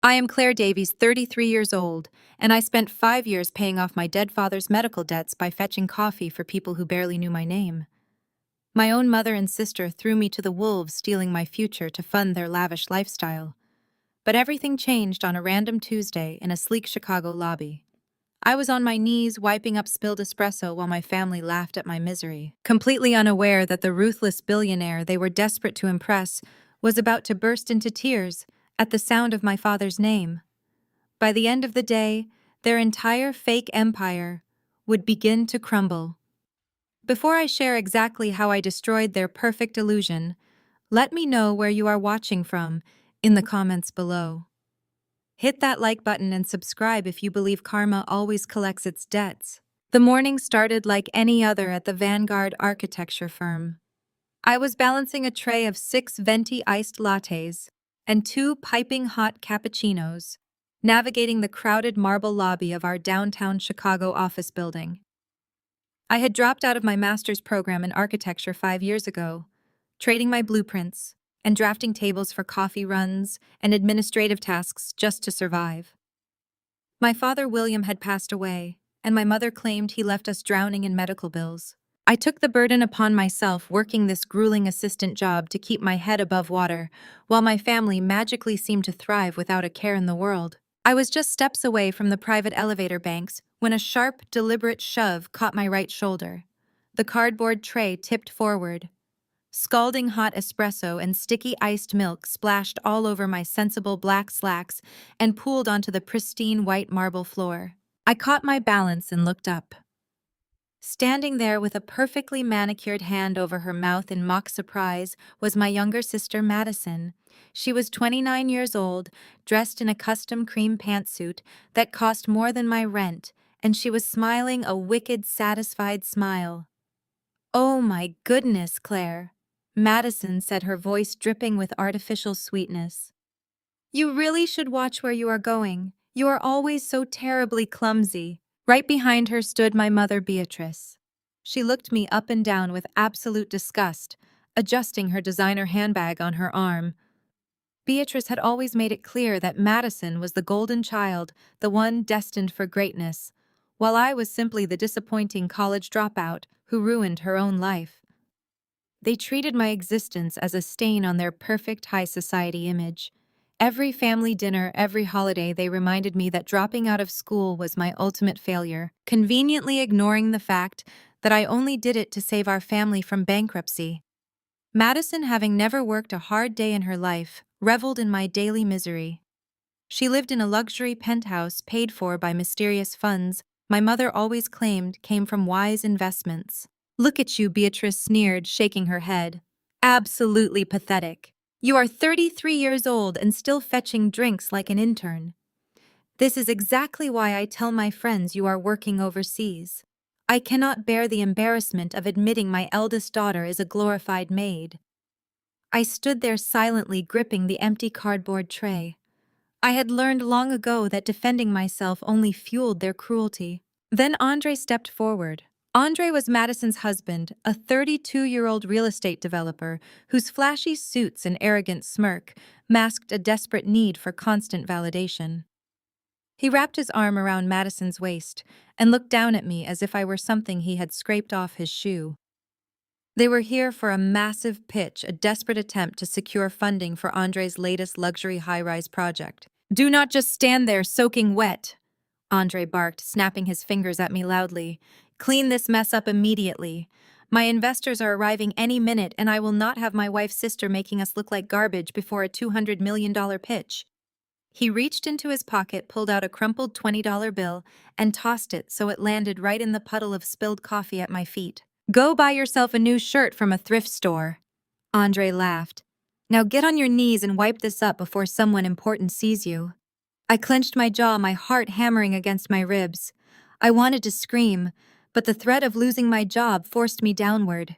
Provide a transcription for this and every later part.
I am Claire Davies, 33 years old, and I spent 5 years paying off my dead father's medical debts by fetching coffee for people who barely knew my name. My own mother and sister threw me to the wolves, stealing my future to fund their lavish lifestyle. But everything changed on a random Tuesday in a sleek Chicago lobby. I was on my knees wiping up spilled espresso while my family laughed at my misery, completely unaware that the ruthless billionaire they were desperate to impress was about to burst into tears at the sound of my father's name. By the end of the day, their entire fake empire would begin to crumble. Before I share exactly how I destroyed their perfect illusion, let me know where you are watching from in the comments below. Hit that like button and subscribe if you believe karma always collects its debts. The morning started like any other at the Vanguard architecture firm. I was balancing a tray of 6 venti iced lattes and 2 piping hot cappuccinos, navigating the crowded marble lobby of our downtown Chicago office building. I had dropped out of my master's program in architecture 5 years ago, trading my blueprints and drafting tables for coffee runs and administrative tasks just to survive. My father William had passed away, and my mother claimed he left us drowning in medical bills. I took the burden upon myself working this grueling assistant job to keep my head above water, while my family magically seemed to thrive without a care in the world. I was just steps away from the private elevator banks when a sharp, deliberate shove caught my right shoulder. The cardboard tray tipped forward. Scalding hot espresso and sticky iced milk splashed all over my sensible black slacks and pooled onto the pristine white marble floor. I caught my balance and looked up. Standing there with a perfectly manicured hand over her mouth in mock surprise was my younger sister Madison. She was 29 years old, dressed in a custom cream pantsuit that cost more than my rent, and she was smiling a wicked, satisfied smile. "Oh my goodness, Claire," Madison said, her voice dripping with artificial sweetness. "You really should watch where you are going. You are always so terribly clumsy." Right behind her stood my mother, Beatrice. She looked me up and down with absolute disgust, adjusting her designer handbag on her arm. Beatrice had always made it clear that Madison was the golden child, the one destined for greatness, while I was simply the disappointing college dropout who ruined her own life. They treated my existence as a stain on their perfect high society image. Every family dinner, every holiday, they reminded me that dropping out of school was my ultimate failure, conveniently ignoring the fact that I only did it to save our family from bankruptcy. Madison, having never worked a hard day in her life, reveled in my daily misery. She lived in a luxury penthouse paid for by mysterious funds my mother always claimed came from wise investments. "Look at you," Beatrice sneered, shaking her head. "Absolutely pathetic. You are 33 years old and still fetching drinks like an intern. This is exactly why I tell my friends you are working overseas. I cannot bear the embarrassment of admitting my eldest daughter is a glorified maid." I stood there silently gripping the empty cardboard tray. I had learned long ago that defending myself only fueled their cruelty. Then Andre stepped forward. Andre was Madison's husband, a 32-year-old real estate developer whose flashy suits and arrogant smirk masked a desperate need for constant validation. He wrapped his arm around Madison's waist and looked down at me as if I were something he had scraped off his shoe. They were here for a massive pitch, a desperate attempt to secure funding for Andre's latest luxury high-rise project. "Do not just stand there soaking wet," Andre barked, snapping his fingers at me loudly. "Clean this mess up immediately. My investors are arriving any minute, and I will not have my wife's sister making us look like garbage before a $200 million pitch." He reached into his pocket, pulled out a crumpled $20 bill, and tossed it so it landed right in the puddle of spilled coffee at my feet. "Go buy yourself a new shirt from a thrift store," Andre laughed. "Now get on your knees and wipe this up before someone important sees you." I clenched my jaw, my heart hammering against my ribs. I wanted to scream, but the threat of losing my job forced me downward.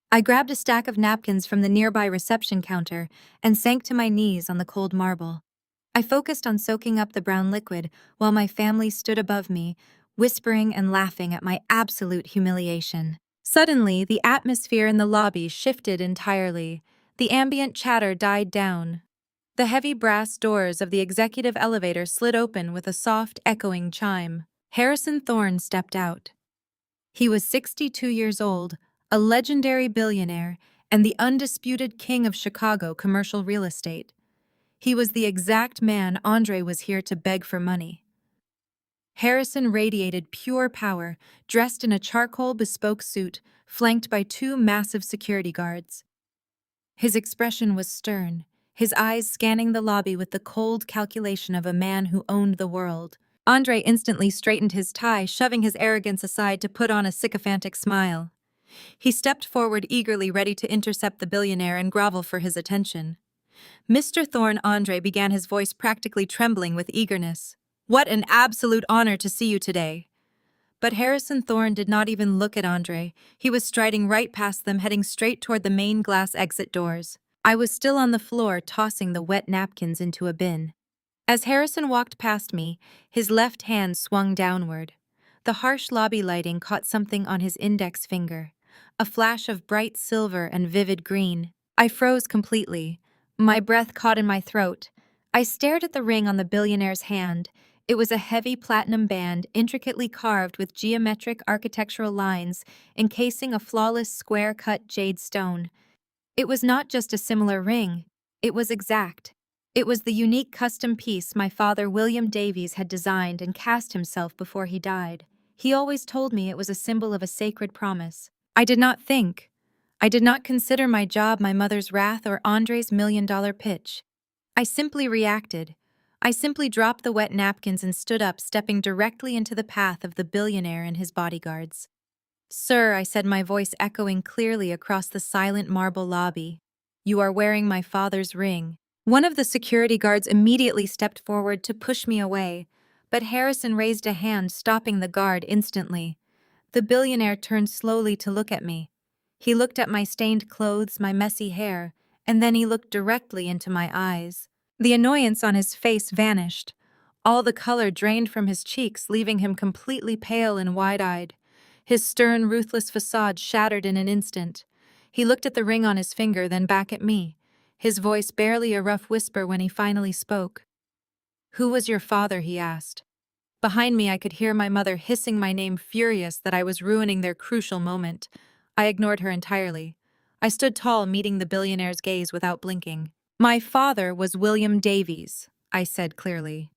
I grabbed a stack of napkins from the nearby reception counter and sank to my knees on the cold marble. I focused on soaking up the brown liquid while my family stood above me, whispering and laughing at my absolute humiliation. Suddenly, the atmosphere in the lobby shifted entirely. The ambient chatter died down. The heavy brass doors of the executive elevator slid open with a soft, echoing chime. Harrison Thorne stepped out. He was 62 years old, a legendary billionaire, and the undisputed king of Chicago commercial real estate. He was the exact man Andre was here to beg for money. Harrison radiated pure power, dressed in a charcoal bespoke suit, flanked by two massive security guards. His expression was stern, his eyes scanning the lobby with the cold calculation of a man who owned the world. Andre instantly straightened his tie, shoving his arrogance aside to put on a sycophantic smile. He stepped forward eagerly, ready to intercept the billionaire and grovel for his attention. Mr. Thorne, Andre began, his voice practically trembling with eagerness. "What an absolute honor to see you today." But Harrison Thorne did not even look at Andre. He was striding right past them, heading straight toward the main glass exit doors. I was still on the floor, tossing the wet napkins into a bin. As Harrison walked past me, his left hand swung downward. The harsh lobby lighting caught something on his index finger, a flash of bright silver and vivid green. I froze completely. My breath caught in my throat. I stared at the ring on the billionaire's hand. It was a heavy platinum band, intricately carved with geometric architectural lines, encasing a flawless square-cut jade stone. It was not just a similar ring. It was exact. It was the unique custom piece my father, William Davies, had designed and cast himself before he died. He always told me it was a symbol of a sacred promise. I did not think. I did not consider my job, my mother's wrath, or Andre's $1 million pitch. I simply reacted. I simply dropped the wet napkins and stood up, stepping directly into the path of the billionaire and his bodyguards. "Sir," I said, my voice echoing clearly across the silent marble lobby, "you are wearing my father's ring." One of the security guards immediately stepped forward to push me away, but Harrison raised a hand, stopping the guard instantly. The billionaire turned slowly to look at me. He looked at my stained clothes, my messy hair, and then he looked directly into my eyes. The annoyance on his face vanished. All the color drained from his cheeks, leaving him completely pale and wide-eyed. His stern, ruthless facade shattered in an instant. He looked at the ring on his finger, then back at me, his voice barely a rough whisper when he finally spoke. "Who was your father?" he asked. Behind me, I could hear my mother hissing my name, furious that I was ruining their crucial moment. I ignored her entirely. I stood tall, meeting the billionaire's gaze without blinking. "My father was William Davies," I said clearly.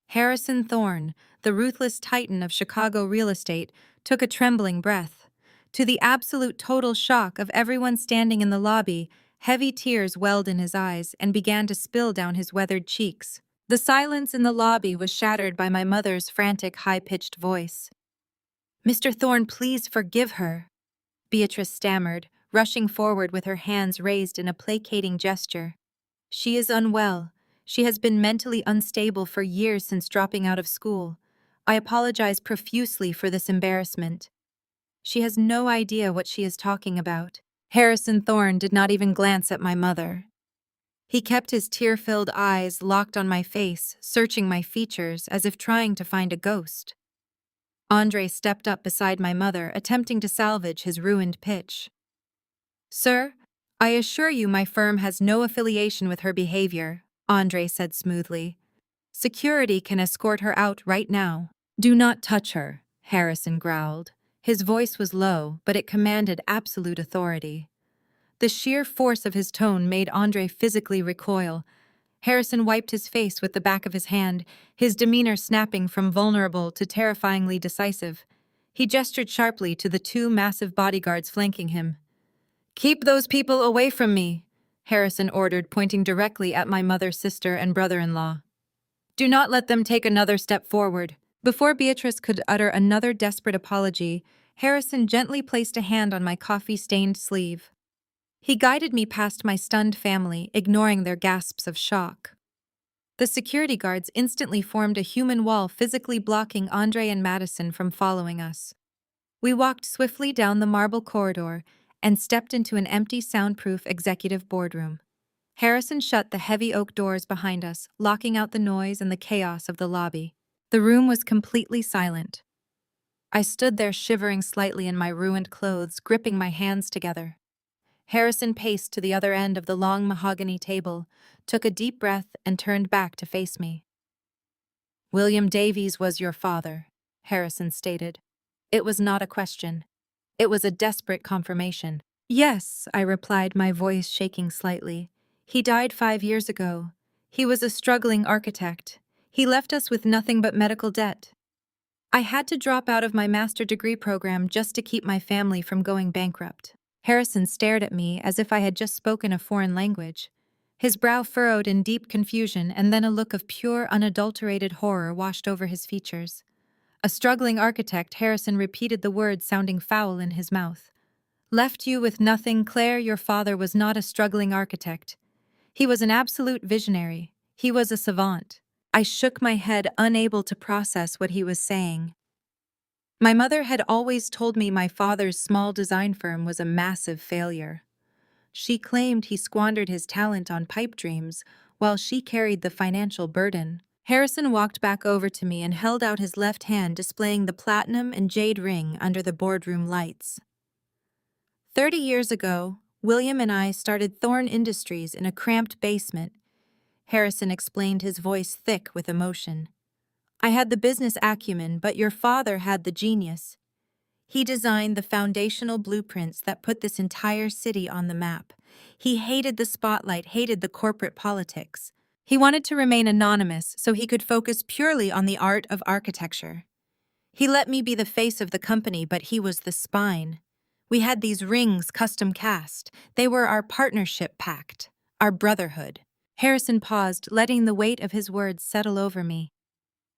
Harrison Thorne, the ruthless titan of Chicago real estate, took a trembling breath. To the absolute total shock of everyone standing in the lobby, heavy tears welled in his eyes and began to spill down his weathered cheeks. The silence in the lobby was shattered by my mother's frantic, high-pitched voice. "Mr. Thorne, please forgive her," Beatrice stammered, rushing forward with her hands raised in a placating gesture. "She is unwell. She has been mentally unstable for years since dropping out of school. I apologize profusely for this embarrassment. She has no idea what she is talking about." Harrison Thorne did not even glance at my mother. He kept his tear-filled eyes locked on my face, searching my features as if trying to find a ghost. Andre stepped up beside my mother, attempting to salvage his ruined pitch. "Sir, I assure you my firm has no affiliation with her behavior," Andre said smoothly. "Security can escort her out right now." "Do not touch her," Harrison growled. His voice was low, but it commanded absolute authority. The sheer force of his tone made Andre physically recoil. Harrison wiped his face with the back of his hand, his demeanor snapping from vulnerable to terrifyingly decisive. He gestured sharply to the two massive bodyguards flanking him. "Keep those people away from me," Harrison ordered, pointing directly at my mother, sister, and brother-in-law. "Do not let them take another step forward." Before Beatrice could utter another desperate apology, Harrison gently placed a hand on my coffee-stained sleeve. He guided me past my stunned family, ignoring their gasps of shock. The security guards instantly formed a human wall, physically blocking Andre and Madison from following us. We walked swiftly down the marble corridor and stepped into an empty, soundproof executive boardroom. Harrison shut the heavy oak doors behind us, locking out the noise and the chaos of the lobby. The room was completely silent. I stood there shivering slightly in my ruined clothes, gripping my hands together. Harrison paced to the other end of the long mahogany table, took a deep breath, and turned back to face me. "William Davies was your father," Harrison stated. It was not a question. It was a desperate confirmation. "Yes," I replied, my voice shaking slightly. "He died 5 years ago. He was a struggling architect. He left us with nothing but medical debt. I had to drop out of my master degree program just to keep my family from going bankrupt." Harrison stared at me as if I had just spoken a foreign language. His brow furrowed in deep confusion, and then a look of pure, unadulterated horror washed over his features. "A struggling architect," Harrison repeated the words, sounding foul in his mouth. "Left you with nothing, Claire. Your father was not a struggling architect. He was an absolute visionary. He was a savant." I shook my head, unable to process what he was saying. My mother had always told me my father's small design firm was a massive failure. She claimed he squandered his talent on pipe dreams, while she carried the financial burden. Harrison walked back over to me and held out his left hand, displaying the platinum and jade ring under the boardroom lights. 30 years ago, William and I started Thorn Industries in a cramped basement. Harrison explained, his voice thick with emotion. "I had the business acumen, but your father had the genius. He designed the foundational blueprints that put this entire city on the map. He hated the spotlight, hated the corporate politics. He wanted to remain anonymous so he could focus purely on the art of architecture. He let me be the face of the company, but he was the spine. We had these rings custom cast. They were our partnership pact, our brotherhood." Harrison paused, letting the weight of his words settle over me.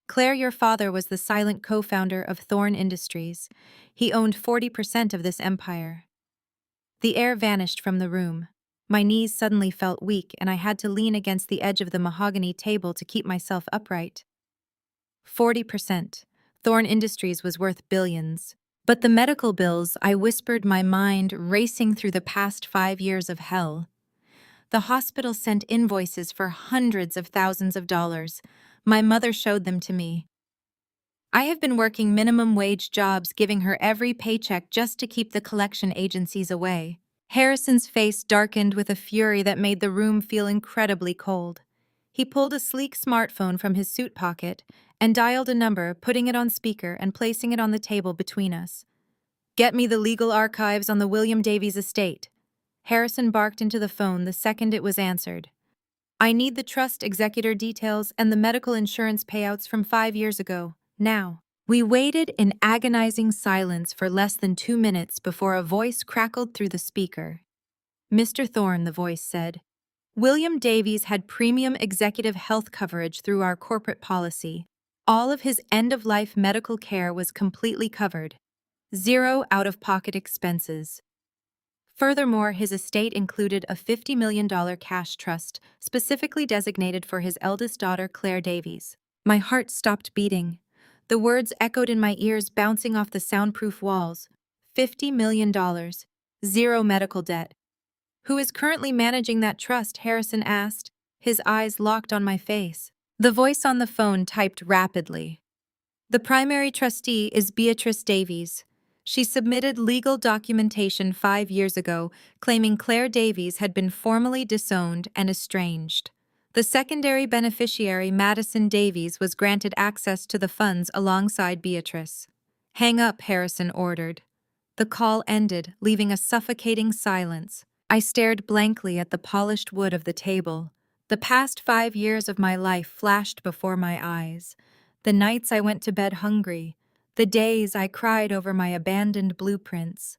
"Claire, your father was the silent co-founder of Thorn Industries. He owned 40% of this empire." The air vanished from the room. My knees suddenly felt weak, and I had to lean against the edge of the mahogany table to keep myself upright. 40%. Thorn Industries was worth billions. But the medical bills, I whispered, my mind racing through the past 5 years of hell. The hospital sent invoices for hundreds of thousands of dollars. My mother showed them to me. I have been working minimum wage jobs, giving her every paycheck just to keep the collection agencies away. Harrison's face darkened with a fury that made the room feel incredibly cold. He pulled a sleek smartphone from his suit pocket and dialed a number, putting it on speaker and placing it on the table between us. "Get me the legal archives on the William Davies estate." Harrison barked into the phone the second it was answered. "I need the trust executor details and the medical insurance payouts from 5 years ago, now." We waited in agonizing silence for less than 2 minutes before a voice crackled through the speaker. "Mr. Thorne," the voice said, "William Davies had premium executive health coverage through our corporate policy. All of his end-of-life medical care was completely covered. 0 out-of-pocket expenses. Furthermore, his estate included a $50 million cash trust specifically designated for his eldest daughter, Claire Davies." My heart stopped beating. The words echoed in my ears, bouncing off the soundproof walls. $50 million. 0 medical debt. "Who is currently managing that trust?" Harrison asked, his eyes locked on my face. The voice on the phone typed rapidly. "The primary trustee is Beatrice Davies. She submitted legal documentation 5 years ago, claiming Claire Davies had been formally disowned and estranged. The secondary beneficiary, Madison Davies, was granted access to the funds alongside Beatrice." "Hang up," Harrison ordered. The call ended, leaving a suffocating silence. I stared blankly at the polished wood of the table. The past 5 years of my life flashed before my eyes. The nights I went to bed hungry, the days I cried over my abandoned blueprints,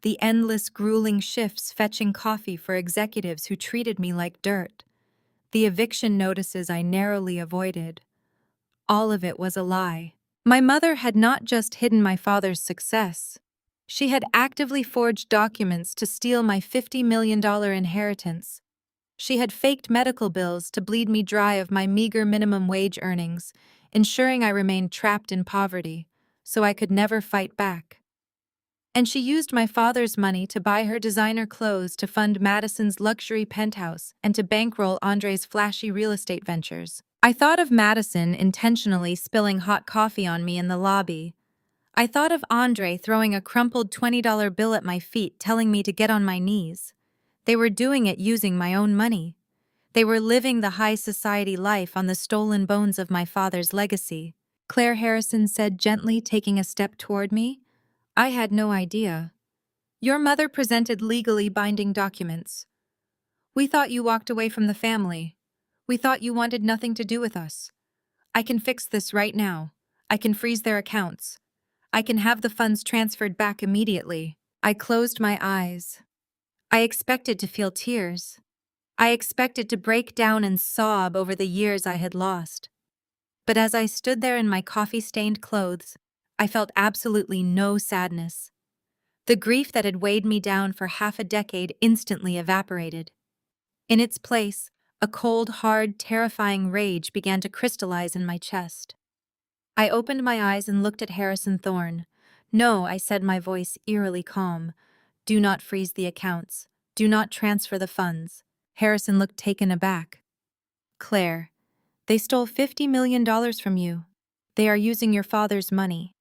the endless grueling shifts fetching coffee for executives who treated me like dirt, the eviction notices I narrowly avoided. All of it was a lie. My mother had not just hidden my father's success. She had actively forged documents to steal my $50 million inheritance. She had faked medical bills to bleed me dry of my meager minimum wage earnings, ensuring I remained trapped in poverty, so I could never fight back. And she used my father's money to buy her designer clothes, to fund Madison's luxury penthouse, and to bankroll Andre's flashy real estate ventures. I thought of Madison intentionally spilling hot coffee on me in the lobby. I thought of Andre throwing a crumpled $20 bill at my feet, telling me to get on my knees. They were doing it using my own money. They were living the high society life on the stolen bones of my father's legacy. Claire Harrison said gently, taking a step toward me. I had no idea. Your mother presented legally binding documents. We thought you walked away from the family. We thought you wanted nothing to do with us. I can fix this right now. I can freeze their accounts. I can have the funds transferred back immediately. I closed my eyes. I expected to feel tears. I expected to break down and sob over the years I had lost. But as I stood there in my coffee-stained clothes, I felt absolutely no sadness. The grief that had weighed me down for half a decade instantly evaporated. In its place, a cold, hard, terrifying rage began to crystallize in my chest. I opened my eyes and looked at Harrison Thorne. No, I said, my voice eerily calm. Do not freeze the accounts. Do not transfer the funds. Harrison looked taken aback. Claire, they stole $50 million from you. They are using your father's money.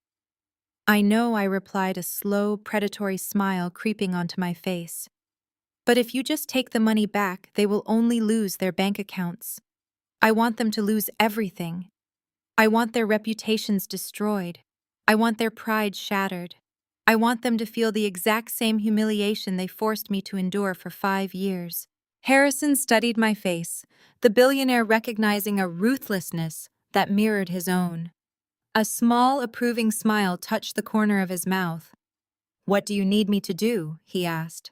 I know, I replied, a slow, predatory smile creeping onto my face. But if you just take the money back, they will only lose their bank accounts. I want them to lose everything. I want their reputations destroyed. I want their pride shattered. I want them to feel the exact same humiliation they forced me to endure for 5 years. Harrison studied my face, the billionaire recognizing a ruthlessness that mirrored his own. A small, approving smile touched the corner of his mouth. What do you need me to do? He asked.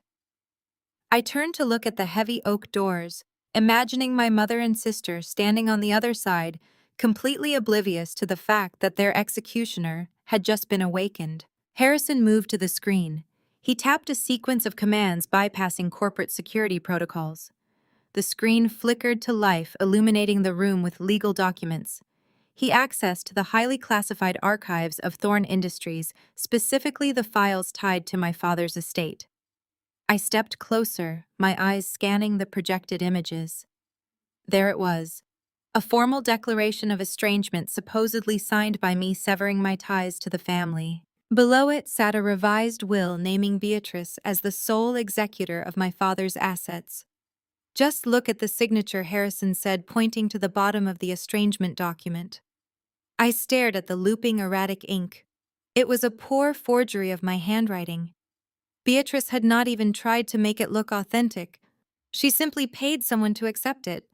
I turned to look at the heavy oak doors, imagining my mother and sister standing on the other side, completely oblivious to the fact that their executioner had just been awakened. Harrison moved to the screen. He tapped a sequence of commands bypassing corporate security protocols. The screen flickered to life, illuminating the room with legal documents. He accessed the highly classified archives of Thorne Industries, specifically the files tied to my father's estate. I stepped closer, my eyes scanning the projected images. There it was, a formal declaration of estrangement supposedly signed by me, severing my ties to the family. Below it sat a revised will naming Beatrice as the sole executor of my father's assets. Just look at the signature, Harrison said, pointing to the bottom of the estrangement document. I stared at the looping, erratic ink. It was a poor forgery of my handwriting. Beatrice had not even tried to make it look authentic. She simply paid someone to accept it.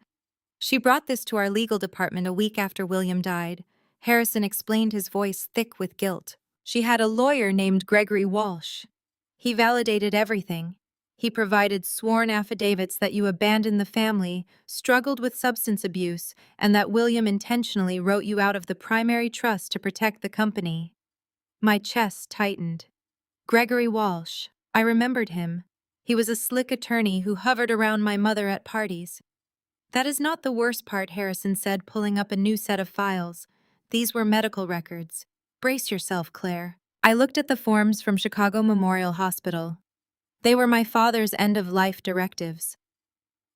She brought this to our legal department a week after William died. Harrison explained, his voice thick with guilt. She had a lawyer named Gregory Walsh. He validated everything. He provided sworn affidavits that you abandoned the family, struggled with substance abuse, and that William intentionally wrote you out of the primary trust to protect the company. My chest tightened. Gregory Walsh. I remembered him. He was a slick attorney who hovered around my mother at parties. That is not the worst part, Harrison said, pulling up a new set of files. These were medical records. Brace yourself, Claire. I looked at the forms from Chicago Memorial Hospital. They were my father's end-of-life directives.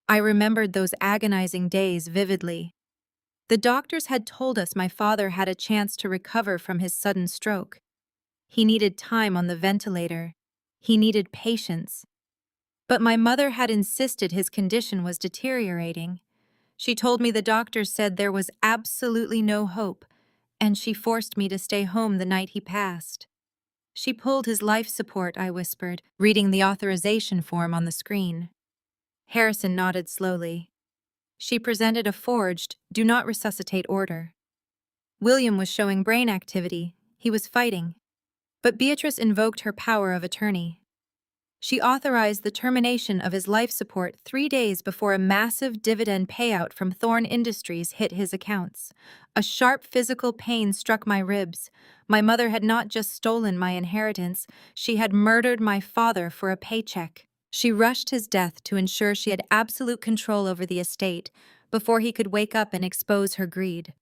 I remembered those agonizing days vividly. The doctors had told us my father had a chance to recover from his sudden stroke. He needed time on the ventilator. He needed patience. But my mother had insisted his condition was deteriorating. She told me the doctors said there was absolutely no hope, and she forced me to stay home the night he passed. She pulled his life support, I whispered, reading the authorization form on the screen. Harrison nodded slowly. She presented a forged, do not resuscitate order. William was showing brain activity. He was fighting. But Beatrice invoked her power of attorney. She authorized the termination of his life support 3 days before a massive dividend payout from Thorne Industries hit his accounts. A sharp physical pain struck my ribs. My mother had not just stolen my inheritance, she had murdered my father for a paycheck. She rushed his death to ensure she had absolute control over the estate before he could wake up and expose her greed.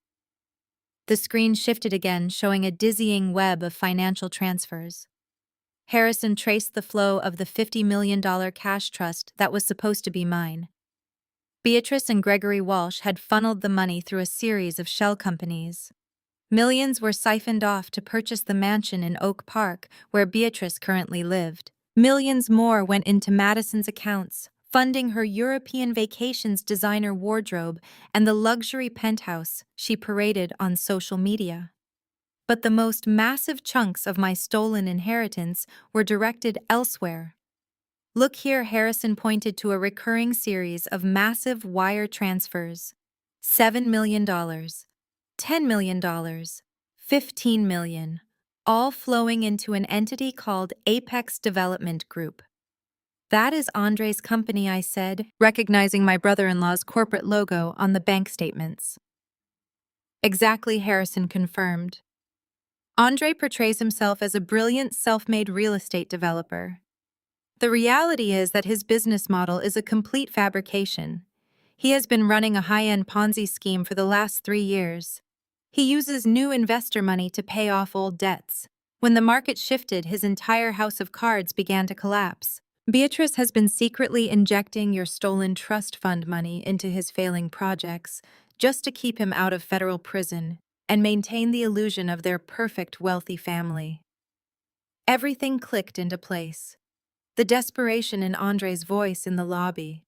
The screen shifted again, showing a dizzying web of financial transfers. Harrison traced the flow of the $50 million cash trust that was supposed to be mine. Beatrice and Gregory Walsh had funneled the money through a series of shell companies. Millions were siphoned off to purchase the mansion in Oak Park, where Beatrice currently lived. Millions more went into Madison's accounts, funding her European vacations designer wardrobe and the luxury penthouse she paraded on social media. But the most massive chunks of my stolen inheritance were directed elsewhere. Look here, Harrison pointed to a recurring series of massive wire transfers. $7 million, $10 million, $15 million, all flowing into an entity called Apex Development Group. That is Andre's company, I said, recognizing my brother-in-law's corporate logo on the bank statements. Exactly, Harrison confirmed. Andre portrays himself as a brilliant self-made real estate developer. The reality is that his business model is a complete fabrication. He has been running a high-end Ponzi scheme for the last 3 years. He uses new investor money to pay off old debts. When the market shifted, his entire house of cards began to collapse. Beatrice has been secretly injecting your stolen trust fund money into his failing projects just to keep him out of federal prison and maintain the illusion of their perfect wealthy family. Everything clicked into place. The desperation in Andre's voice in the lobby,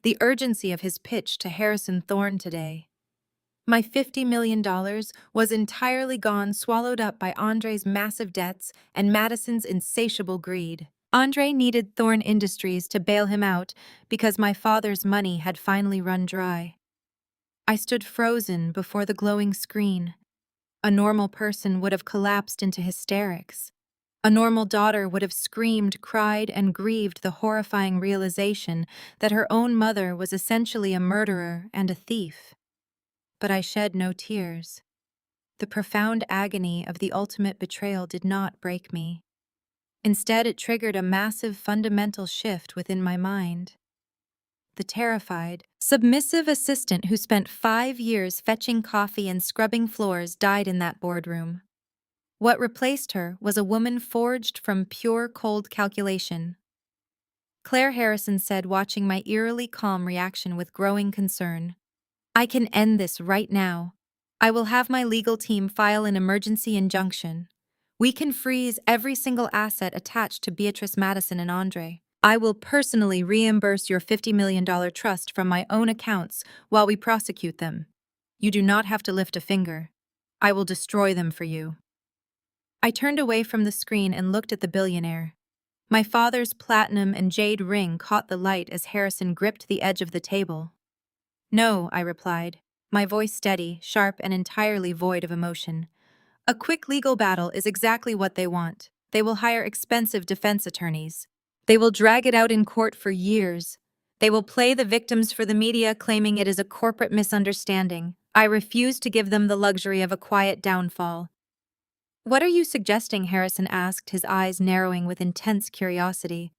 the urgency of his pitch to Harrison Thorne today. My $50 million was entirely gone, swallowed up by Andre's massive debts and Madison's insatiable greed. Andre needed Thorne Industries to bail him out because my father's money had finally run dry. I stood frozen before the glowing screen. A normal person would have collapsed into hysterics. A normal daughter would have screamed, cried, and grieved the horrifying realization that her own mother was essentially a murderer and a thief. But I shed no tears. The profound agony of the ultimate betrayal did not break me. Instead, it triggered a massive fundamental shift within my mind. The terrified, submissive assistant who spent 5 years fetching coffee and scrubbing floors died in that boardroom. What replaced her was a woman forged from pure cold calculation. Claire Harrison said, watching my eerily calm reaction with growing concern. I can end this right now. I will have my legal team file an emergency injunction. We can freeze every single asset attached to Beatrice Madison and Andre. I will personally reimburse your $50 million trust from my own accounts while we prosecute them. You do not have to lift a finger. I will destroy them for you. I turned away from the screen and looked at the billionaire. My father's platinum and jade ring caught the light as Harrison gripped the edge of the table. No, I replied, my voice steady, sharp, and entirely void of emotion. A quick legal battle is exactly what they want. They will hire expensive defense attorneys. They will drag it out in court for years. They will play the victims for the media, claiming it is a corporate misunderstanding. I refuse to give them the luxury of a quiet downfall. What are you suggesting? Harrison asked, his eyes narrowing with intense curiosity.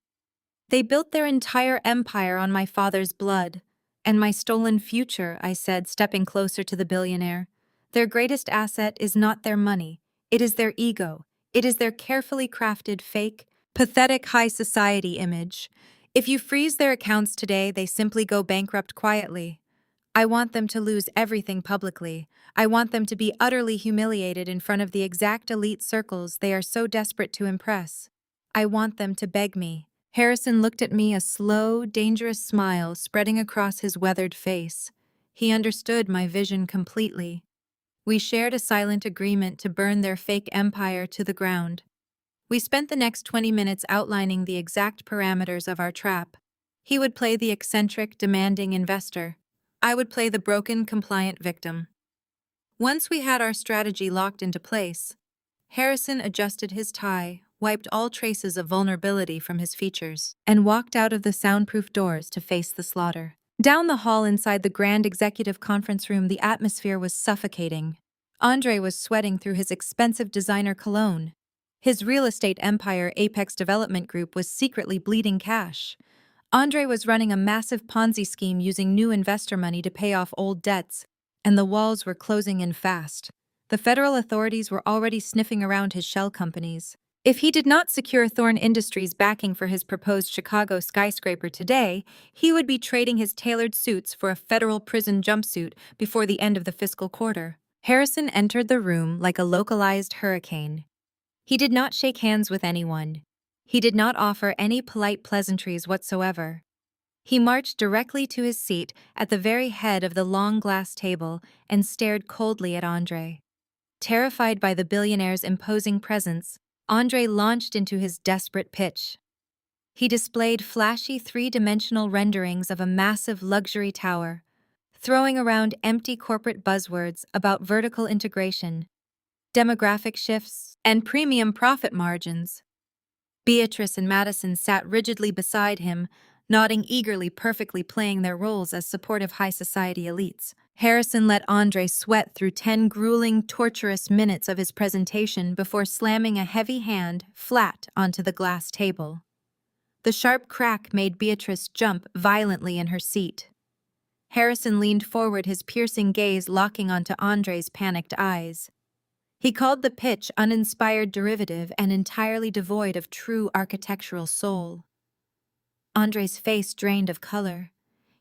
They built their entire empire on my father's blood. And my stolen future, I said, stepping closer to the billionaire. Their greatest asset is not their money. It is their ego. It is their carefully crafted, fake, pathetic high society image. If you freeze their accounts today, they simply go bankrupt quietly. I want them to lose everything publicly. I want them to be utterly humiliated in front of the exact elite circles they are so desperate to impress. I want them to beg me. Harrison looked at me, a slow, dangerous smile spreading across his weathered face. He understood my vision completely. We shared a silent agreement to burn their fake empire to the ground. We spent the next 20 minutes outlining the exact parameters of our trap. He would play the eccentric, demanding investor. I would play the broken, compliant victim. Once we had our strategy locked into place, Harrison adjusted his tie, wiped all traces of vulnerability from his features, and walked out of the soundproof doors to face the slaughter. Down the hall inside the grand executive conference room, the atmosphere was suffocating. Andre was sweating through his expensive designer cologne. His real estate empire, Apex Development Group, was secretly bleeding cash. Andre was running a massive Ponzi scheme using new investor money to pay off old debts, and the walls were closing in fast. The federal authorities were already sniffing around his shell companies. If he did not secure Thorne Industries' backing for his proposed Chicago skyscraper today, he would be trading his tailored suits for a federal prison jumpsuit before the end of the fiscal quarter. Harrison entered the room like a localized hurricane. He did not shake hands with anyone. He did not offer any polite pleasantries whatsoever. He marched directly to his seat at the very head of the long glass table and stared coldly at Andre. Terrified by the billionaire's imposing presence, Andre launched into his desperate pitch. He displayed flashy three-dimensional renderings of a massive luxury tower, throwing around empty corporate buzzwords about vertical integration, demographic shifts, and premium profit margins. Beatrice and Madison sat rigidly beside him, nodding eagerly, perfectly playing their roles as supportive high society elites. Harrison let Andre sweat through 10 grueling, torturous minutes of his presentation before slamming a heavy hand flat onto the glass table. The sharp crack made Beatrice jump violently in her seat. Harrison leaned forward, his piercing gaze locking onto Andre's panicked eyes. He called the pitch uninspired, derivative, and entirely devoid of true architectural soul. Andre's face drained of color.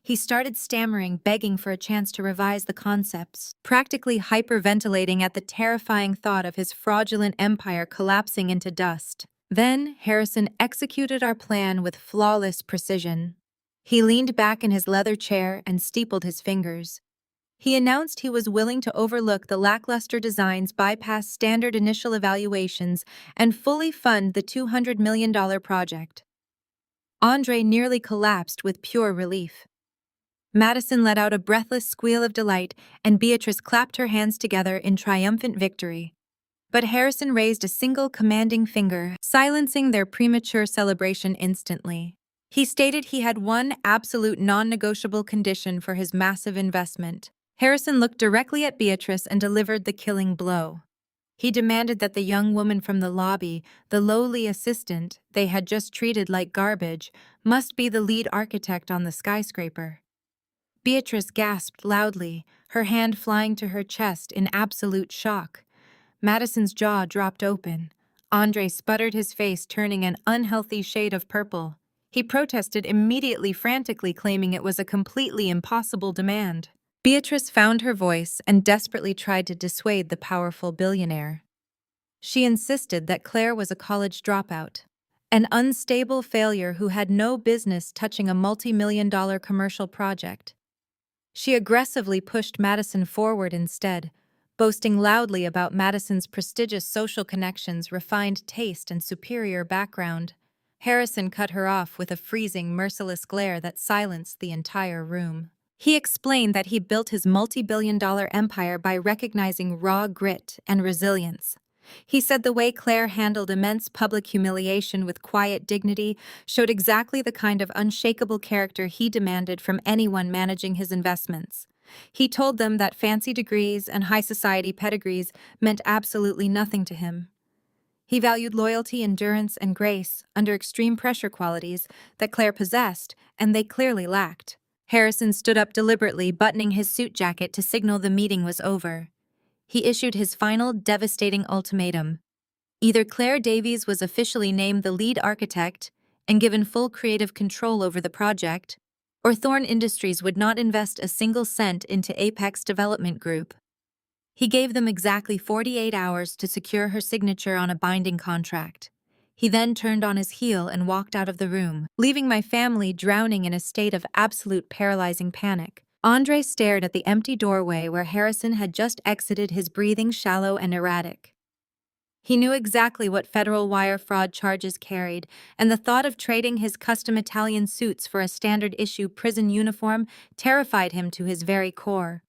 He started stammering, begging for a chance to revise the concepts, practically hyperventilating at the terrifying thought of his fraudulent empire collapsing into dust. Then, Harrison executed our plan with flawless precision. He leaned back in his leather chair and steepled his fingers. He announced he was willing to overlook the lackluster designs, bypass standard initial evaluations, and fully fund the $200 million project. Andre nearly collapsed with pure relief. Madison let out a breathless squeal of delight, and Beatrice clapped her hands together in triumphant victory. But Harrison raised a single commanding finger, silencing their premature celebration instantly. He stated he had one absolute non-negotiable condition for his massive investment. Harrison looked directly at Beatrice and delivered the killing blow. He demanded that the young woman from the lobby, the lowly assistant they had just treated like garbage, must be the lead architect on the skyscraper. Beatrice gasped loudly, her hand flying to her chest in absolute shock. Madison's jaw dropped open. Andre sputtered, his face turning an unhealthy shade of purple. He protested immediately, frantically claiming it was a completely impossible demand. Beatrice found her voice and desperately tried to dissuade the powerful billionaire. She insisted that Claire was a college dropout, an unstable failure who had no business touching a multi-million-dollar commercial project. She aggressively pushed Madison forward instead, boasting loudly about Madison's prestigious social connections, refined taste, and superior background. Harrison cut her off with a freezing, merciless glare that silenced the entire room. He explained that he built his multi-billion-dollar empire by recognizing raw grit and resilience. He said the way Claire handled immense public humiliation with quiet dignity showed exactly the kind of unshakable character he demanded from anyone managing his investments. He told them that fancy degrees and high society pedigrees meant absolutely nothing to him. He valued loyalty, endurance, and grace under extreme pressure, qualities that Claire possessed and they clearly lacked. Harrison stood up deliberately, buttoning his suit jacket to signal the meeting was over. He issued his final, devastating ultimatum. Either Claire Davies was officially named the lead architect and given full creative control over the project, or Thorne Industries would not invest a single cent into Apex Development Group. He gave them exactly 48 hours to secure her signature on a binding contract. He then turned on his heel and walked out of the room, leaving my family drowning in a state of absolute paralyzing panic. Andre stared at the empty doorway where Harrison had just exited, his breathing shallow and erratic. He knew exactly what federal wire fraud charges carried, and the thought of trading his custom Italian suits for a standard-issue prison uniform terrified him to his very core.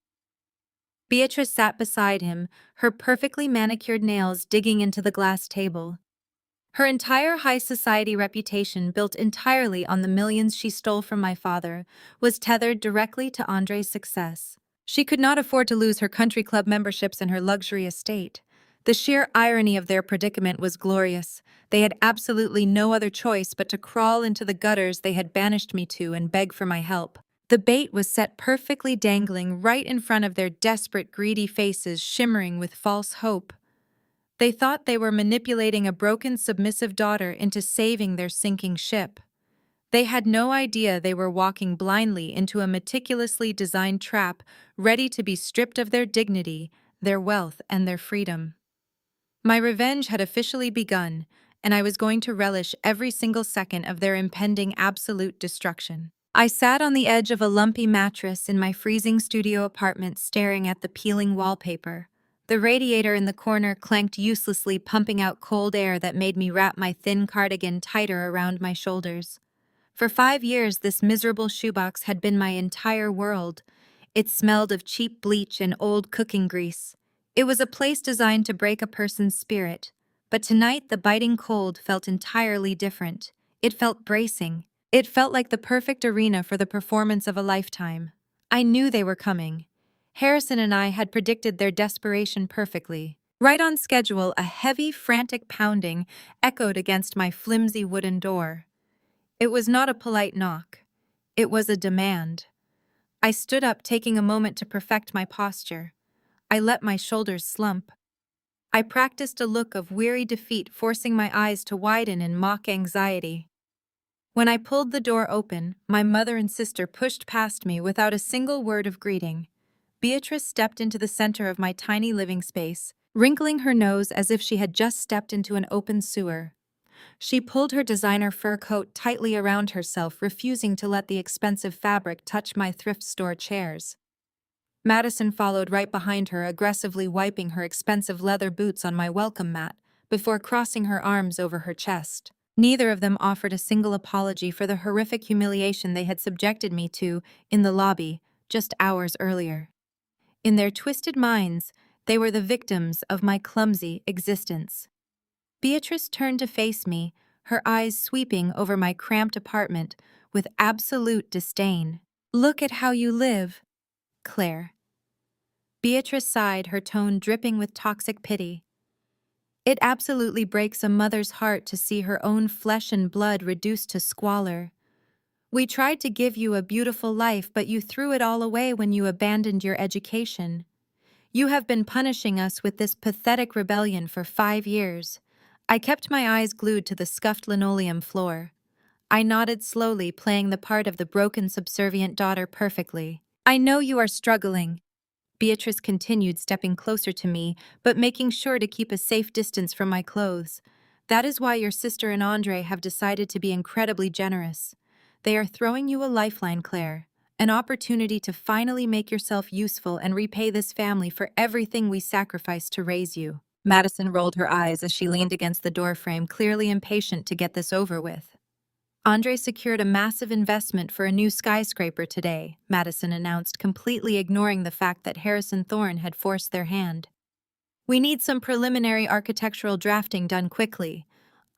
Beatrice sat beside him, her perfectly manicured nails digging into the glass table. Her entire high society reputation, built entirely on the millions she stole from my father, was tethered directly to Andre's success. She could not afford to lose her country club memberships and her luxury estate. The sheer irony of their predicament was glorious. They had absolutely no other choice but to crawl into the gutters they had banished me to and beg for my help. The bait was set perfectly, dangling right in front of their desperate, greedy faces, shimmering with false hope. They thought they were manipulating a broken, submissive daughter into saving their sinking ship. They had no idea they were walking blindly into a meticulously designed trap, ready to be stripped of their dignity, their wealth, and their freedom. My revenge had officially begun, and I was going to relish every single second of their impending absolute destruction. I sat on the edge of a lumpy mattress in my freezing studio apartment staring at the peeling wallpaper. The radiator in the corner clanked uselessly, pumping out cold air that made me wrap my thin cardigan tighter around my shoulders. For 5 years, this miserable shoebox had been my entire world. It smelled of cheap bleach and old cooking grease. It was a place designed to break a person's spirit. But tonight, the biting cold felt entirely different. It felt bracing. It felt like the perfect arena for the performance of a lifetime. I knew they were coming. Harrison and I had predicted their desperation perfectly. Right on schedule, a heavy, frantic pounding echoed against my flimsy wooden door. It was not a polite knock. It was a demand. I stood up, taking a moment to perfect my posture. I let my shoulders slump. I practiced a look of weary defeat, forcing my eyes to widen in mock anxiety. When I pulled the door open, my mother and sister pushed past me without a single word of greeting. Beatrice stepped into the center of my tiny living space, wrinkling her nose as if she had just stepped into an open sewer. She pulled her designer fur coat tightly around herself, refusing to let the expensive fabric touch my thrift store chairs. Madison followed right behind her, aggressively wiping her expensive leather boots on my welcome mat before crossing her arms over her chest. Neither of them offered a single apology for the horrific humiliation they had subjected me to in the lobby just hours earlier. In their twisted minds, they were the victims of my clumsy existence. Beatrice turned to face me, her eyes sweeping over my cramped apartment with absolute disdain. "Look at how you live, Claire." Beatrice sighed, her tone dripping with toxic pity. "It absolutely breaks a mother's heart to see her own flesh and blood reduced to squalor. We tried to give you a beautiful life, but you threw it all away when you abandoned your education. You have been punishing us with this pathetic rebellion for 5 years." I kept my eyes glued to the scuffed linoleum floor. I nodded slowly, playing the part of the broken, subservient daughter perfectly. "I know you are struggling," Beatrice continued, stepping closer to me, but making sure to keep a safe distance from my clothes. "That is why your sister and Andre have decided to be incredibly generous. They are throwing you a lifeline, Claire, an opportunity to finally make yourself useful and repay this family for everything we sacrificed to raise you." Madison rolled her eyes as she leaned against the doorframe, clearly impatient to get this over with. "Andre secured a massive investment for a new skyscraper today," Madison announced, completely ignoring the fact that Harrison Thorne had forced their hand. "We need some preliminary architectural drafting done quickly.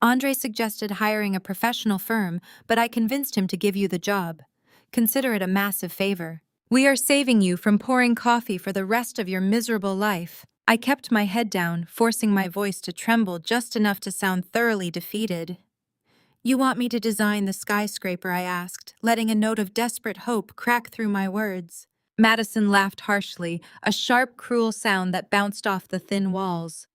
Andre suggested hiring a professional firm, but I convinced him to give you the job. Consider it a massive favor. We are saving you from pouring coffee for the rest of your miserable life." I kept my head down, forcing my voice to tremble just enough to sound thoroughly defeated. "You want me to design the skyscraper?" I asked, letting a note of desperate hope crack through my words. Madison laughed harshly, a sharp, cruel sound that bounced off the thin walls.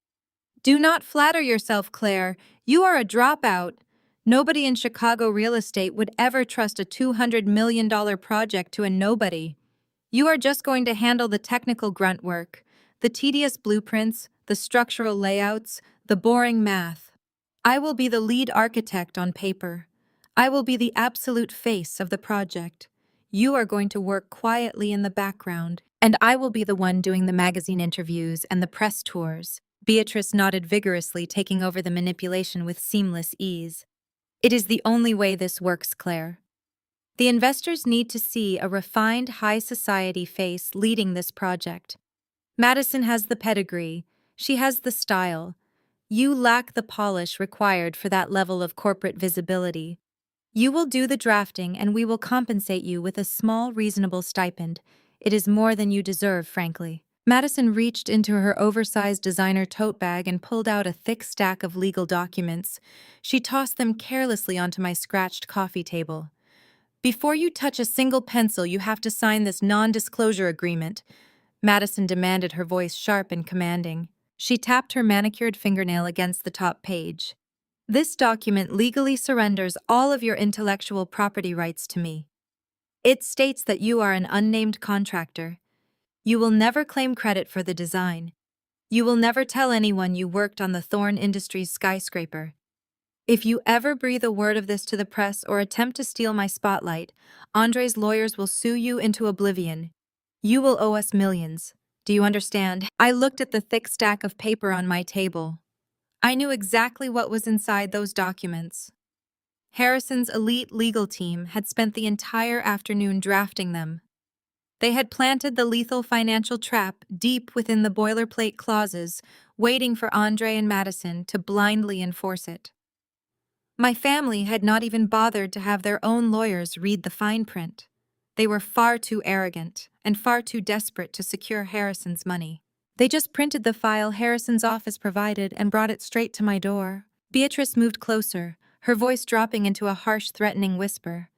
"Do not flatter yourself, Claire. You are a dropout. Nobody in Chicago real estate would ever trust a $200 million project to a nobody. You are just going to handle the technical grunt work, the tedious blueprints, the structural layouts, the boring math. I will be the lead architect on paper. I will be the absolute face of the project. You are going to work quietly in the background, and I will be the one doing the magazine interviews and the press tours." Beatrice nodded vigorously, taking over the manipulation with seamless ease. "It is the only way this works, Claire. The investors need to see a refined, high society face leading this project. Madison has the pedigree. She has the style. You lack the polish required for that level of corporate visibility. You will do the drafting, and we will compensate you with a small, reasonable stipend. It is more than you deserve, frankly." Madison reached into her oversized designer tote bag and pulled out a thick stack of legal documents. She tossed them carelessly onto my scratched coffee table. "Before you touch a single pencil, you have to sign this non-disclosure agreement," Madison demanded, her voice sharp and commanding. She tapped her manicured fingernail against the top page. "This document legally surrenders all of your intellectual property rights to me. It states that you are an unnamed contractor. You will never claim credit for the design. You will never tell anyone you worked on the Thorne Industries skyscraper. If you ever breathe a word of this to the press or attempt to steal my spotlight, Andre's lawyers will sue you into oblivion. You will owe us millions. Do you understand? I looked at the thick stack of paper on my table. I knew exactly what was inside those documents. Harrison's elite legal team had spent the entire afternoon drafting them. They had planted the lethal financial trap deep within the boilerplate clauses, waiting for Andre and Madison to blindly enforce it. My family had not even bothered to have their own lawyers read the fine print. They were far too arrogant and far too desperate to secure Harrison's money. They just printed the file Harrison's office provided and brought it straight to my door. Beatrice moved closer, her voice dropping into a harsh, threatening whisper.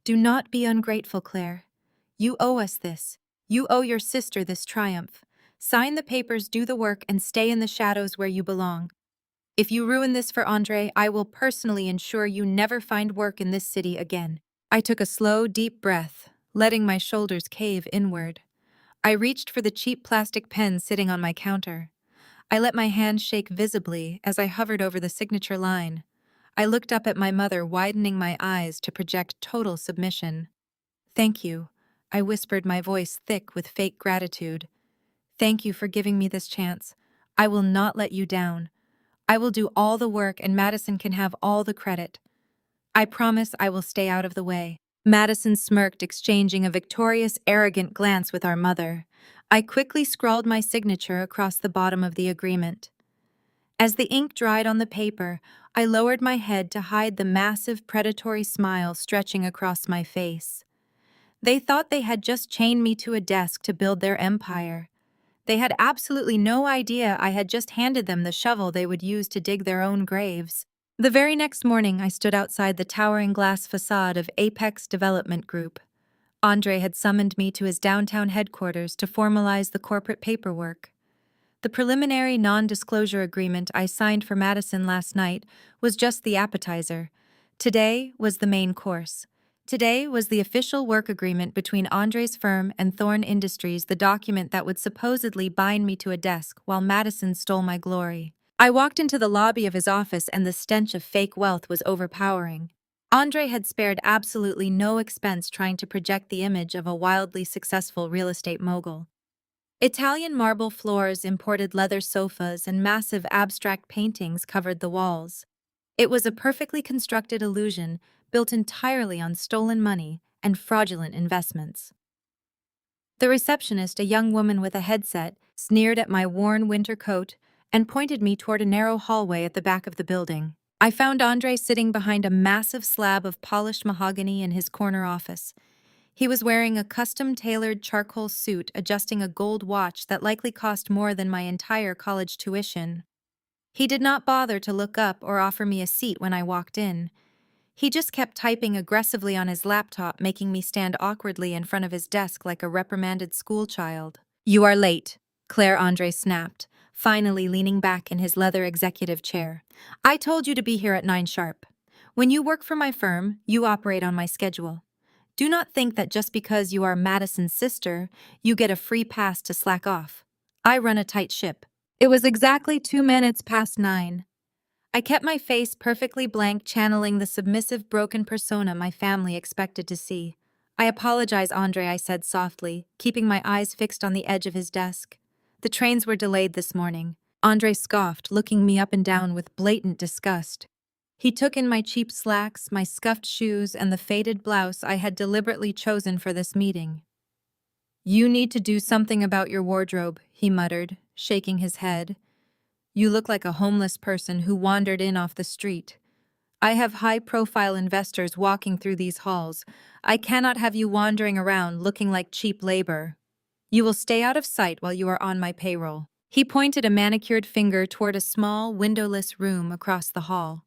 Do not be ungrateful, Claire. You owe us this. You owe your sister this triumph. Sign the papers, do the work, and stay in the shadows where you belong. If you ruin this for Andre, I will personally ensure you never find work in this city again. I took a slow, deep breath, letting my shoulders cave inward. I reached for the cheap plastic pen sitting on my counter. I let my hand shake visibly as I hovered over the signature line. I looked up at my mother, widening my eyes to project total submission. Thank you, I whispered, my voice thick with fake gratitude. Thank you for giving me this chance. I will not let you down. I will do all the work and Madison can have all the credit. I promise I will stay out of the way. Madison smirked, exchanging a victorious, arrogant glance with our mother. I quickly scrawled my signature across the bottom of the agreement. As the ink dried on the paper, I lowered my head to hide the massive, predatory smile stretching across my face. They thought they had just chained me to a desk to build their empire. They had absolutely no idea I had just handed them the shovel they would use to dig their own graves. The very next morning, I stood outside the towering glass facade of Apex Development Group. Andre had summoned me to his downtown headquarters to formalize the corporate paperwork. The preliminary non-disclosure agreement I signed for Madison last night was just the appetizer. Today was the main course. Today was the official work agreement between Andre's firm and Thorne Industries, the document that would supposedly bind me to a desk while Madison stole my glory. I walked into the lobby of his office and the stench of fake wealth was overpowering. Andre had spared absolutely no expense trying to project the image of a wildly successful real estate mogul. Italian marble floors, imported leather sofas, and massive abstract paintings covered the walls. It was a perfectly constructed illusion built entirely on stolen money and fraudulent investments. The receptionist, a young woman with a headset, sneered at my worn winter coat and pointed me toward a narrow hallway at the back of the building. I found Andre sitting behind a massive slab of polished mahogany in his corner office. He was wearing a custom-tailored charcoal suit, adjusting a gold watch that likely cost more than my entire college tuition. He did not bother to look up or offer me a seat when I walked in. He just kept typing aggressively on his laptop, making me stand awkwardly in front of his desk like a reprimanded schoolchild. You are late, Claire, Andre snapped, finally leaning back in his leather executive chair. I told you to be here at 9 sharp. When you work for my firm, you operate on my schedule. Do not think that just because you are Madison's sister, you get a free pass to slack off. I run a tight ship. It was exactly 2 minutes past 9. I kept my face perfectly blank, channeling the submissive, broken persona my family expected to see. I apologize, Andre, I said softly, keeping my eyes fixed on the edge of his desk. The trains were delayed this morning. Andre scoffed, looking me up and down with blatant disgust. He took in my cheap slacks, my scuffed shoes, and the faded blouse I had deliberately chosen for this meeting. You need to do something about your wardrobe, he muttered, shaking his head. You look like a homeless person who wandered in off the street. I have high-profile investors walking through these halls. I cannot have you wandering around looking like cheap labor. You will stay out of sight while you are on my payroll. He pointed a manicured finger toward a small, windowless room across the hall.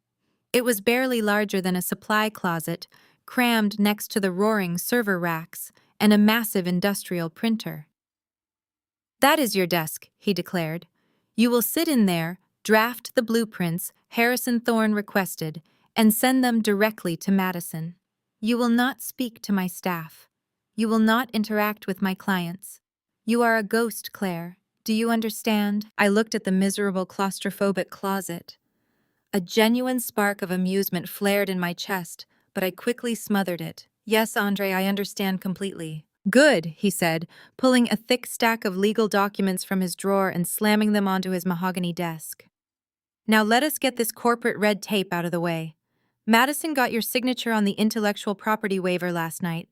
It was barely larger than a supply closet, crammed next to the roaring server racks and a massive industrial printer. That is your desk, he declared. You will sit in there, draft the blueprints Harrison Thorne requested, and send them directly to Madison. You will not speak to my staff. You will not interact with my clients. You are a ghost, Claire. Do you understand? I looked at the miserable claustrophobic closet. A genuine spark of amusement flared in my chest, but I quickly smothered it. Yes, Andre, I understand completely. Good, he said, pulling a thick stack of legal documents from his drawer and slamming them onto his mahogany desk. Now let us get this corporate red tape out of the way. Madison got your signature on the intellectual property waiver last night.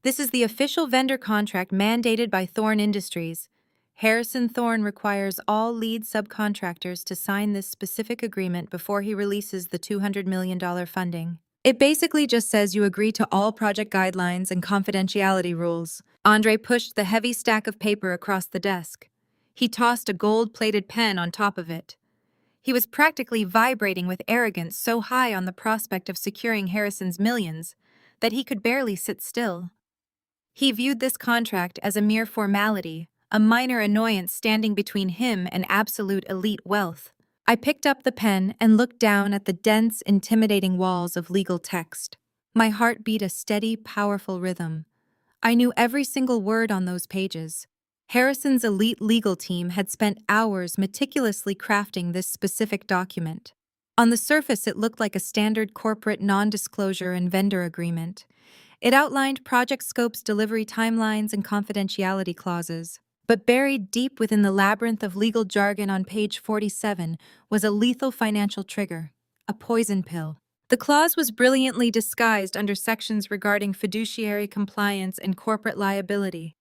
This is the official vendor contract mandated by Thorne Industries. Harrison Thorne requires all lead subcontractors to sign this specific agreement before he releases the $200 million funding. It basically just says you agree to all project guidelines and confidentiality rules. Andre pushed the heavy stack of paper across the desk. He tossed a gold-plated pen on top of it. He was practically vibrating with arrogance so high on the prospect of securing Harrison's millions that he could barely sit still. He viewed this contract as a mere formality, a minor annoyance standing between him and absolute elite wealth. I picked up the pen and looked down at the dense, intimidating walls of legal text. My heart beat a steady, powerful rhythm. I knew every single word on those pages. Harrison's elite legal team had spent hours meticulously crafting this specific document. On the surface, it looked like a standard corporate non-disclosure and vendor agreement. It outlined project scopes, delivery timelines, and confidentiality clauses. But buried deep within the labyrinth of legal jargon on page 47 was a lethal financial trigger, a poison pill. The clause was brilliantly disguised under sections regarding fiduciary compliance and corporate liability.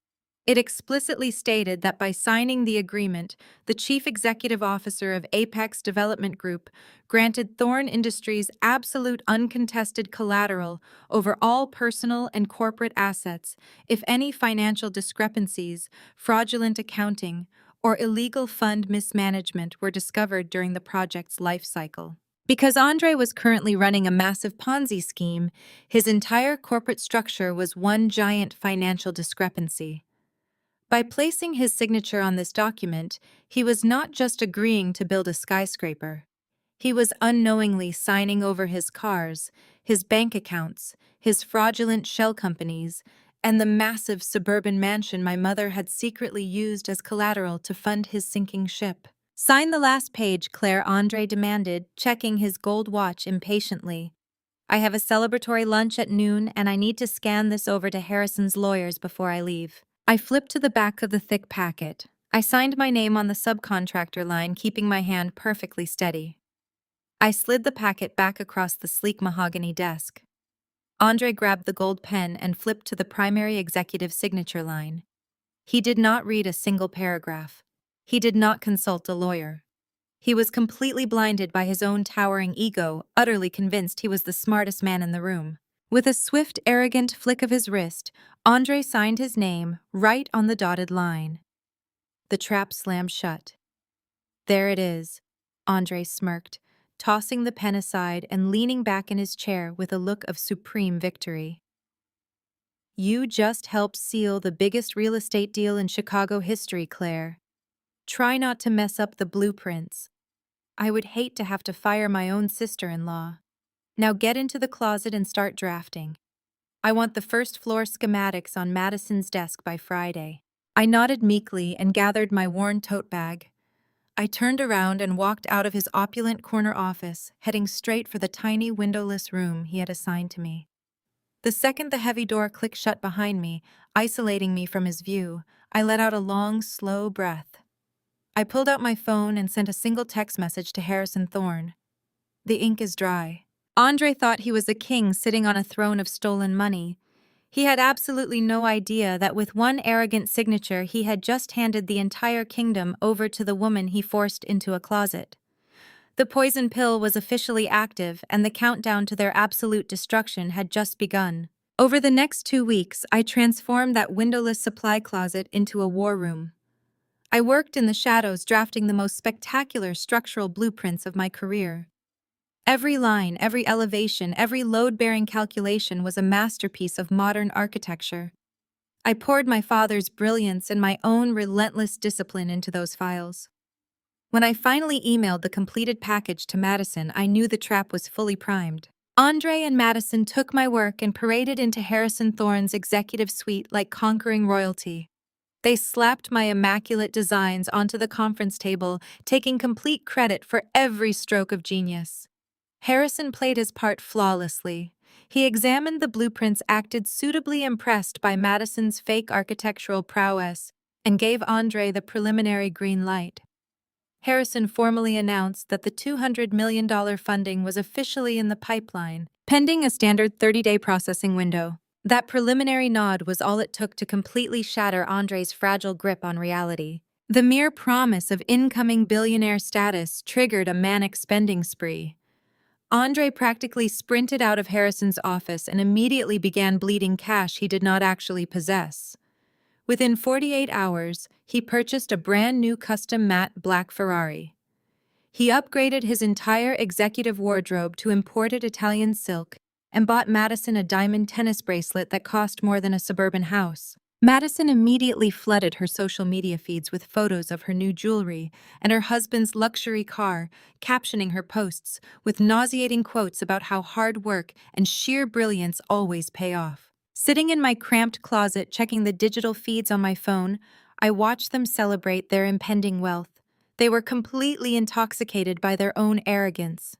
It explicitly stated that by signing the agreement, the chief executive officer of Apex Development Group granted Thorne Industries absolute uncontested collateral over all personal and corporate assets if any financial discrepancies, fraudulent accounting, or illegal fund mismanagement were discovered during the project's life cycle. Because Andre was currently running a massive Ponzi scheme, his entire corporate structure was one giant financial discrepancy. By placing his signature on this document, he was not just agreeing to build a skyscraper. He was unknowingly signing over his cars, his bank accounts, his fraudulent shell companies, and the massive suburban mansion my mother had secretly used as collateral to fund his sinking ship. Sign the last page, Claire, Andre demanded, checking his gold watch impatiently. I have a celebratory lunch at noon, and I need to scan this over to Harrison's lawyers before I leave. I flipped to the back of the thick packet. I signed my name on the subcontractor line, keeping my hand perfectly steady. I slid the packet back across the sleek mahogany desk. Andre grabbed the gold pen and flipped to the primary executive signature line. He did not read a single paragraph. He did not consult a lawyer. He was completely blinded by his own towering ego, utterly convinced he was the smartest man in the room. With a swift, arrogant flick of his wrist, Andre signed his name right on the dotted line. The trap slammed shut. There it is, Andre smirked, tossing the pen aside and leaning back in his chair with a look of supreme victory. You just helped seal the biggest real estate deal in Chicago history, Claire. Try not to mess up the blueprints. I would hate to have to fire my own sister-in-law. Now get into the closet and start drafting. I want the first floor schematics on Madison's desk by Friday. I nodded meekly and gathered my worn tote bag. I turned around and walked out of his opulent corner office, heading straight for the tiny windowless room he had assigned to me. The second the heavy door clicked shut behind me, isolating me from his view, I let out a long, slow breath. I pulled out my phone and sent a single text message to Harrison Thorne. The ink is dry. Andre thought he was a king sitting on a throne of stolen money. He had absolutely no idea that with one arrogant signature he had just handed the entire kingdom over to the woman he forced into a closet. The poison pill was officially active, and the countdown to their absolute destruction had just begun. Over the next 2 weeks, I transformed that windowless supply closet into a war room. I worked in the shadows, drafting the most spectacular structural blueprints of my career. Every line, every elevation, every load-bearing calculation was a masterpiece of modern architecture. I poured my father's brilliance and my own relentless discipline into those files. When I finally emailed the completed package to Madison, I knew the trap was fully primed. Andre and Madison took my work and paraded into Harrison Thorne's executive suite like conquering royalty. They slapped my immaculate designs onto the conference table, taking complete credit for every stroke of genius. Harrison played his part flawlessly. He examined the blueprints, acted suitably impressed by Madison's fake architectural prowess, and gave Andre the preliminary green light. Harrison formally announced that the $200 million funding was officially in the pipeline, pending a standard 30-day processing window. That preliminary nod was all it took to completely shatter Andre's fragile grip on reality. The mere promise of incoming billionaire status triggered a manic spending spree. Andre practically sprinted out of Harrison's office and immediately began bleeding cash he did not actually possess. Within 48 hours, he purchased a brand new custom matte black Ferrari. He upgraded his entire executive wardrobe to imported Italian silk and bought Madison a diamond tennis bracelet that cost more than a suburban house. Madison immediately flooded her social media feeds with photos of her new jewelry and her husband's luxury car, captioning her posts with nauseating quotes about how hard work and sheer brilliance always pay off. Sitting in my cramped closet checking the digital feeds on my phone, I watched them celebrate their impending wealth. They were completely intoxicated by their own arrogance.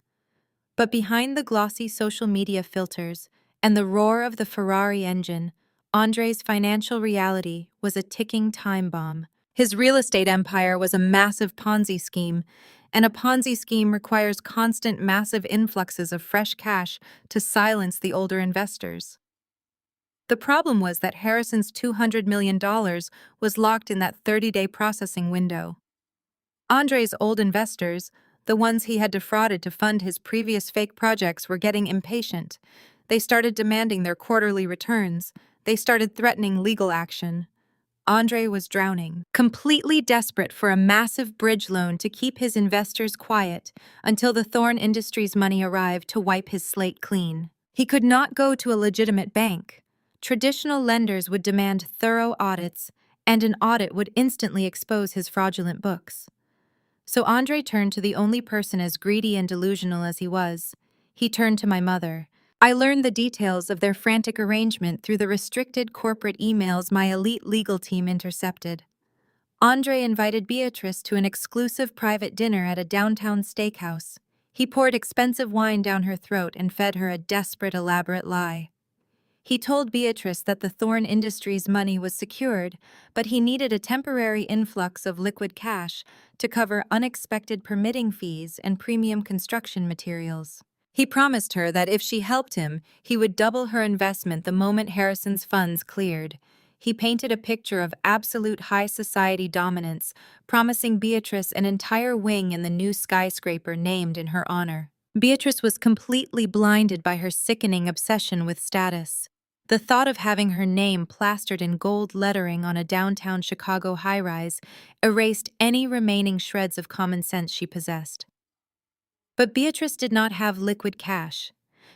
But behind the glossy social media filters and the roar of the Ferrari engine, Andre's financial reality was a ticking time bomb. His real estate empire was a massive Ponzi scheme, and a Ponzi scheme requires constant massive influxes of fresh cash to silence the older investors. The problem was that Harrison's $200 million was locked in that 30-day processing window. Andre's old investors, the ones he had defrauded to fund his previous fake projects, were getting impatient. They started demanding their quarterly returns. They started threatening legal action. Andre was drowning, completely desperate for a massive bridge loan to keep his investors quiet until the Thorn Industries money arrived to wipe his slate clean. He could not go to a legitimate bank. Traditional lenders would demand thorough audits, and an audit would instantly expose his fraudulent books. So Andre turned to the only person as greedy and delusional as he was. He turned to my mother. I learned the details of their frantic arrangement through the restricted corporate emails my elite legal team intercepted. Andre invited Beatrice to an exclusive private dinner at a downtown steakhouse. He poured expensive wine down her throat and fed her a desperate, elaborate lie. He told Beatrice that the Thorn Industries money was secured, but he needed a temporary influx of liquid cash to cover unexpected permitting fees and premium construction materials. He promised her that if she helped him, he would double her investment the moment Harrison's funds cleared. He painted a picture of absolute high society dominance, promising Beatrice an entire wing in the new skyscraper named in her honor. Beatrice was completely blinded by her sickening obsession with status. The thought of having her name plastered in gold lettering on a downtown Chicago high-rise erased any remaining shreds of common sense she possessed. But Beatrice did not have liquid cash.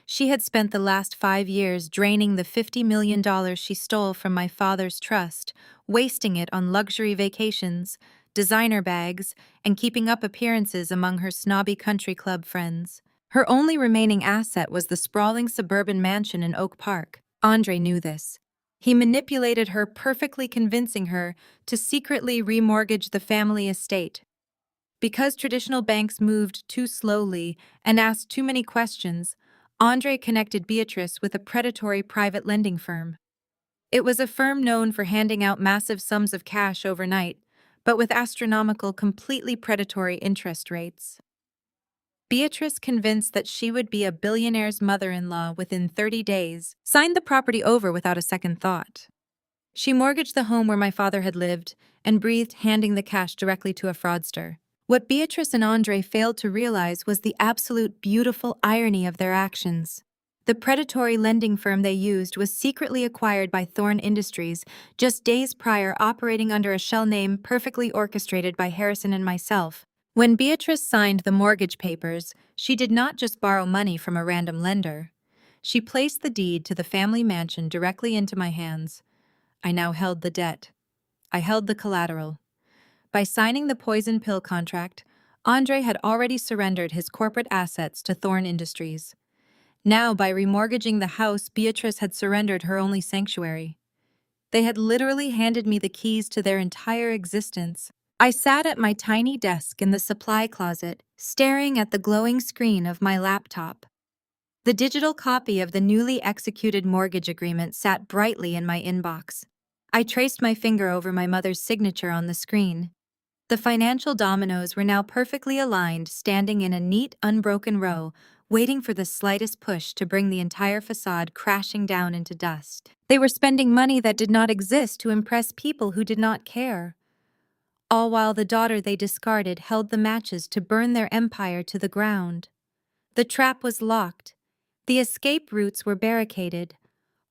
She had spent the last 5 years draining the $50 million she stole from my father's trust, wasting it on luxury vacations, designer bags, and keeping up appearances among her snobby country club friends. Her only remaining asset was the sprawling suburban mansion in Oak Park. Andre knew this. He manipulated her, perfectly convincing her to secretly remortgage the family estate. Because traditional banks moved too slowly and asked too many questions, Andre connected Beatrice with a predatory private lending firm. It was a firm known for handing out massive sums of cash overnight, but with astronomical, completely predatory interest rates. Beatrice, convinced that she would be a billionaire's mother-in-law within 30 days, signed the property over without a second thought. She mortgaged the home where my father had lived and breathed, handing the cash directly to a fraudster. What Beatrice and Andre failed to realize was the absolute beautiful irony of their actions. The predatory lending firm they used was secretly acquired by Thorn Industries just days prior, operating under a shell name perfectly orchestrated by Harrison and myself. When Beatrice signed the mortgage papers, she did not just borrow money from a random lender. She placed the deed to the family mansion directly into my hands. I now held the debt. I held the collateral. By signing the poison pill contract, Andre had already surrendered his corporate assets to Thorn Industries. Now, by remortgaging the house, Beatrice had surrendered her only sanctuary. They had literally handed me the keys to their entire existence. I sat at my tiny desk in the supply closet, staring at the glowing screen of my laptop. The digital copy of the newly executed mortgage agreement sat brightly in my inbox. I traced my finger over my mother's signature on the screen. The financial dominoes were now perfectly aligned, standing in a neat, unbroken row, waiting for the slightest push to bring the entire facade crashing down into dust. They were spending money that did not exist to impress people who did not care, all while the daughter they discarded held the matches to burn their empire to the ground. The trap was locked. The escape routes were barricaded.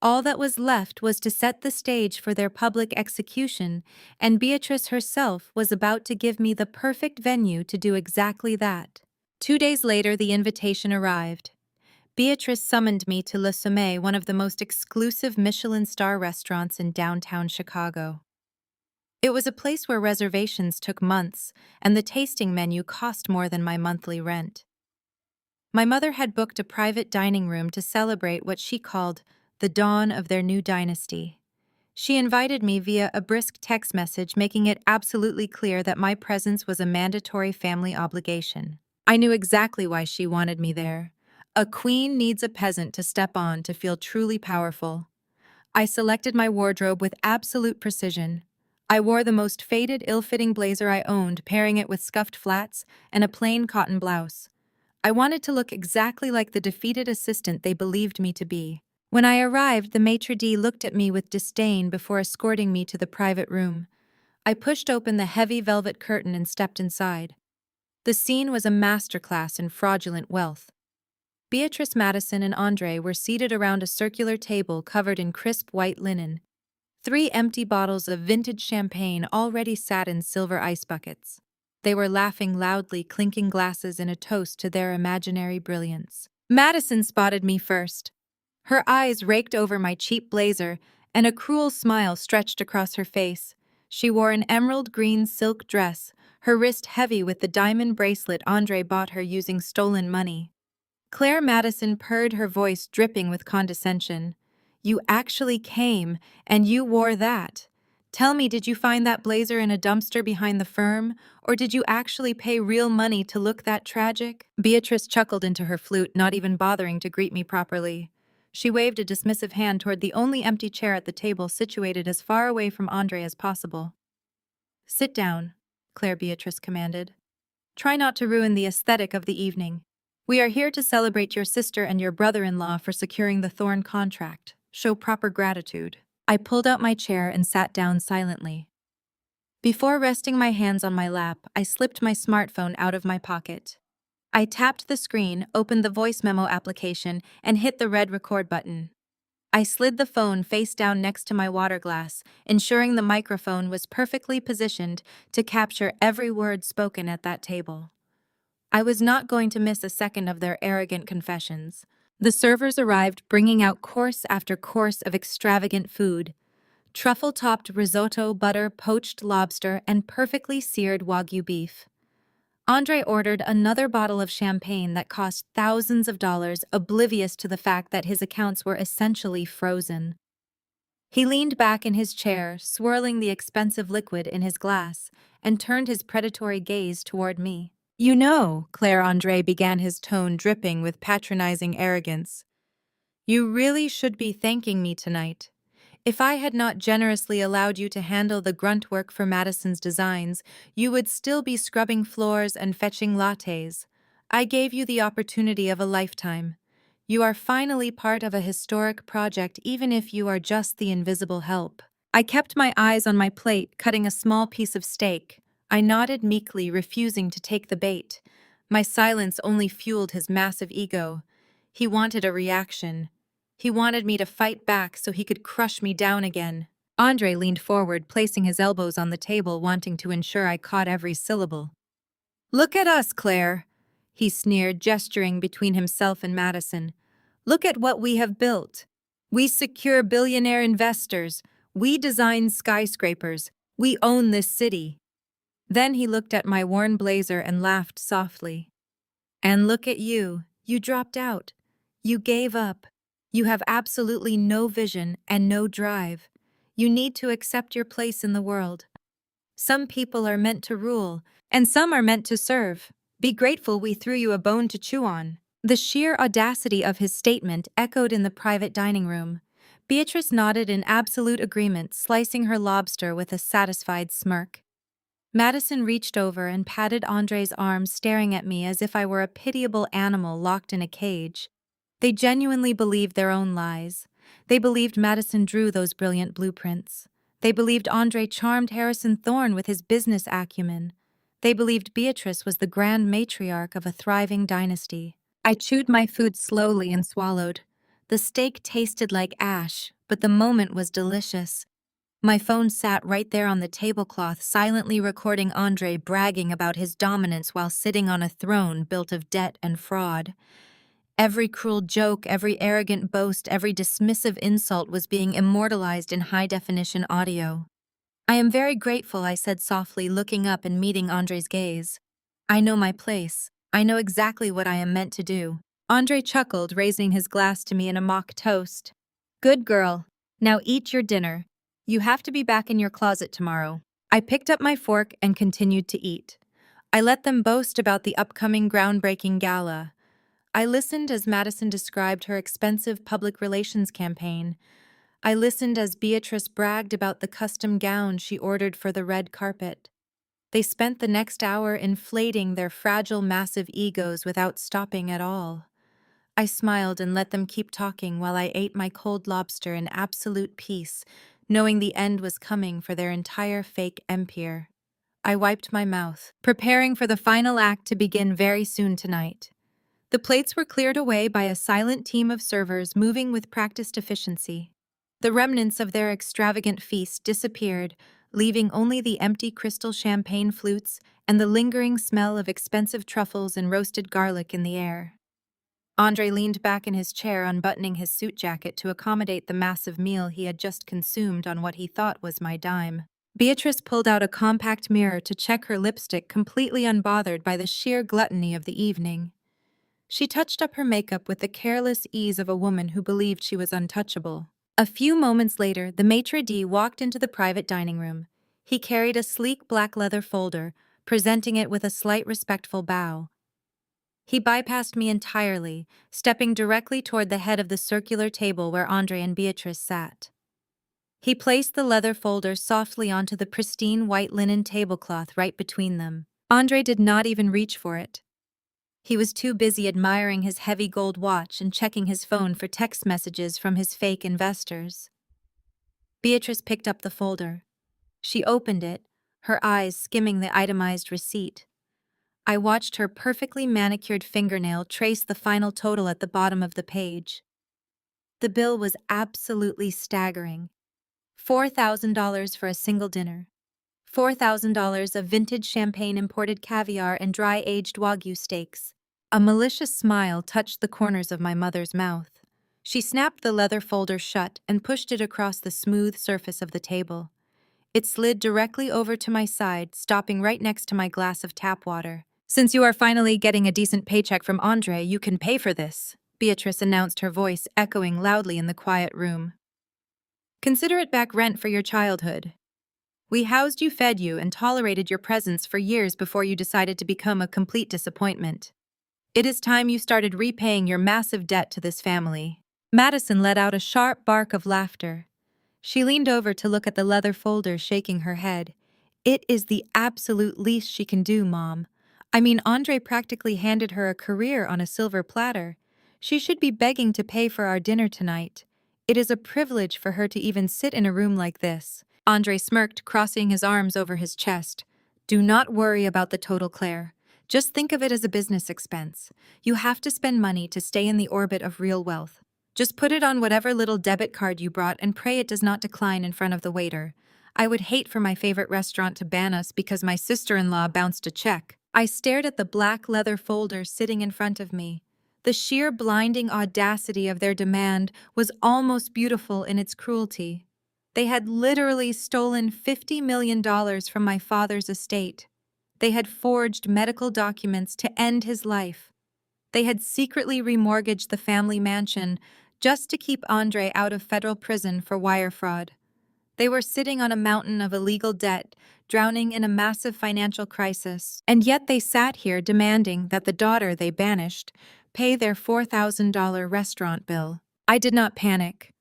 All that was left was to set the stage for their public execution, and Beatrice herself was about to give me the perfect venue to do exactly that. 2 days later, the invitation arrived. Beatrice summoned me to Le Sommet, one of the most exclusive Michelin star restaurants in downtown Chicago. It was a place where reservations took months, and the tasting menu cost more than my monthly rent. My mother had booked a private dining room to celebrate what she called the dawn of their new dynasty. She invited me via a brisk text message, making it absolutely clear that my presence was a mandatory family obligation. I knew exactly why she wanted me there. A queen needs a peasant to step on to feel truly powerful. I selected my wardrobe with absolute precision. I wore the most faded, ill-fitting blazer I owned, pairing it with scuffed flats and a plain cotton blouse. I wanted to look exactly like the defeated assistant they believed me to be. When I arrived, the maitre d' looked at me with disdain before escorting me to the private room. I pushed open the heavy velvet curtain and stepped inside. The scene was a masterclass in fraudulent wealth. Beatrice Madison and Andre were seated around a circular table covered in crisp white linen. 3 empty bottles of vintage champagne already sat in silver ice buckets. They were laughing loudly, clinking glasses in a toast to their imaginary brilliance. Madison spotted me first. Her eyes raked over my cheap blazer, and a cruel smile stretched across her face. She wore an emerald green silk dress, her wrist heavy with the diamond bracelet Andre bought her using stolen money. Claire Madison purred, her voice dripping with condescension. "You actually came, and you wore that. Tell me, did you find that blazer in a dumpster behind the firm, or did you actually pay real money to look that tragic?" Beatrice chuckled into her flute, not even bothering to greet me properly. She waved a dismissive hand toward the only empty chair at the table, situated as far away from Andre as possible. "Sit down," Claire Beatrice commanded. "Try not to ruin the aesthetic of the evening. We are here to celebrate your sister and your brother-in-law for securing the Thorn contract. Show proper gratitude." I pulled out my chair and sat down silently. Before resting my hands on my lap, I slipped my smartphone out of my pocket. I tapped the screen, opened the voice memo application, and hit the red record button. I slid the phone face down next to my water glass, ensuring the microphone was perfectly positioned to capture every word spoken at that table. I was not going to miss a second of their arrogant confessions. The servers arrived, bringing out course after course of extravagant food: truffle-topped risotto, butter, poached lobster, and perfectly seared Wagyu beef. Andre ordered another bottle of champagne that cost thousands of dollars, oblivious to the fact that his accounts were essentially frozen. He leaned back in his chair, swirling the expensive liquid in his glass, and turned his predatory gaze toward me. "You know," Claire Andre began, his tone dripping with patronizing arrogance, "you really should be thanking me tonight. If I had not generously allowed you to handle the grunt work for Madison's designs, you would still be scrubbing floors and fetching lattes. I gave you the opportunity of a lifetime. You are finally part of a historic project, even if you are just the invisible help." I kept my eyes on my plate, cutting a small piece of steak. I nodded meekly, refusing to take the bait. My silence only fueled his massive ego. He wanted a reaction. He wanted me to fight back so he could crush me down again. Andre leaned forward, placing his elbows on the table, wanting to ensure I caught every syllable. "Look at us, Claire," he sneered, gesturing between himself and Madison. "Look at what we have built. We secure billionaire investors. We design skyscrapers. We own this city." Then he looked at my worn blazer and laughed softly. "And look at you. You dropped out. You gave up. You have absolutely no vision and no drive. You need to accept your place in the world." Some people are meant to rule, and some are meant to serve. Be grateful we threw you a bone to chew on. The sheer audacity of his statement echoed in the private dining room. Beatrice nodded in absolute agreement, slicing her lobster with a satisfied smirk. Madison reached over and patted Andre's arm, staring at me as if I were a pitiable animal locked in a cage. They genuinely believed their own lies. They believed Madison drew those brilliant blueprints. They believed Andre charmed Harrison Thorne with his business acumen. They believed Beatrice was the grand matriarch of a thriving dynasty. I chewed my food slowly and swallowed. The steak tasted like ash, but the moment was delicious. My phone sat right there on the tablecloth, silently recording Andre bragging about his dominance while sitting on a throne built of debt and fraud. Every cruel joke, every arrogant boast, every dismissive insult was being immortalized in high-definition audio. "I am very grateful," I said softly, looking up and meeting Andre's gaze. "I know my place. I know exactly what I am meant to do." Andre chuckled, raising his glass to me in a mock toast. "Good girl. Now eat your dinner. You have to be back in your closet tomorrow." I picked up my fork and continued to eat. I let them boast about the upcoming groundbreaking gala. I listened as Madison described her expensive public relations campaign. I listened as Beatrice bragged about the custom gown she ordered for the red carpet. They spent the next hour inflating their fragile, massive egos without stopping at all. I smiled and let them keep talking while I ate my cold lobster in absolute peace, knowing the end was coming for their entire fake empire. I wiped my mouth, preparing for the final act to begin very soon tonight. The plates were cleared away by a silent team of servers moving with practiced efficiency. The remnants of their extravagant feast disappeared, leaving only the empty crystal champagne flutes and the lingering smell of expensive truffles and roasted garlic in the air. Andre leaned back in his chair, unbuttoning his suit jacket to accommodate the massive meal he had just consumed on what he thought was my dime. Beatrice pulled out a compact mirror to check her lipstick, completely unbothered by the sheer gluttony of the evening. She touched up her makeup with the careless ease of a woman who believed she was untouchable. A few moments later, the maitre d' walked into the private dining room. He carried a sleek black leather folder, presenting it with a slight respectful bow. He bypassed me entirely, stepping directly toward the head of the circular table where Andre and Beatrice sat. He placed the leather folder softly onto the pristine white linen tablecloth right between them. Andre did not even reach for it. He was too busy admiring his heavy gold watch and checking his phone for text messages from his fake investors. Beatrice picked up the folder. She opened it, her eyes skimming the itemized receipt. I watched her perfectly manicured fingernail trace the final total at the bottom of the page. The bill was absolutely staggering. $4,000 for a single dinner. $4,000 of vintage champagne, imported caviar, and dry-aged Wagyu steaks. A malicious smile touched the corners of my mother's mouth. She snapped the leather folder shut and pushed it across the smooth surface of the table. It slid directly over to my side, stopping right next to my glass of tap water. "Since you are finally getting a decent paycheck from Andre, you can pay for this," Beatrice announced, her voice echoing loudly in the quiet room. "Consider it back rent for your childhood. We housed you, fed you, and tolerated your presence for years before you decided to become a complete disappointment. It is time you started repaying your massive debt to this family." Madison let out a sharp bark of laughter. She leaned over to look at the leather folder, shaking her head. "It is the absolute least she can do, Mom. I mean, Andre practically handed her a career on a silver platter. She should be begging to pay for our dinner tonight. It is a privilege for her to even sit in a room like this." Andre smirked, crossing his arms over his chest. "Do not worry about the total, Claire. Just think of it as a business expense. You have to spend money to stay in the orbit of real wealth. Just put it on whatever little debit card you brought and pray it does not decline in front of the waiter. I would hate for my favorite restaurant to ban us because my sister-in-law bounced a check." I stared at the black leather folder sitting in front of me. The sheer blinding audacity of their demand was almost beautiful in its cruelty. They had literally stolen $50 million from my father's estate. They had forged medical documents to end his life. They had secretly remortgaged the family mansion just to keep Andre out of federal prison for wire fraud. They were sitting on a mountain of illegal debt, drowning in a massive financial crisis, and yet they sat here demanding that the daughter they banished pay their $4,000 restaurant bill. I did not panic.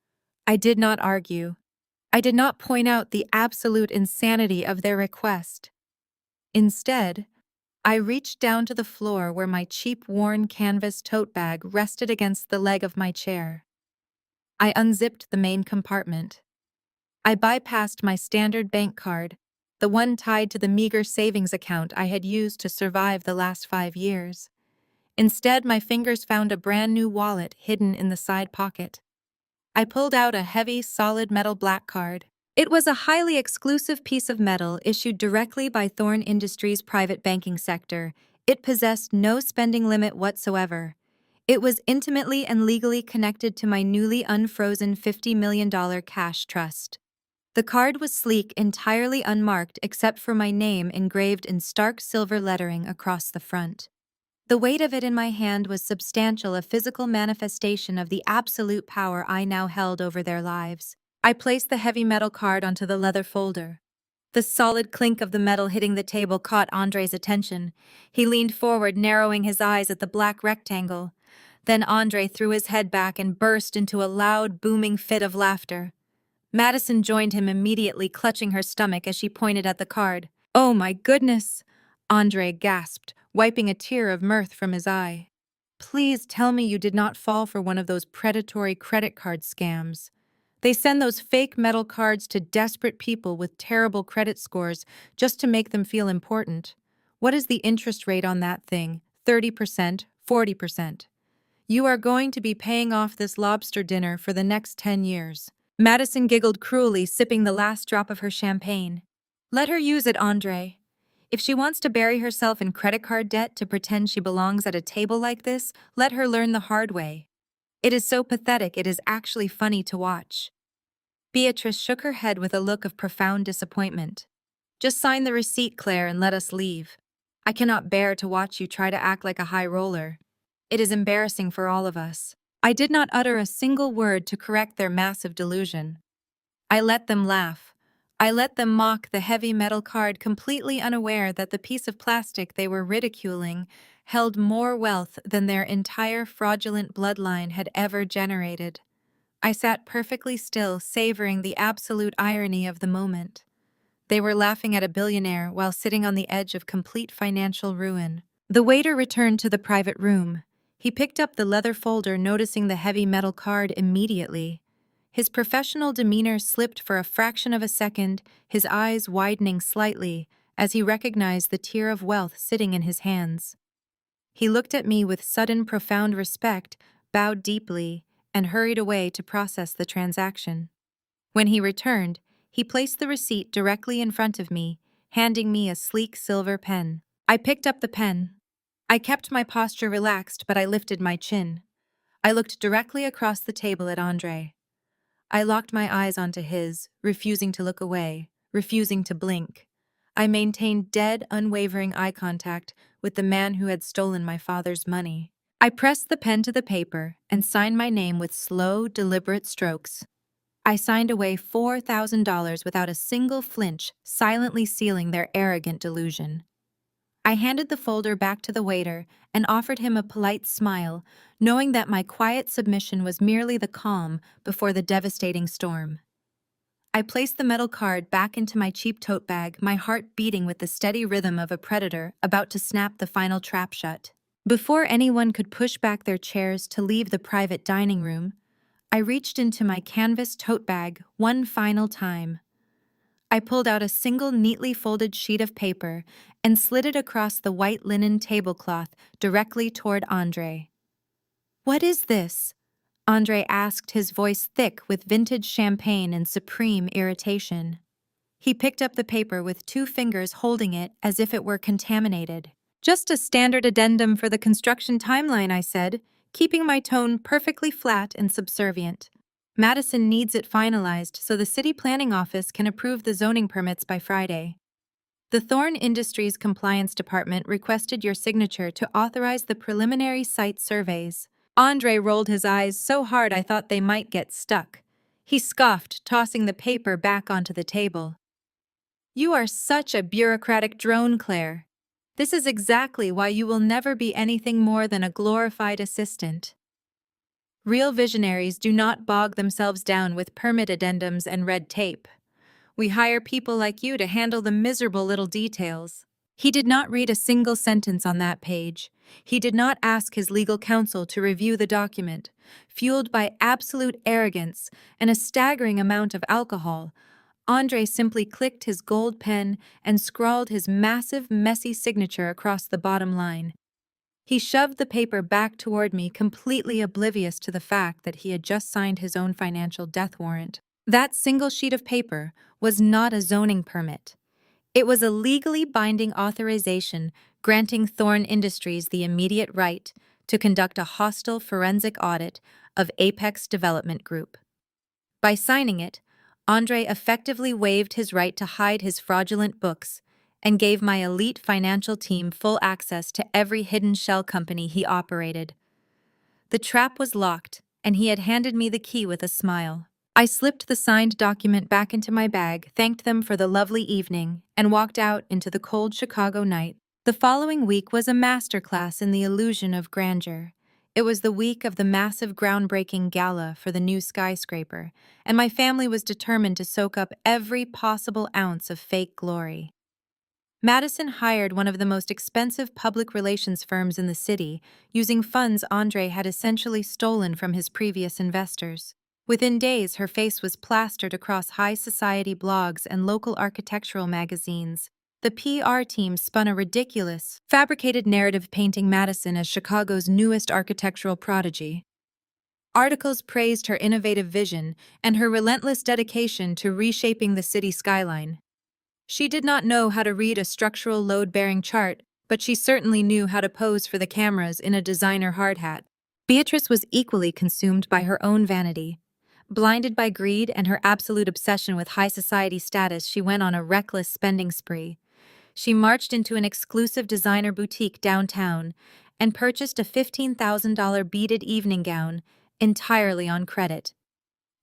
I did not argue. I did not point out the absolute insanity of their request. Instead, I reached down to the floor where my cheap worn canvas tote bag rested against the leg of my chair. I unzipped the main compartment. I bypassed my standard bank card, the one tied to the meager savings account I had used to survive the last 5 years. Instead, my fingers found a brand new wallet hidden in the side pocket. I pulled out a heavy, solid metal black card. It was a highly exclusive piece of metal issued directly by Thorn Industries' private banking sector. It possessed no spending limit whatsoever. It was intimately and legally connected to my newly unfrozen $50 million cash trust. The card was sleek, entirely unmarked except for my name engraved in stark silver lettering across the front. The weight of it in my hand was substantial, a physical manifestation of the absolute power I now held over their lives. I placed the heavy metal card onto the leather folder. The solid clink of the metal hitting the table caught Andre's attention. He leaned forward, narrowing his eyes at the black rectangle. Then Andre threw his head back and burst into a loud, booming fit of laughter. Madison joined him immediately, clutching her stomach as she pointed at the card. "Oh my goodness!" Andre gasped, wiping a tear of mirth from his eye. "Please tell me you did not fall for one of those predatory credit card scams. They send those fake metal cards to desperate people with terrible credit scores just to make them feel important. What is the interest rate on that thing? 30%? 40%? You are going to be paying off this lobster dinner for the next 10 years. Madison giggled cruelly, sipping the last drop of her champagne. "Let her use it, Andre. If she wants to bury herself in credit card debt to pretend she belongs at a table like this, let her learn the hard way. It is so pathetic, it is actually funny to watch." Beatrice shook her head with a look of profound disappointment. "Just sign the receipt, Claire, and let us leave. I cannot bear to watch you try to act like a high roller. It is embarrassing for all of us." I did not utter a single word to correct their massive delusion. I let them laugh. I let them mock the heavy metal card, completely unaware that the piece of plastic they were ridiculing held more wealth than their entire fraudulent bloodline had ever generated. I sat perfectly still, savoring the absolute irony of the moment. They were laughing at a billionaire while sitting on the edge of complete financial ruin. The waiter returned to the private room. He picked up the leather folder, noticing the heavy metal card immediately. His professional demeanor slipped for a fraction of a second, his eyes widening slightly as he recognized the tier of wealth sitting in his hands. He looked at me with sudden, profound respect, bowed deeply, and hurried away to process the transaction. When he returned, he placed the receipt directly in front of me, handing me a sleek silver pen. I picked up the pen. I kept my posture relaxed, but I lifted my chin. I looked directly across the table at Andre. I locked my eyes onto his, refusing to look away, refusing to blink. I maintained dead, unwavering eye contact with the man who had stolen my father's money. I pressed the pen to the paper and signed my name with slow, deliberate strokes. I signed away $4,000 without a single flinch, silently sealing their arrogant delusion. I handed the folder back to the waiter and offered him a polite smile, knowing that my quiet submission was merely the calm before the devastating storm. I placed the metal card back into my cheap tote bag, my heart beating with the steady rhythm of a predator about to snap the final trap shut. Before anyone could push back their chairs to leave the private dining room, I reached into my canvas tote bag one final time. I pulled out a single neatly folded sheet of paper and slid it across the white linen tablecloth directly toward Andre. "What is this?" Andre asked, his voice thick with vintage champagne and supreme irritation. He picked up the paper with 2 fingers, holding it as if it were contaminated. "Just a standard addendum for the construction timeline," I said, keeping my tone perfectly flat and subservient. "Madison needs it finalized so the city planning office can approve the zoning permits by Friday. The Thorn Industries Compliance Department requested your signature to authorize the preliminary site surveys." Andre rolled his eyes so hard I thought they might get stuck. He scoffed, tossing the paper back onto the table. You are such a bureaucratic drone, Claire. This is exactly why you will never be anything more than a glorified assistant. Real visionaries do not bog themselves down with permit addendums and red tape. We hire people like you to handle the miserable little details. He did not read a single sentence on that page. He did not ask his legal counsel to review the document. Fueled by absolute arrogance and a staggering amount of alcohol, Andre simply clicked his gold pen and scrawled his massive, messy signature across the bottom line. He shoved the paper back toward me, completely oblivious to the fact that he had just signed his own financial death warrant. That single sheet of paper was not a zoning permit. It was a legally binding authorization granting Thorn Industries the immediate right to conduct a hostile forensic audit of Apex Development Group. By signing it, Andre effectively waived his right to hide his fraudulent books and gave my elite financial team full access to every hidden shell company he operated. The trap was locked, and he had handed me the key with a smile. I slipped the signed document back into my bag, thanked them for the lovely evening, and walked out into the cold Chicago night. The following week was a masterclass in the illusion of grandeur. It was the week of the massive groundbreaking gala for the new skyscraper, and my family was determined to soak up every possible ounce of fake glory. Madison hired one of the most expensive public relations firms in the city, using funds Andre had essentially stolen from his previous investors. Within days, her face was plastered across high society blogs and local architectural magazines. The PR team spun a ridiculous, fabricated narrative painting Madison as Chicago's newest architectural prodigy. Articles praised her innovative vision and her relentless dedication to reshaping the city skyline. She did not know how to read a structural load-bearing chart, but she certainly knew how to pose for the cameras in a designer hard hat. Beatrice was equally consumed by her own vanity. Blinded by greed and her absolute obsession with high society status, she went on a reckless spending spree. She marched into an exclusive designer boutique downtown and purchased a $15,000 beaded evening gown, entirely on credit.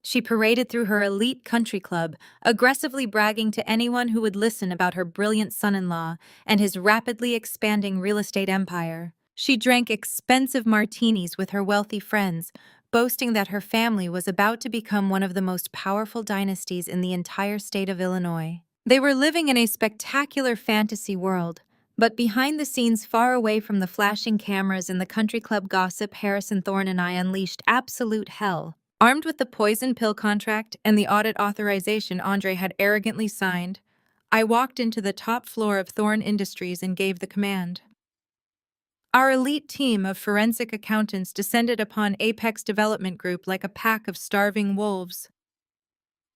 She paraded through her elite country club, aggressively bragging to anyone who would listen about her brilliant son-in-law and his rapidly expanding real estate empire. She drank expensive martinis with her wealthy friends, boasting that her family was about to become one of the most powerful dynasties in the entire state of Illinois. They were living in a spectacular fantasy world, but behind the scenes, far away from the flashing cameras and the country club gossip, Harrison Thorne and I unleashed absolute hell. Armed with the poison pill contract and the audit authorization Andre had arrogantly signed, I walked into the top floor of Thorn Industries and gave the command. Our elite team of forensic accountants descended upon Apex Development Group like a pack of starving wolves.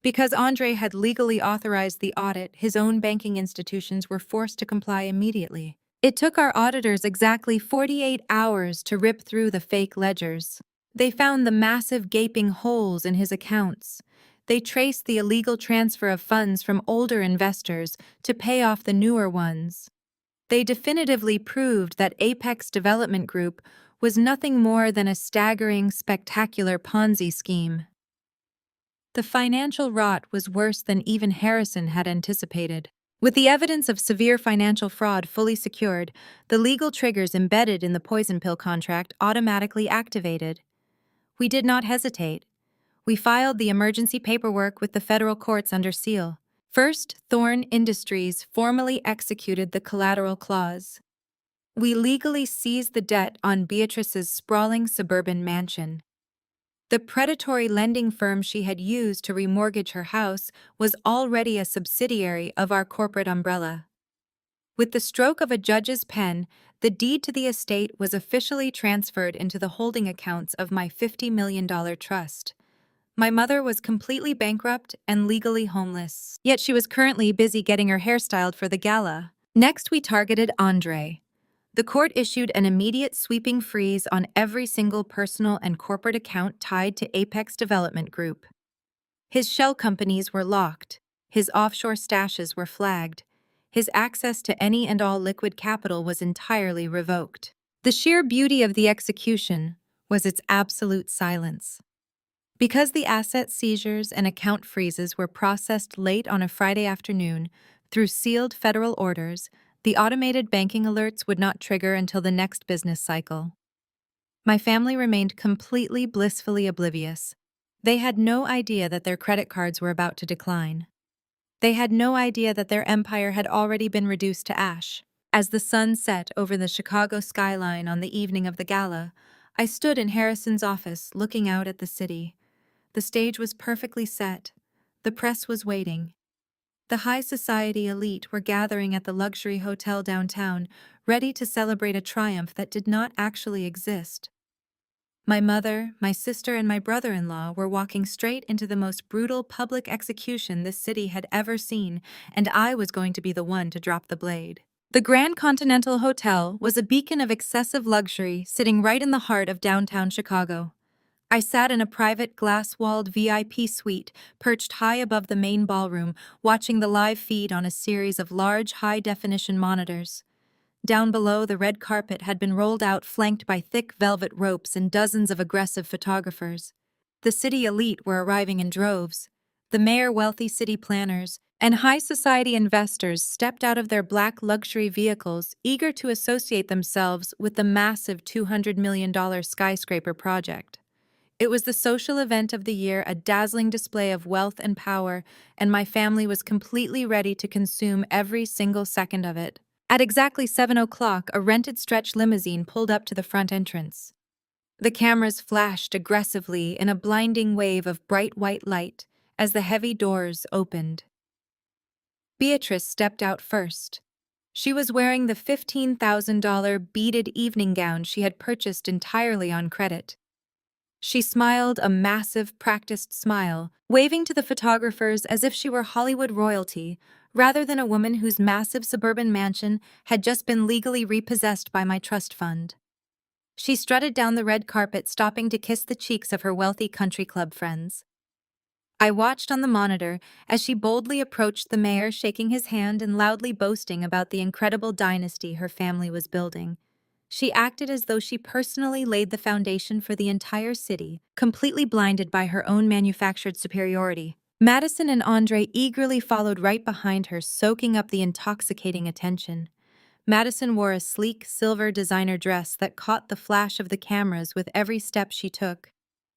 Because Andre had legally authorized the audit, his own banking institutions were forced to comply immediately. It took our auditors exactly 48 hours to rip through the fake ledgers. They found the massive gaping holes in his accounts. They traced the illegal transfer of funds from older investors to pay off the newer ones. They definitively proved that Apex Development Group was nothing more than a staggering, spectacular Ponzi scheme. The financial rot was worse than even Harrison had anticipated. With the evidence of severe financial fraud fully secured, the legal triggers embedded in the poison pill contract automatically activated. We did not hesitate. We filed the emergency paperwork with the federal courts under seal. First, Thorn Industries formally executed the collateral clause. We legally seized the debt on Beatrice's sprawling suburban mansion. The predatory lending firm she had used to remortgage her house was already a subsidiary of our corporate umbrella. With the stroke of a judge's pen, the deed to the estate was officially transferred into the holding accounts of my $50 million trust. My mother was completely bankrupt and legally homeless, yet she was currently busy getting her hair styled for the gala. Next, we targeted Andre. The court issued an immediate sweeping freeze on every single personal and corporate account tied to Apex Development Group. His shell companies were locked, his offshore stashes were flagged, his access to any and all liquid capital was entirely revoked. The sheer beauty of the execution was its absolute silence. Because the asset seizures and account freezes were processed late on a Friday afternoon through sealed federal orders, the automated banking alerts would not trigger until the next business cycle. My family remained completely blissfully oblivious. They had no idea that their credit cards were about to decline. They had no idea that their empire had already been reduced to ash. As the sun set over the Chicago skyline on the evening of the gala, I stood in Harrison's office looking out at the city. The stage was perfectly set. The press was waiting. The high society elite were gathering at the luxury hotel downtown, ready to celebrate a triumph that did not actually exist. My mother, my sister, and my brother-in-law were walking straight into the most brutal public execution this city had ever seen, and I was going to be the one to drop the blade. The Grand Continental Hotel was a beacon of excessive luxury sitting right in the heart of downtown Chicago. I sat in a private glass-walled VIP suite perched high above the main ballroom, watching the live feed on a series of large high-definition monitors. Down below, the red carpet had been rolled out, flanked by thick velvet ropes and dozens of aggressive photographers. The city elite were arriving in droves. The mayor, wealthy city planners, and high society investors stepped out of their black luxury vehicles, eager to associate themselves with the massive $200 million skyscraper project. It was the social event of the year, a dazzling display of wealth and power, and my family was completely ready to consume every single second of it. At exactly 7 o'clock, a rented stretch limousine pulled up to the front entrance. The cameras flashed aggressively in a blinding wave of bright white light as the heavy doors opened. Beatrice stepped out first. She was wearing the $15,000 beaded evening gown she had purchased entirely on credit. She smiled a massive, practiced smile, waving to the photographers as if she were Hollywood royalty, rather than a woman whose massive suburban mansion had just been legally repossessed by my trust fund. She strutted down the red carpet, stopping to kiss the cheeks of her wealthy country club friends. I watched on the monitor as she boldly approached the mayor, shaking his hand and loudly boasting about the incredible dynasty her family was building. She acted as though she personally laid the foundation for the entire city, completely blinded by her own manufactured superiority. Madison and Andre eagerly followed right behind her, soaking up the intoxicating attention. Madison wore a sleek silver designer dress that caught the flash of the cameras with every step she took.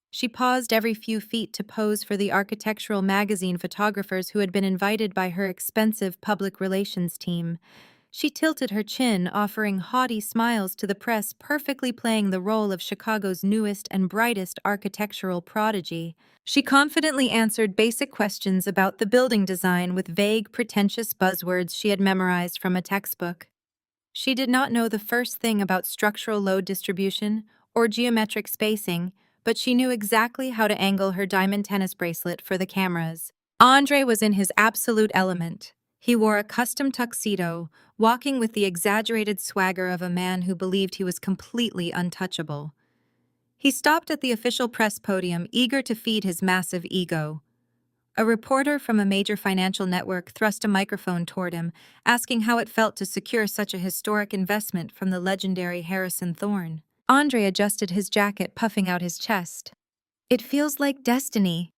She paused every few feet to pose for the architectural magazine photographers who had been invited by her expensive public relations team. She tilted her chin, offering haughty smiles to the press, perfectly playing the role of Chicago's newest and brightest architectural prodigy. She confidently answered basic questions about the building design with vague, pretentious buzzwords she had memorized from a textbook. She did not know the first thing about structural load distribution or geometric spacing, but she knew exactly how to angle her diamond tennis bracelet for the cameras. Andre was in his absolute element. He wore a custom tuxedo, walking with the exaggerated swagger of a man who believed he was completely untouchable. He stopped at the official press podium, eager to feed his massive ego. A reporter from a major financial network thrust a microphone toward him, asking how it felt to secure such a historic investment from the legendary Harrison Thorne. Andre adjusted his jacket, puffing out his chest. "It feels like destiny,"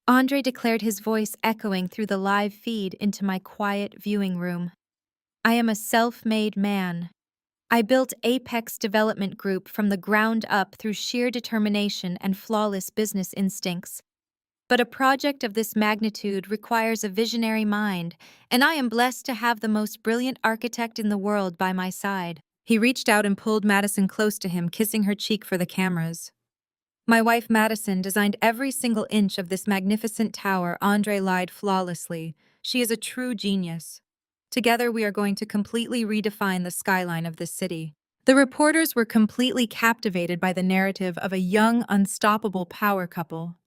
Andre declared, his voice echoing through the live feed into my quiet viewing room. "I am a self-made man. I built Apex Development Group from the ground up through sheer determination and flawless business instincts. But a project of this magnitude requires a visionary mind, and I am blessed to have the most brilliant architect in the world by my side." He reached out and pulled Madison close to him, kissing her cheek for the cameras. "My wife Madison designed every single inch of this magnificent tower," Andre lied flawlessly. "She is a true genius. Together we are going to completely redefine the skyline of this city." The reporters were completely captivated by the narrative of a young, unstoppable power couple.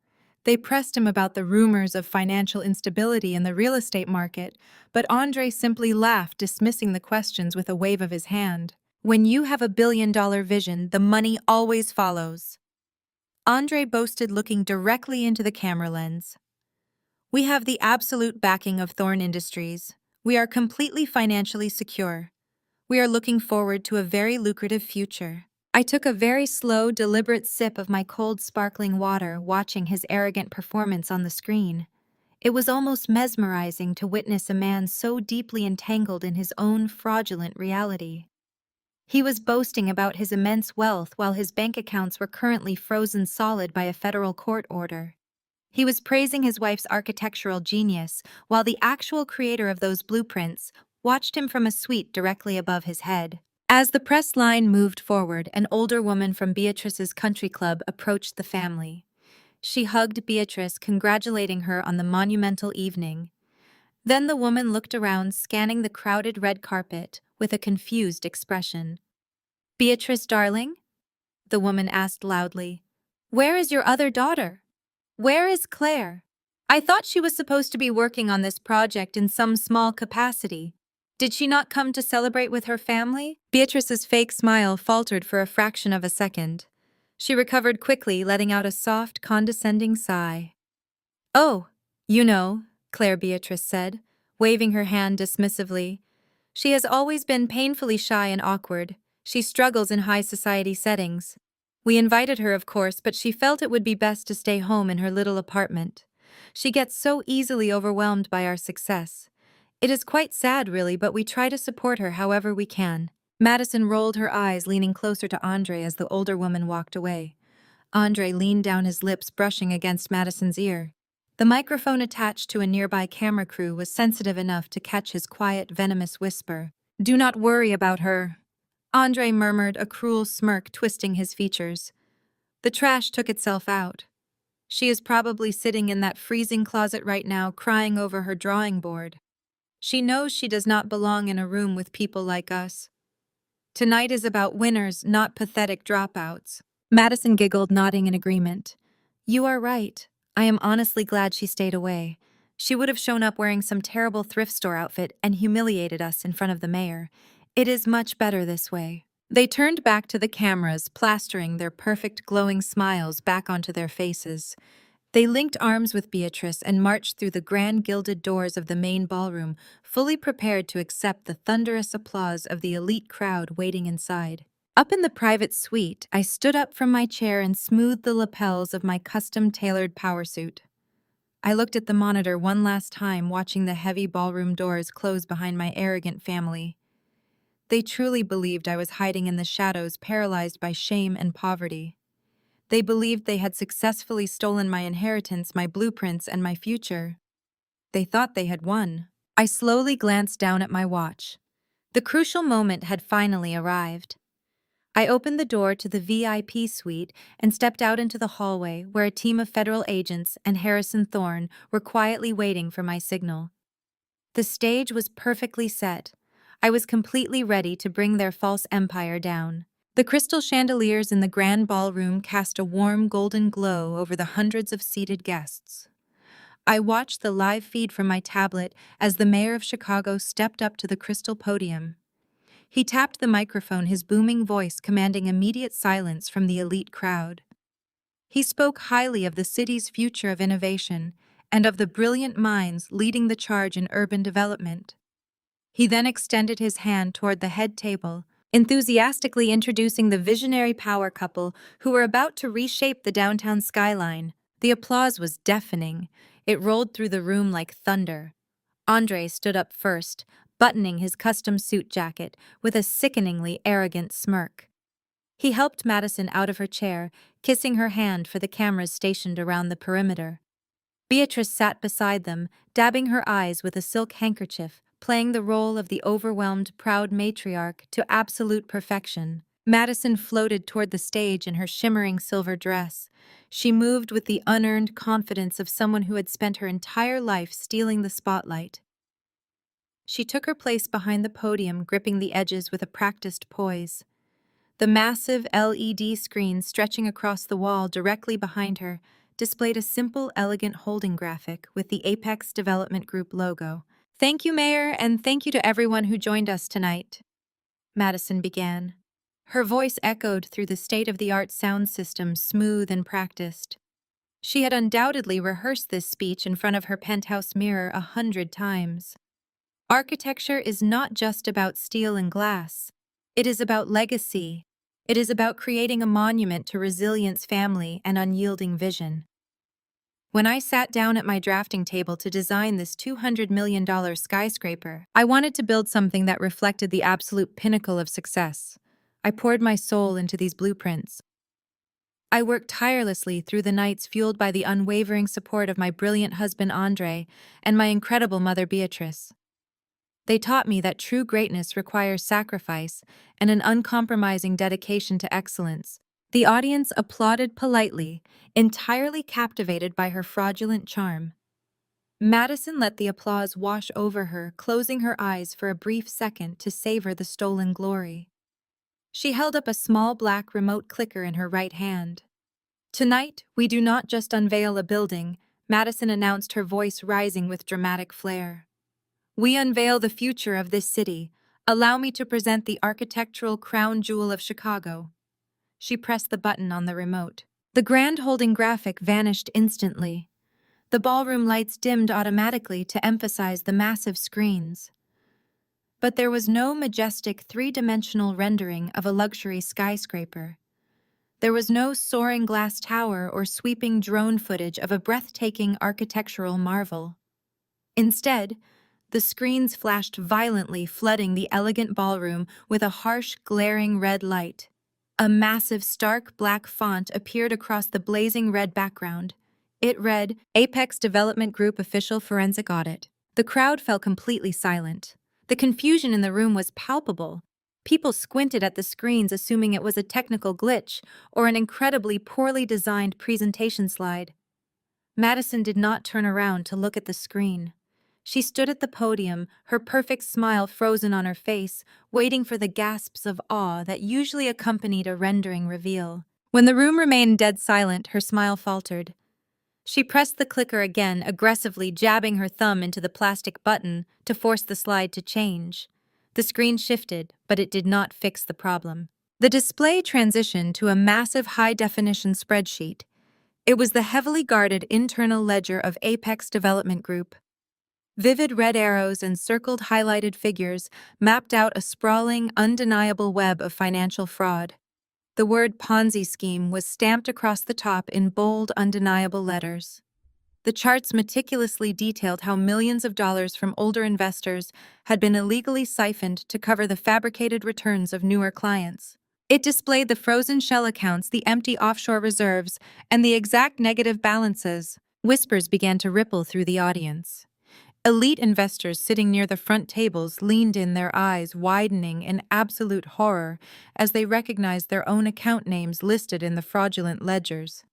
They pressed him about the rumors of financial instability in the real estate market, but Andre simply laughed, dismissing the questions with a wave of his hand. "When you have a billion-dollar vision, the money always follows," Andre boasted, looking directly into the camera lens. "We have the absolute backing of Thorne Industries. We are completely financially secure. We are looking forward to a very lucrative future." I took a very slow, deliberate sip of my cold, sparkling water, watching his arrogant performance on the screen. It was almost mesmerizing to witness a man so deeply entangled in his own fraudulent reality. He was boasting about his immense wealth while his bank accounts were currently frozen solid by a federal court order. He was praising his wife's architectural genius, while the actual creator of those blueprints watched him from a suite directly above his head. As the press line moved forward, an older woman from Beatrice's country club approached the family. She hugged Beatrice, congratulating her on the monumental evening. Then the woman looked around, scanning the crowded red carpet with a confused expression. "Beatrice, darling?" the woman asked loudly. "Where is your other daughter? Where is Claire? I thought she was supposed to be working on this project in some small capacity. Did she not come to celebrate with her family?" Beatrice's fake smile faltered for a fraction of a second. She recovered quickly, letting out a soft, condescending sigh. "Oh, you know," Claire Beatrice said, waving her hand dismissively. "She has always been painfully shy and awkward. She struggles in high society settings. We invited her, of course, but she felt it would be best to stay home in her little apartment. She gets so easily overwhelmed by our success. It is quite sad, really, but we try to support her however we can." Madison rolled her eyes, leaning closer to Andre as the older woman walked away. Andre leaned down, his lips brushing against Madison's ear. The microphone attached to a nearby camera crew was sensitive enough to catch his quiet, venomous whisper. "Do not worry about her," Andre murmured, a cruel smirk twisting his features. "The trash took itself out. She is probably sitting in that freezing closet right now, crying over her drawing board. She knows she does not belong in a room with people like us. Tonight is about winners, not pathetic dropouts." Madison giggled, nodding in agreement. "You are right. I am honestly glad she stayed away. She would have shown up wearing some terrible thrift store outfit and humiliated us in front of the mayor. It is much better this way." They turned back to the cameras, plastering their perfect glowing smiles back onto their faces. They linked arms with Beatrice and marched through the grand gilded doors of the main ballroom, fully prepared to accept the thunderous applause of the elite crowd waiting inside. Up in the private suite, I stood up from my chair and smoothed the lapels of my custom-tailored power suit. I looked at the monitor one last time, watching the heavy ballroom doors close behind my arrogant family. They truly believed I was hiding in the shadows, paralyzed by shame and poverty. They believed they had successfully stolen my inheritance, my blueprints, and my future. They thought they had won. I slowly glanced down at my watch. The crucial moment had finally arrived. I opened the door to the VIP suite and stepped out into the hallway where a team of federal agents and Harrison Thorne were quietly waiting for my signal. The stage was perfectly set. I was completely ready to bring their false empire down. The crystal chandeliers in the grand ballroom cast a warm golden glow over the hundreds of seated guests. I watched the live feed from my tablet as the mayor of Chicago stepped up to the crystal podium. He tapped the microphone, his booming voice commanding immediate silence from the elite crowd. He spoke highly of the city's future of innovation and of the brilliant minds leading the charge in urban development. He then extended his hand toward the head table, enthusiastically introducing the visionary power couple who were about to reshape the downtown skyline. The applause was deafening. It rolled through the room like thunder. Andre stood up first, buttoning his custom suit jacket with a sickeningly arrogant smirk. He helped Madison out of her chair, kissing her hand for the cameras stationed around the perimeter. Beatrice sat beside them, dabbing her eyes with a silk handkerchief, playing the role of the overwhelmed, proud matriarch to absolute perfection. Madison floated toward the stage in her shimmering silver dress. She moved with the unearned confidence of someone who had spent her entire life stealing the spotlight. She took her place behind the podium, gripping the edges with a practiced poise. The massive LED screen stretching across the wall directly behind her displayed a simple, elegant holding graphic with the Apex Development Group logo. "Thank you, Mayor, and thank you to everyone who joined us tonight," Madison began. Her voice echoed through the state-of-the-art sound system, smooth and practiced. She had undoubtedly rehearsed this speech in front of her penthouse mirror 100 times. Architecture is not just about steel and glass. It is about legacy. It is about creating a monument to resilience, family, and unyielding vision. When I sat down at my drafting table to design this $200 million skyscraper, I wanted to build something that reflected the absolute pinnacle of success. I poured my soul into these blueprints. I worked tirelessly through the nights, fueled by the unwavering support of my brilliant husband Andre and my incredible mother Beatrice. They taught me that true greatness requires sacrifice and an uncompromising dedication to excellence. The audience applauded politely, entirely captivated by her fraudulent charm. Madison let the applause wash over her, closing her eyes for a brief second to savor the stolen glory. She held up a small black remote clicker in her right hand. "Tonight, we do not just unveil a building," Madison announced, her voice rising with dramatic flair. "We unveil the future of this city. Allow me to present the architectural crown jewel of Chicago." She pressed the button on the remote. The grand holding graphic vanished instantly. The ballroom lights dimmed automatically to emphasize the massive screens. But there was no majestic three-dimensional rendering of a luxury skyscraper. There was no soaring glass tower or sweeping drone footage of a breathtaking architectural marvel. Instead, the screens flashed violently, flooding the elegant ballroom with a harsh, glaring red light. A massive, stark black font appeared across the blazing red background. It read, "Apex Development Group Official Forensic Audit." The crowd fell completely silent. The confusion in the room was palpable. People squinted at the screens, assuming it was a technical glitch or an incredibly poorly designed presentation slide. Madison did not turn around to look at the screen. She stood at the podium, her perfect smile frozen on her face, waiting for the gasps of awe that usually accompanied a rendering reveal. When the room remained dead silent, her smile faltered. She pressed the clicker again, aggressively jabbing her thumb into the plastic button to force the slide to change. The screen shifted, but it did not fix the problem. The display transitioned to a massive high-definition spreadsheet. It was the heavily guarded internal ledger of Apex Development Group. Vivid red arrows and circled highlighted figures mapped out a sprawling, undeniable web of financial fraud. The word Ponzi scheme was stamped across the top in bold, undeniable letters. The charts meticulously detailed how millions of dollars from older investors had been illegally siphoned to cover the fabricated returns of newer clients. It displayed the frozen shell accounts, the empty offshore reserves, and the exact negative balances. Whispers began to ripple through the audience. Elite investors sitting near the front tables leaned in, their eyes widening in absolute horror as they recognized their own account names listed in the fraudulent ledgers.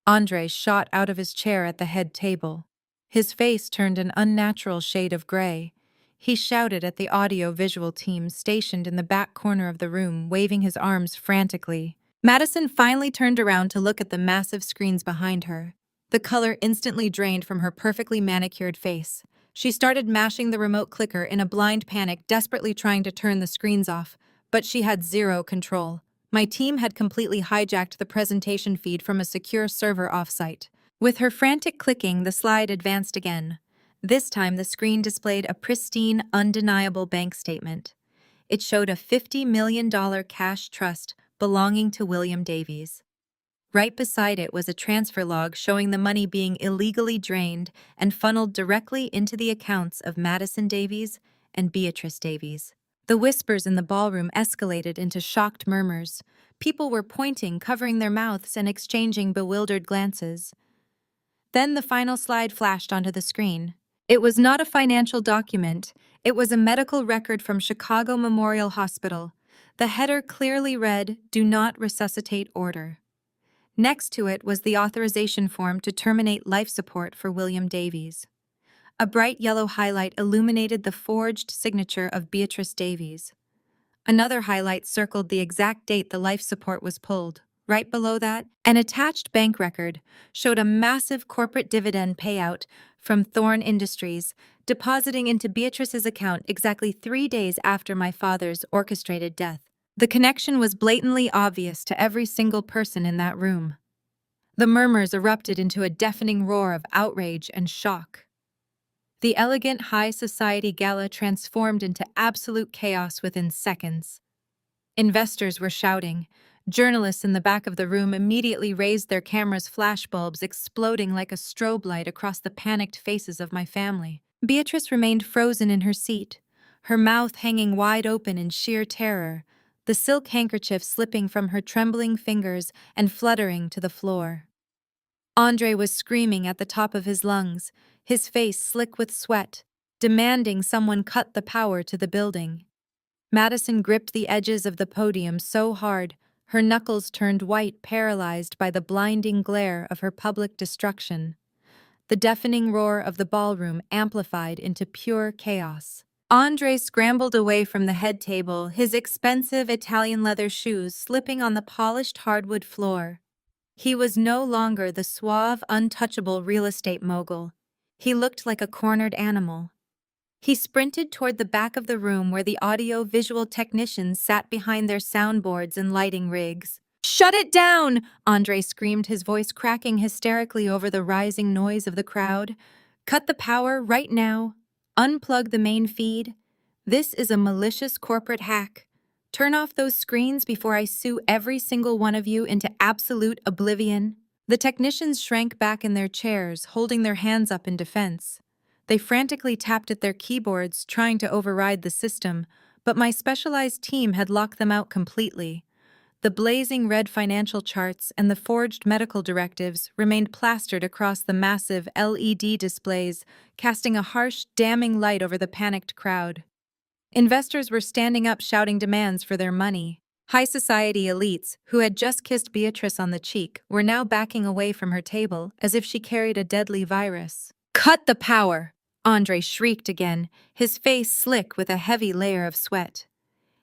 Andre shot out of his chair at the head table. His face turned an unnatural shade of gray. He shouted at the audio-visual team stationed in the back corner of the room, waving his arms frantically. Madison finally turned around to look at the massive screens behind her. The color instantly drained from her perfectly manicured face. She started mashing the remote clicker in a blind panic, desperately trying to turn the screens off, but she had zero control. My team had completely hijacked the presentation feed from a secure server offsite. With her frantic clicking, the slide advanced again. This time, the screen displayed a pristine, undeniable bank statement. It showed a $50 million cash trust belonging to William Davies. Right beside it was a transfer log showing the money being illegally drained and funneled directly into the accounts of Madison Davies and Beatrice Davies. The whispers in the ballroom escalated into shocked murmurs. People were pointing, covering their mouths, and exchanging bewildered glances. Then the final slide flashed onto the screen. It was not a financial document. It was a medical record from Chicago Memorial Hospital. The header clearly read, "Do not resuscitate order." Next to it was the authorization form to terminate life support for William Davies. A bright yellow highlight illuminated the forged signature of Beatrice Davies. Another highlight circled the exact date the life support was pulled. Right below that, an attached bank record showed a massive corporate dividend payout from Thorne Industries, depositing into Beatrice's account exactly 3 days after my father's orchestrated death. The connection was blatantly obvious to every single person in that room. The murmurs erupted into a deafening roar of outrage and shock. The elegant high society gala transformed into absolute chaos within seconds. Investors were shouting. Journalists in the back of the room immediately raised their cameras' flashbulbs, exploding like a strobe light across the panicked faces of my family. Beatrice remained frozen in her seat, her mouth hanging wide open in sheer terror, the silk handkerchief slipping from her trembling fingers and fluttering to the floor. Andre was screaming at the top of his lungs, his face slick with sweat, demanding someone cut the power to the building. Madison gripped the edges of the podium so hard, her knuckles turned white, paralyzed by the blinding glare of her public destruction. The deafening roar of the ballroom amplified into pure chaos. Andre scrambled away from the head table, his expensive Italian leather shoes slipping on the polished hardwood floor. He was no longer the suave, untouchable real estate mogul. He looked like a cornered animal. He sprinted toward the back of the room where the audio-visual technicians sat behind their soundboards and lighting rigs. "Shut it down!" Andre screamed, his voice cracking hysterically over the rising noise of the crowd. "Cut the power right now. Unplug the main feed. This is a malicious corporate hack. Turn off those screens before I sue every single one of you into absolute oblivion." The technicians shrank back in their chairs, holding their hands up in defense. They frantically tapped at their keyboards, trying to override the system, but my specialized team had locked them out completely. The blazing red financial charts and the forged medical directives remained plastered across the massive LED displays, casting a harsh, damning light over the panicked crowd. Investors were standing up shouting demands for their money. High society elites, who had just kissed Beatrice on the cheek, were now backing away from her table as if she carried a deadly virus. "Cut the power!" Andre shrieked again, his face slick with a heavy layer of sweat.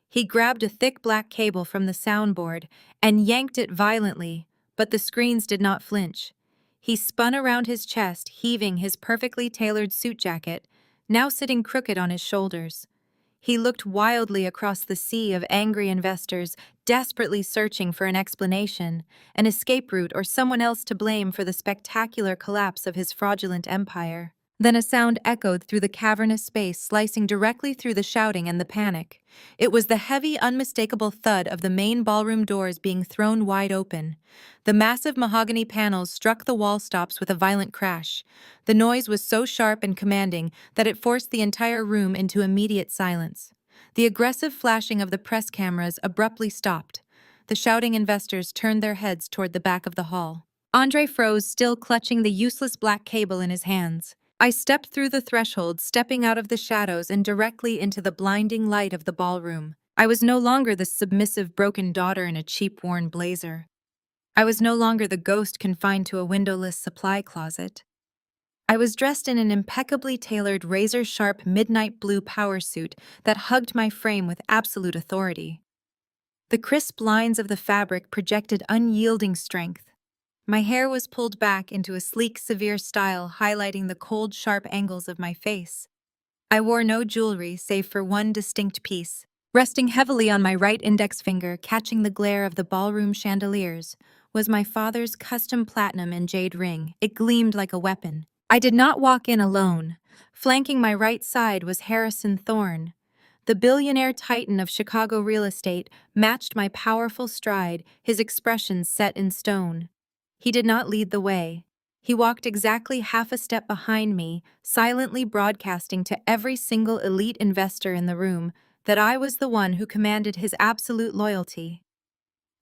He grabbed a thick black cable from the soundboard and yanked it violently, but the screens did not flinch. He spun around his chest, heaving his perfectly tailored suit jacket, now sitting crooked on his shoulders. He looked wildly across the sea of angry investors, desperately searching for an explanation, an escape route, or someone else to blame for the spectacular collapse of his fraudulent empire. Then a sound echoed through the cavernous space, slicing directly through the shouting and the panic. It was the heavy, unmistakable thud of the main ballroom doors being thrown wide open. The massive mahogany panels struck the wall stops with a violent crash. The noise was so sharp and commanding that it forced the entire room into immediate silence. The aggressive flashing of the press cameras abruptly stopped. The shouting investors turned their heads toward the back of the hall. Andre froze, still clutching the useless black cable in his hands. I stepped through the threshold, stepping out of the shadows and directly into the blinding light of the ballroom. I was no longer the submissive, broken daughter in a cheap, worn blazer. I was no longer the ghost confined to a windowless supply closet. I was dressed in an impeccably tailored, razor-sharp midnight blue power suit that hugged my frame with absolute authority. The crisp lines of the fabric projected unyielding strength. My hair was pulled back into a sleek, severe style, highlighting the cold, sharp angles of my face. I wore no jewelry save for one distinct piece. Resting heavily on my right index finger, catching the glare of the ballroom chandeliers, was my father's custom platinum and jade ring. It gleamed like a weapon. I did not walk in alone. Flanking my right side was Harrison Thorne. The billionaire titan of Chicago real estate matched my powerful stride, his expression set in stone. He did not lead the way. He walked exactly half a step behind me, silently broadcasting to every single elite investor in the room that I was the one who commanded his absolute loyalty.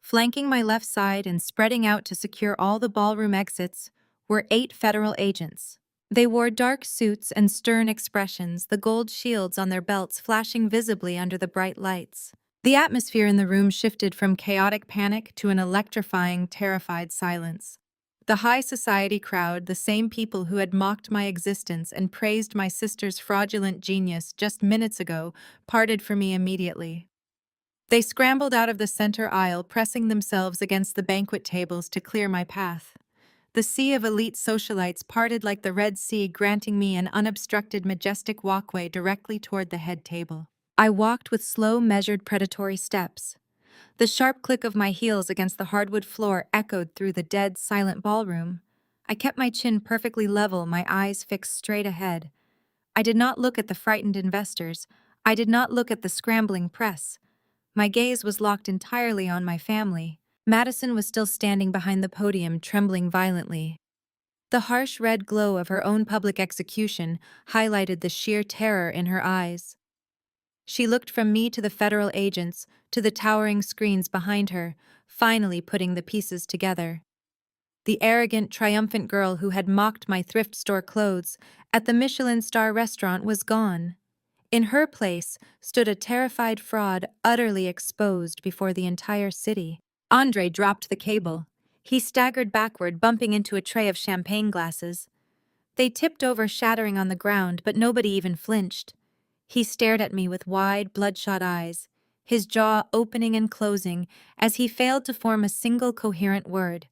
Flanking my left side and spreading out to secure all the ballroom exits were 8 federal agents. They wore dark suits and stern expressions, the gold shields on their belts flashing visibly under the bright lights. The atmosphere in the room shifted from chaotic panic to an electrifying, terrified silence. The high society crowd, the same people who had mocked my existence and praised my sister's fraudulent genius just minutes ago, parted for me immediately. They scrambled out of the center aisle, pressing themselves against the banquet tables to clear my path. The sea of elite socialites parted like the Red Sea, granting me an unobstructed, majestic walkway directly toward the head table. I walked with slow, measured, predatory steps. The sharp click of my heels against the hardwood floor echoed through the dead, silent ballroom. I kept my chin perfectly level, my eyes fixed straight ahead. I did not look at the frightened investors. I did not look at the scrambling press. My gaze was locked entirely on my family. Madison was still standing behind the podium, trembling violently. The harsh red glow of her own public execution highlighted the sheer terror in her eyes. She looked from me to the federal agents, to the towering screens behind her, finally putting the pieces together. The arrogant, triumphant girl who had mocked my thrift store clothes at the Michelin star restaurant was gone. In her place stood a terrified fraud utterly exposed before the entire city. Andre dropped the cable. He staggered backward, bumping into a tray of champagne glasses. They tipped over, shattering on the ground, but nobody even flinched. He stared at me with wide, bloodshot eyes, his jaw opening and closing as he failed to form a single coherent word.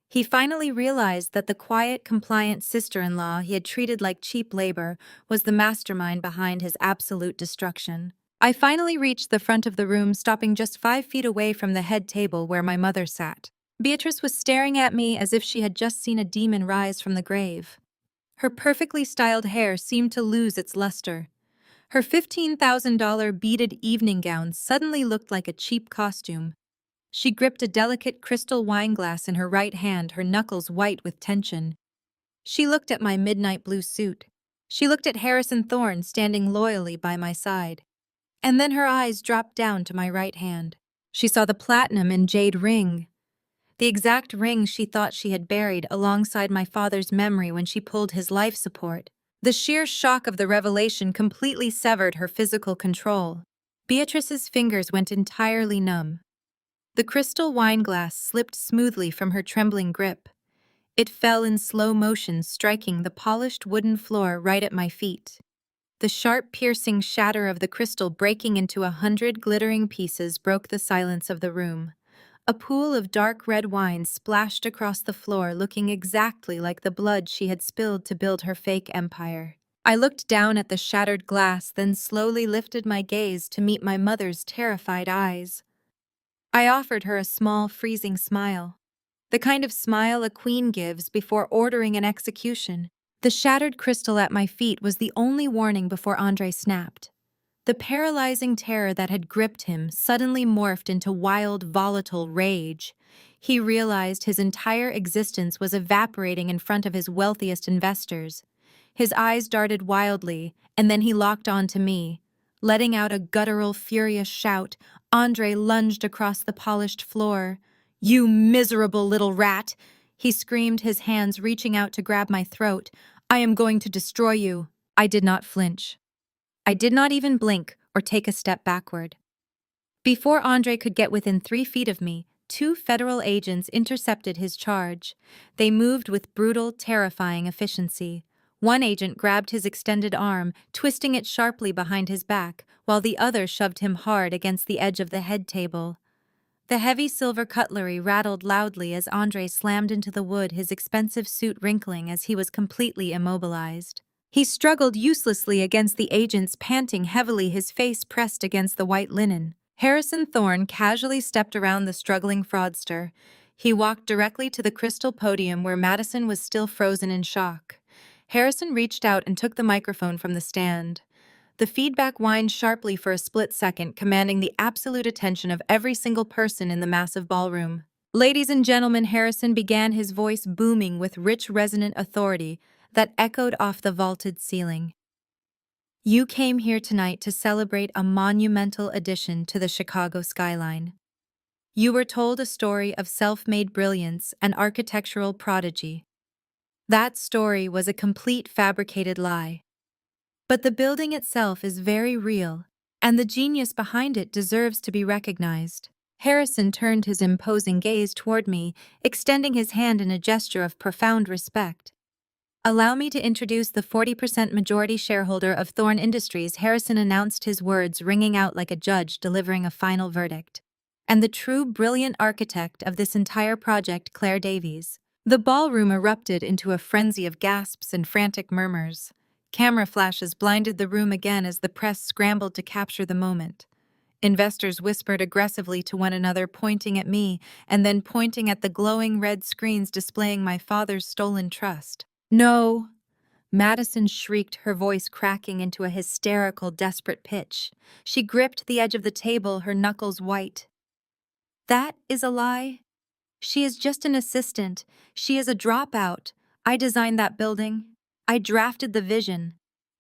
He finally realized that the quiet, compliant sister-in-law he had treated like cheap labor was the mastermind behind his absolute destruction. I finally reached the front of the room, stopping just 5 feet away from the head table where my mother sat. Beatrice was staring at me as if she had just seen a demon rise from the grave. Her perfectly styled hair seemed to lose its luster. Her $15,000 beaded evening gown suddenly looked like a cheap costume. She gripped a delicate crystal wine glass in her right hand, her knuckles white with tension. She looked at my midnight blue suit. She looked at Harrison Thorne standing loyally by my side. And then her eyes dropped down to my right hand. She saw the platinum and jade ring, the exact ring she thought she had buried alongside my father's memory when she pulled his life support. The sheer shock of the revelation completely severed her physical control. Beatrice's fingers went entirely numb. The crystal wine glass slipped smoothly from her trembling grip. It fell in slow motion, striking the polished wooden floor right at my feet. The sharp, piercing shatter of the crystal breaking into 100 glittering pieces broke the silence of the room. A pool of dark red wine splashed across the floor, looking exactly like the blood she had spilled to build her fake empire. I looked down at the shattered glass, then slowly lifted my gaze to meet my mother's terrified eyes. I offered her a small, freezing smile. The kind of smile a queen gives before ordering an execution. The shattered crystal at my feet was the only warning before Andre snapped. The paralyzing terror that had gripped him suddenly morphed into wild, volatile rage. He realized his entire existence was evaporating in front of his wealthiest investors. His eyes darted wildly, and then he locked onto me. Letting out a guttural, furious shout, Andre lunged across the polished floor. "You miserable little rat!" he screamed, his hands reaching out to grab my throat. "I am going to destroy you." I did not flinch. I did not even blink or take a step backward. Before Andre could get within 3 feet of me, 2 federal agents intercepted his charge. They moved with brutal, terrifying efficiency. One agent grabbed his extended arm, twisting it sharply behind his back, while the other shoved him hard against the edge of the head table. The heavy silver cutlery rattled loudly as Andre slammed into the wood, his expensive suit wrinkling as he was completely immobilized. He struggled uselessly against the agents, panting heavily, his face pressed against the white linen. Harrison Thorne casually stepped around the struggling fraudster. He walked directly to the crystal podium where Madison was still frozen in shock. Harrison reached out and took the microphone from the stand. The feedback whined sharply for a split second, commanding the absolute attention of every single person in the massive ballroom. "Ladies and gentlemen," Harrison began, his voice booming with rich, resonant authority that echoed off the vaulted ceiling. "You came here tonight to celebrate a monumental addition to the Chicago skyline. You were told a story of self-made brilliance and architectural prodigy. That story was a complete fabricated lie. But the building itself is very real, and the genius behind it deserves to be recognized." Harrison turned his imposing gaze toward me, extending his hand in a gesture of profound respect. "Allow me to introduce the 40% majority shareholder of Thorne Industries," Harrison announced, his words ringing out like a judge delivering a final verdict. "And the true brilliant architect of this entire project, Claire Davies." The ballroom erupted into a frenzy of gasps and frantic murmurs. Camera flashes blinded the room again as the press scrambled to capture the moment. Investors whispered aggressively to one another, pointing at me and then pointing at the glowing red screens displaying my father's stolen trust. "No," Madison shrieked, her voice cracking into a hysterical, desperate pitch. She gripped the edge of the table, her knuckles white. That is a lie. She is just an assistant. She is a dropout. I designed that building. I drafted the vision.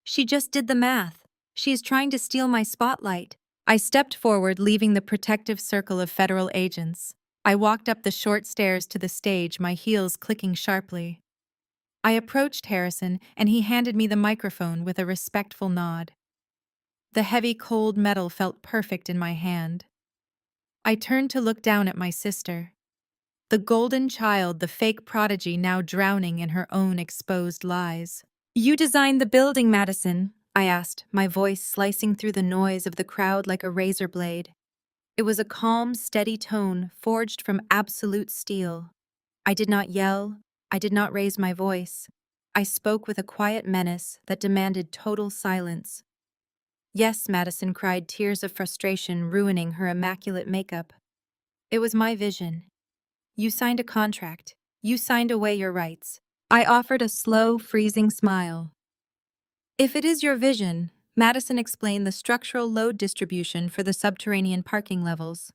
She just did the math. She is trying to steal my spotlight. I stepped forward, leaving the protective circle of federal agents. I walked up the short stairs to the stage, my heels clicking sharply. I approached Harrison, and he handed me the microphone with a respectful nod. The heavy, cold metal felt perfect in my hand. I turned to look down at my sister. The golden child, the fake prodigy now drowning in her own exposed lies. "You designed the building, Madison?" I asked, my voice slicing through the noise of the crowd like a razor blade. It was a calm, steady tone forged from absolute steel. I did not yell. I did not raise my voice. I spoke with a quiet menace that demanded total silence. "Yes," Madison cried, tears of frustration ruining her immaculate makeup. "It was my vision. You signed a contract. You signed away your rights." I offered a slow, freezing smile. "If it is your vision," Madison explained the structural load distribution for the subterranean parking levels.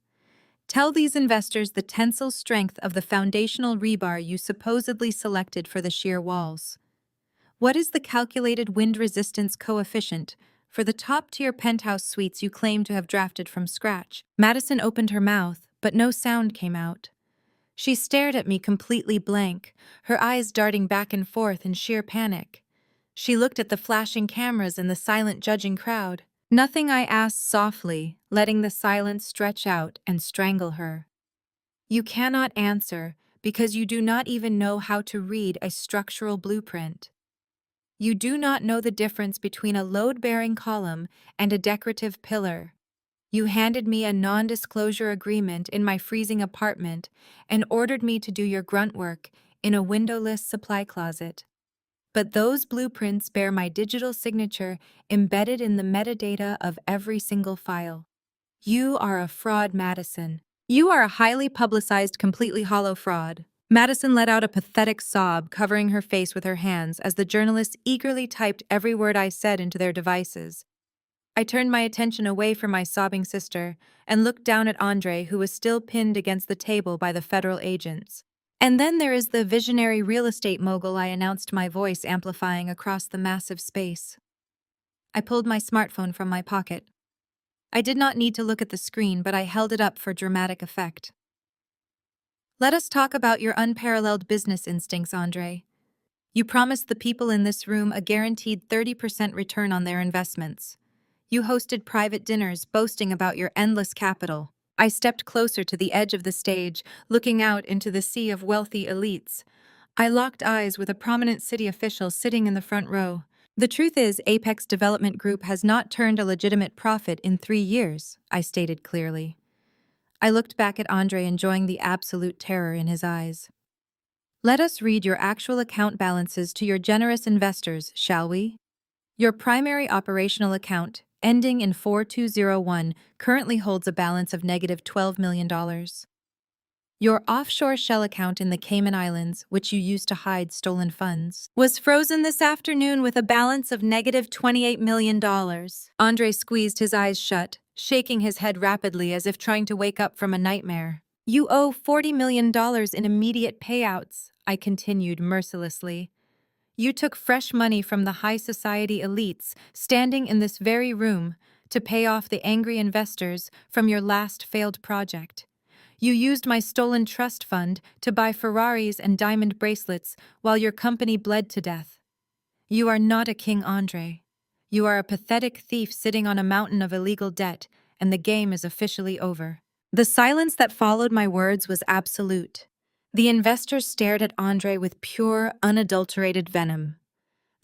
"Tell these investors the tensile strength of the foundational rebar you supposedly selected for the shear walls. What is the calculated wind resistance coefficient for the top-tier penthouse suites you claim to have drafted from scratch?" Madison opened her mouth, but no sound came out. She stared at me completely blank, her eyes darting back and forth in sheer panic. She looked at the flashing cameras and the silent judging crowd. "Nothing," I asked softly, letting the silence stretch out and strangle her. "You cannot answer because you do not even know how to read a structural blueprint. You do not know the difference between a load-bearing column and a decorative pillar. You handed me a non-disclosure agreement in my freezing apartment and ordered me to do your grunt work in a windowless supply closet. But those blueprints bear my digital signature embedded in the metadata of every single file. You are a fraud, Madison. You are a highly publicized, completely hollow fraud." Madison let out a pathetic sob, covering her face with her hands as the journalists eagerly typed every word I said into their devices. I turned my attention away from my sobbing sister and looked down at Andre, who was still pinned against the table by the federal agents. "And then there is the visionary real estate mogul," I announced, my voice amplifying across the massive space. I pulled my smartphone from my pocket. I did not need to look at the screen, but I held it up for dramatic effect. "Let us talk about your unparalleled business instincts, Andre. You promised the people in this room a guaranteed 30% return on their investments. You hosted private dinners boasting about your endless capital." I stepped closer to the edge of the stage, looking out into the sea of wealthy elites. I locked eyes with a prominent city official sitting in the front row. "The truth is, Apex Development Group has not turned a legitimate profit in 3 years, I stated clearly. I looked back at Andre, enjoying the absolute terror in his eyes. "Let us read your actual account balances to your generous investors, shall we? Your primary operational account, ending in 4201, currently holds a balance of negative $12 million. Your offshore shell account in the Cayman Islands, which you used to hide stolen funds, was frozen this afternoon with a balance of negative $28 million. Andre squeezed his eyes shut, shaking his head rapidly as if trying to wake up from a nightmare. "You owe $40 million in immediate payouts," I continued mercilessly. "You took fresh money from the high society elites standing in this very room to pay off the angry investors from your last failed project. You used my stolen trust fund to buy Ferraris and diamond bracelets while your company bled to death. You are not a king, Andre. You are a pathetic thief sitting on a mountain of illegal debt, and the game is officially over." The silence that followed my words was absolute. The investors stared at Andre with pure, unadulterated venom.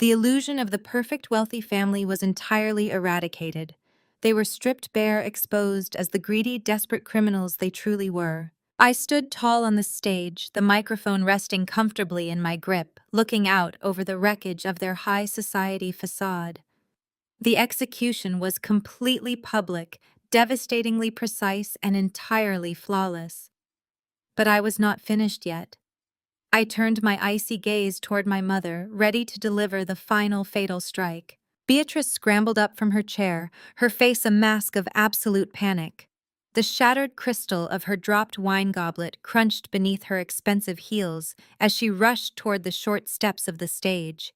The illusion of the perfect wealthy family was entirely eradicated. They were stripped bare, exposed as the greedy, desperate criminals they truly were. I stood tall on the stage, the microphone resting comfortably in my grip, looking out over the wreckage of their high society facade. The execution was completely public, devastatingly precise, and entirely flawless. But I was not finished yet. I turned my icy gaze toward my mother, ready to deliver the final fatal strike. Beatrice scrambled up from her chair, her face a mask of absolute panic. The shattered crystal of her dropped wine goblet crunched beneath her expensive heels as she rushed toward the short steps of the stage.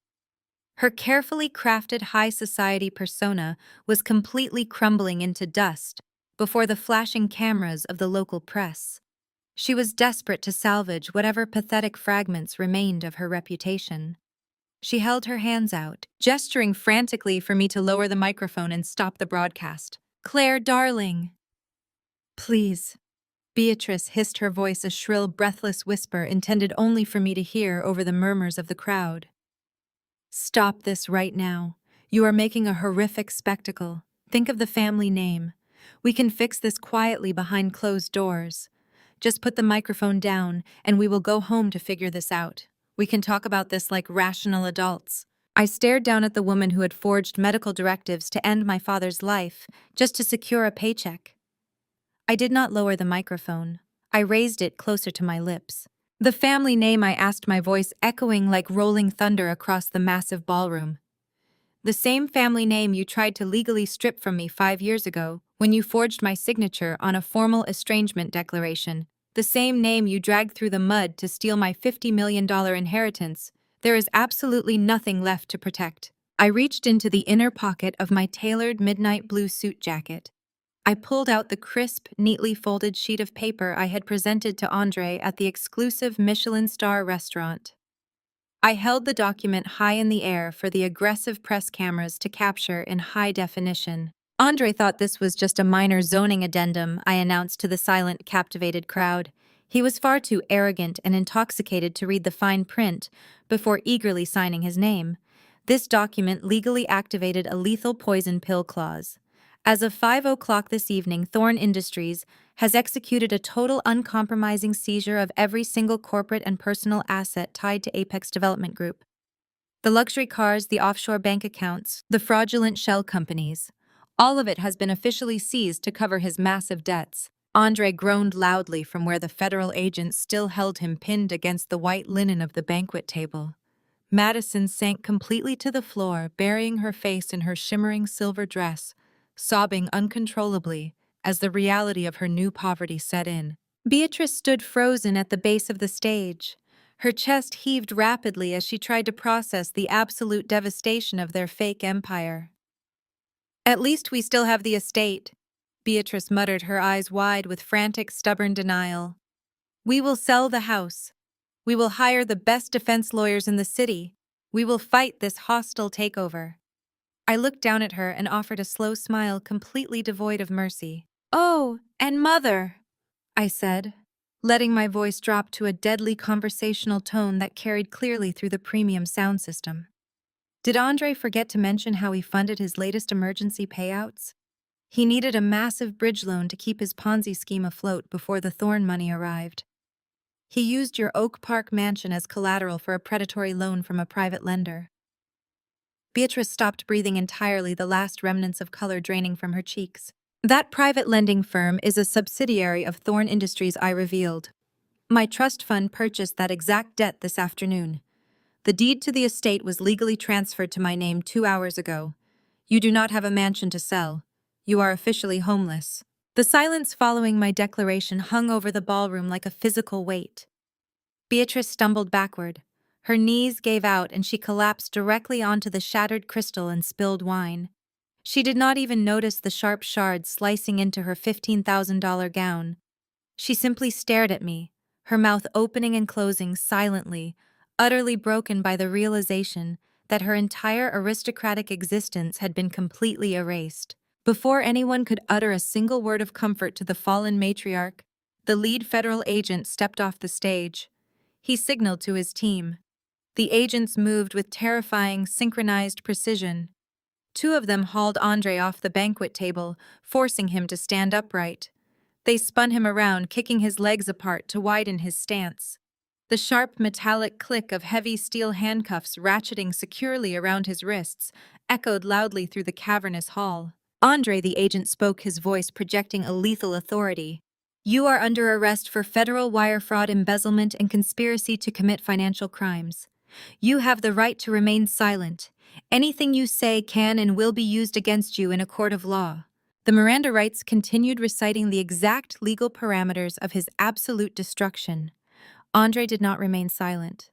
Her carefully crafted high society persona was completely crumbling into dust before the flashing cameras of the local press. She was desperate to salvage whatever pathetic fragments remained of her reputation. She held her hands out, gesturing frantically for me to lower the microphone and stop the broadcast. "Claire, darling!" "Please." Beatrice hissed, her voice a shrill, breathless whisper intended only for me to hear over the murmurs of the crowd. "Stop this right now. You are making a horrific spectacle. Think of the family name. We can fix this quietly behind closed doors. Just put the microphone down, and we will go home to figure this out. We can talk about this like rational adults." I stared down at the woman who had forged medical directives to end my father's life just to secure a paycheck. I did not lower the microphone. I raised it closer to my lips. "The family name," I asked, my voice echoing like rolling thunder across the massive ballroom. "The same family name you tried to legally strip from me 5 years ago when you forged my signature on a formal estrangement declaration. The same name you dragged through the mud to steal my $50 million inheritance. There is absolutely nothing left to protect." I reached into the inner pocket of my tailored midnight blue suit jacket. I pulled out the crisp, neatly folded sheet of paper I had presented to Andre at the exclusive Michelin star restaurant. I held the document high in the air for the aggressive press cameras to capture in high definition. Andre thought this was just a minor zoning addendum, I announced to the silent, captivated crowd. He was far too arrogant and intoxicated to read the fine print before eagerly signing his name. This document legally activated a lethal poison pill clause. As of 5 o'clock this evening, Thorn Industries has executed a total uncompromising seizure of every single corporate and personal asset tied to Apex Development Group. The luxury cars, the offshore bank accounts, the fraudulent shell companies. All of it has been officially seized to cover his massive debts. Andre groaned loudly from where the federal agents still held him pinned against the white linen of the banquet table. Madison sank completely to the floor, burying her face in her shimmering silver dress, sobbing uncontrollably as the reality of her new poverty set in. Beatrice stood frozen at the base of the stage. Her chest heaved rapidly as she tried to process the absolute devastation of their fake empire. "At least we still have the estate," Beatrice muttered, her eyes wide with frantic, stubborn denial. "We will sell the house. We will hire the best defense lawyers in the city. We will fight this hostile takeover." I looked down at her and offered a slow smile completely devoid of mercy. "Oh, and Mother," I said, letting my voice drop to a deadly conversational tone that carried clearly through the premium sound system. Did Andre forget to mention how he funded his latest emergency payouts? He needed a massive bridge loan to keep his Ponzi scheme afloat before the Thorn money arrived. He used your Oak Park mansion as collateral for a predatory loan from a private lender. Beatrice stopped breathing entirely, the last remnants of color draining from her cheeks. "That private lending firm is a subsidiary of Thorn Industries," I revealed. "My trust fund purchased that exact debt this afternoon. The deed to the estate was legally transferred to my name 2 hours ago. You do not have a mansion to sell. You are officially homeless." The silence following my declaration hung over the ballroom like a physical weight. Beatrice stumbled backward. Her knees gave out and she collapsed directly onto the shattered crystal and spilled wine. She did not even notice the sharp shards slicing into her $15,000 gown. She simply stared at me, her mouth opening and closing silently, utterly broken by the realization that her entire aristocratic existence had been completely erased. Before anyone could utter a single word of comfort to the fallen matriarch, the lead federal agent stepped off the stage. He signaled to his team. The agents moved with terrifying, synchronized precision. 2 of them hauled Andre off the banquet table, forcing him to stand upright. They spun him around, kicking his legs apart to widen his stance. The sharp metallic click of heavy steel handcuffs ratcheting securely around his wrists echoed loudly through the cavernous hall. Andre, the agent, spoke, his voice projecting a lethal authority. You are under arrest for federal wire fraud, embezzlement, and conspiracy to commit financial crimes. You have the right to remain silent. Anything you say can and will be used against you in a court of law. The Miranda rights continued reciting the exact legal parameters of his absolute destruction. Andre did not remain silent.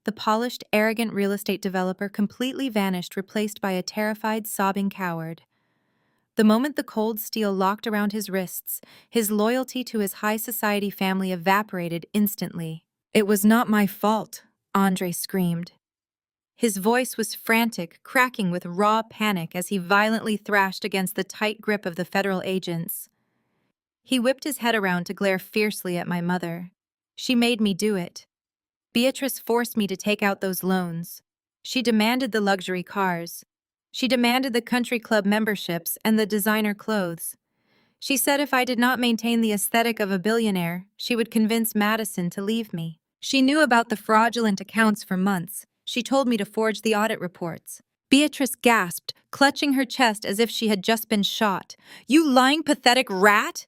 The polished, arrogant real estate developer completely vanished, replaced by a terrified, sobbing coward. The moment the cold steel locked around his wrists, his loyalty to his high society family evaporated instantly. "It was not my fault," Andre screamed. His voice was frantic, cracking with raw panic as he violently thrashed against the tight grip of the federal agents. He whipped his head around to glare fiercely at my mother. "She made me do it. Beatrice forced me to take out those loans. She demanded the luxury cars. She demanded the country club memberships and the designer clothes. She said if I did not maintain the aesthetic of a billionaire, she would convince Madison to leave me. She knew about the fraudulent accounts for months. She told me to forge the audit reports." Beatrice gasped, clutching her chest as if she had just been shot. "You lying, pathetic rat!"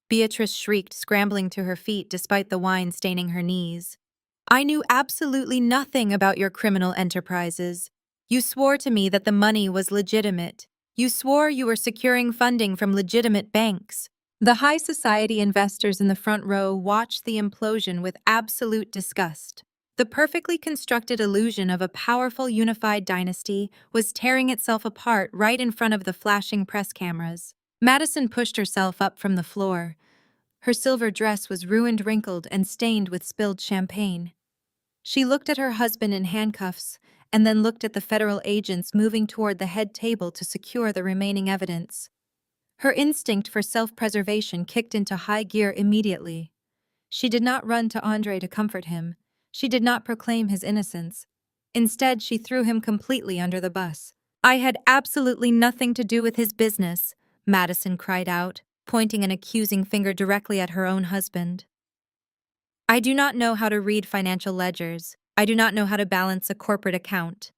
Beatrice shrieked, scrambling to her feet despite the wine staining her knees. "I knew absolutely nothing about your criminal enterprises. You swore to me that the money was legitimate. You swore you were securing funding from legitimate banks." The high society investors in the front row watched the implosion with absolute disgust. The perfectly constructed illusion of a powerful unified dynasty was tearing itself apart right in front of the flashing press cameras. Madison pushed herself up from the floor. Her silver dress was ruined, wrinkled, and stained with spilled champagne. She looked at her husband in handcuffs, and then looked at the federal agents moving toward the head table to secure the remaining evidence. Her instinct for self-preservation kicked into high gear immediately. She did not run to Andre to comfort him. She did not proclaim his innocence. Instead, she threw him completely under the bus. "I had absolutely nothing to do with his business," Madison cried out, pointing an accusing finger directly at her own husband. "I do not know how to read financial ledgers. I do not know how to balance a corporate account.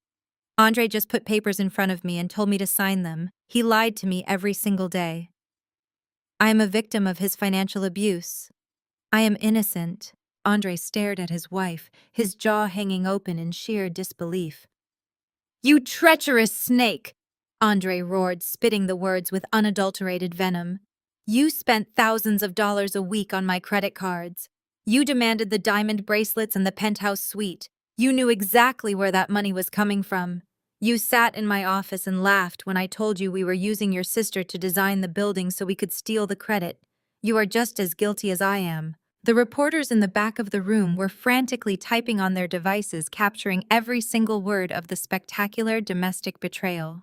Andre just put papers in front of me and told me to sign them. He lied to me every single day. I am a victim of his financial abuse. I am innocent." Andre stared at his wife, his jaw hanging open in sheer disbelief. "You treacherous snake!" Andre roared, spitting the words with unadulterated venom. "You spent thousands of dollars a week on my credit cards. You demanded the diamond bracelets and the penthouse suite. You knew exactly where that money was coming from. You sat in my office and laughed when I told you we were using your sister to design the building so we could steal the credit. You are just as guilty as I am." The reporters in the back of the room were frantically typing on their devices, capturing every single word of the spectacular domestic betrayal.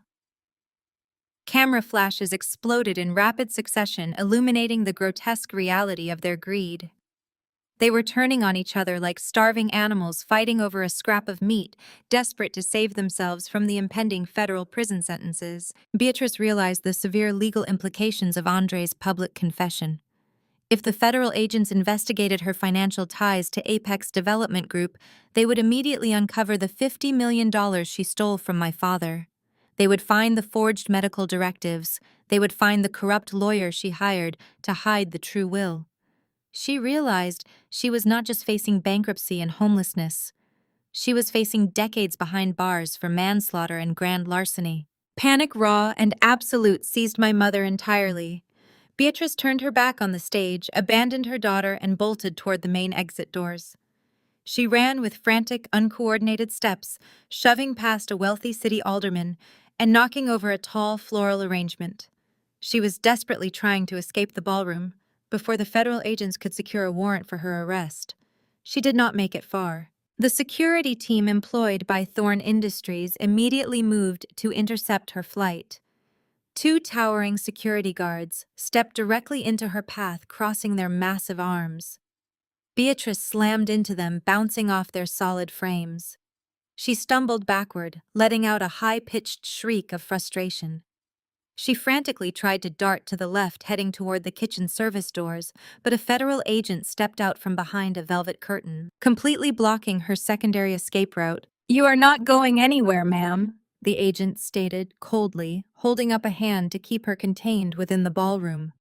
Camera flashes exploded in rapid succession, illuminating the grotesque reality of their greed. They were turning on each other like starving animals fighting over a scrap of meat, desperate to save themselves from the impending federal prison sentences. Beatrice realized the severe legal implications of Andre's public confession. If the federal agents investigated her financial ties to Apex Development Group, they would immediately uncover the $50 million she stole from my father. They would find the forged medical directives. They would find the corrupt lawyer she hired to hide the true will. She realized she was not just facing bankruptcy and homelessness. She was facing decades behind bars for manslaughter and grand larceny. Panic, raw and absolute, seized my mother entirely. Beatrice turned her back on the stage, abandoned her daughter, and bolted toward the main exit doors. She ran with frantic, uncoordinated steps, shoving past a wealthy city alderman and knocking over a tall floral arrangement. She was desperately trying to escape the ballroom before the federal agents could secure a warrant for her arrest. She did not make it far. The security team employed by Thorne Industries immediately moved to intercept her flight. Two towering security guards stepped directly into her path, crossing their massive arms. Beatrice slammed into them, bouncing off their solid frames. She stumbled backward, letting out a high-pitched shriek of frustration. She frantically tried to dart to the left, heading toward the kitchen service doors, but a federal agent stepped out from behind a velvet curtain, completely blocking her secondary escape route. "You are not going anywhere, ma'am," the agent stated coldly, holding up a hand to keep her contained within the ballroom.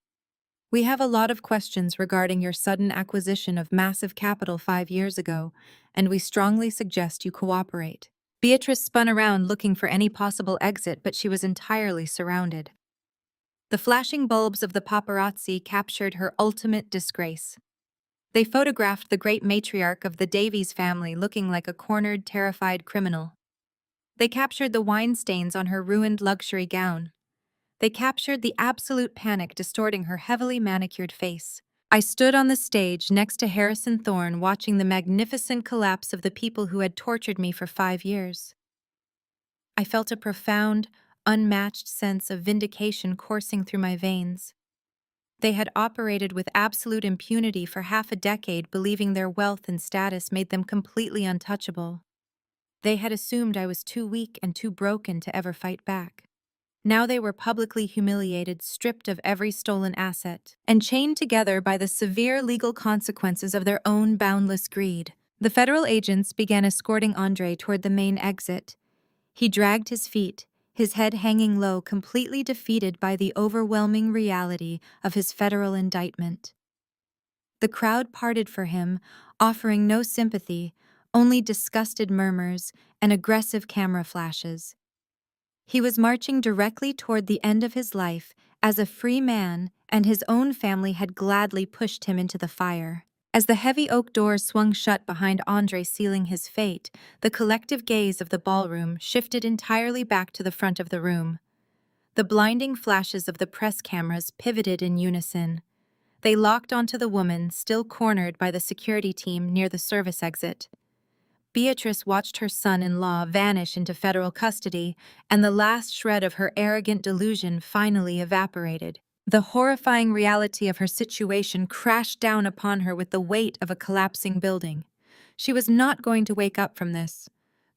We have a lot of questions regarding your sudden acquisition of massive capital 5 years ago, and we strongly suggest you cooperate. Beatrice spun around looking for any possible exit, but she was entirely surrounded. The flashing bulbs of the paparazzi captured her ultimate disgrace. They photographed the great matriarch of the Davies family looking like a cornered, terrified criminal. They captured the wine stains on her ruined luxury gown. They captured the absolute panic distorting her heavily manicured face. I stood on the stage next to Harrison Thorne watching the magnificent collapse of the people who had tortured me for 5 years. I felt a profound, unmatched sense of vindication coursing through my veins. They had operated with absolute impunity for half a decade, believing their wealth and status made them completely untouchable. They had assumed I was too weak and too broken to ever fight back. Now they were publicly humiliated, stripped of every stolen asset, and chained together by the severe legal consequences of their own boundless greed. The federal agents began escorting Andre toward the main exit. He dragged his feet, his head hanging low, completely defeated by the overwhelming reality of his federal indictment. The crowd parted for him, offering no sympathy, only disgusted murmurs and aggressive camera flashes. He was marching directly toward the end of his life as a free man, and his own family had gladly pushed him into the fire. As the heavy oak doors swung shut behind Andre, sealing his fate, the collective gaze of the ballroom shifted entirely back to the front of the room. The blinding flashes of the press cameras pivoted in unison. They locked onto the woman still cornered by the security team near the service exit. Beatrice watched her son-in-law vanish into federal custody, and the last shred of her arrogant delusion finally evaporated. The horrifying reality of her situation crashed down upon her with the weight of a collapsing building. She was not going to wake up from this.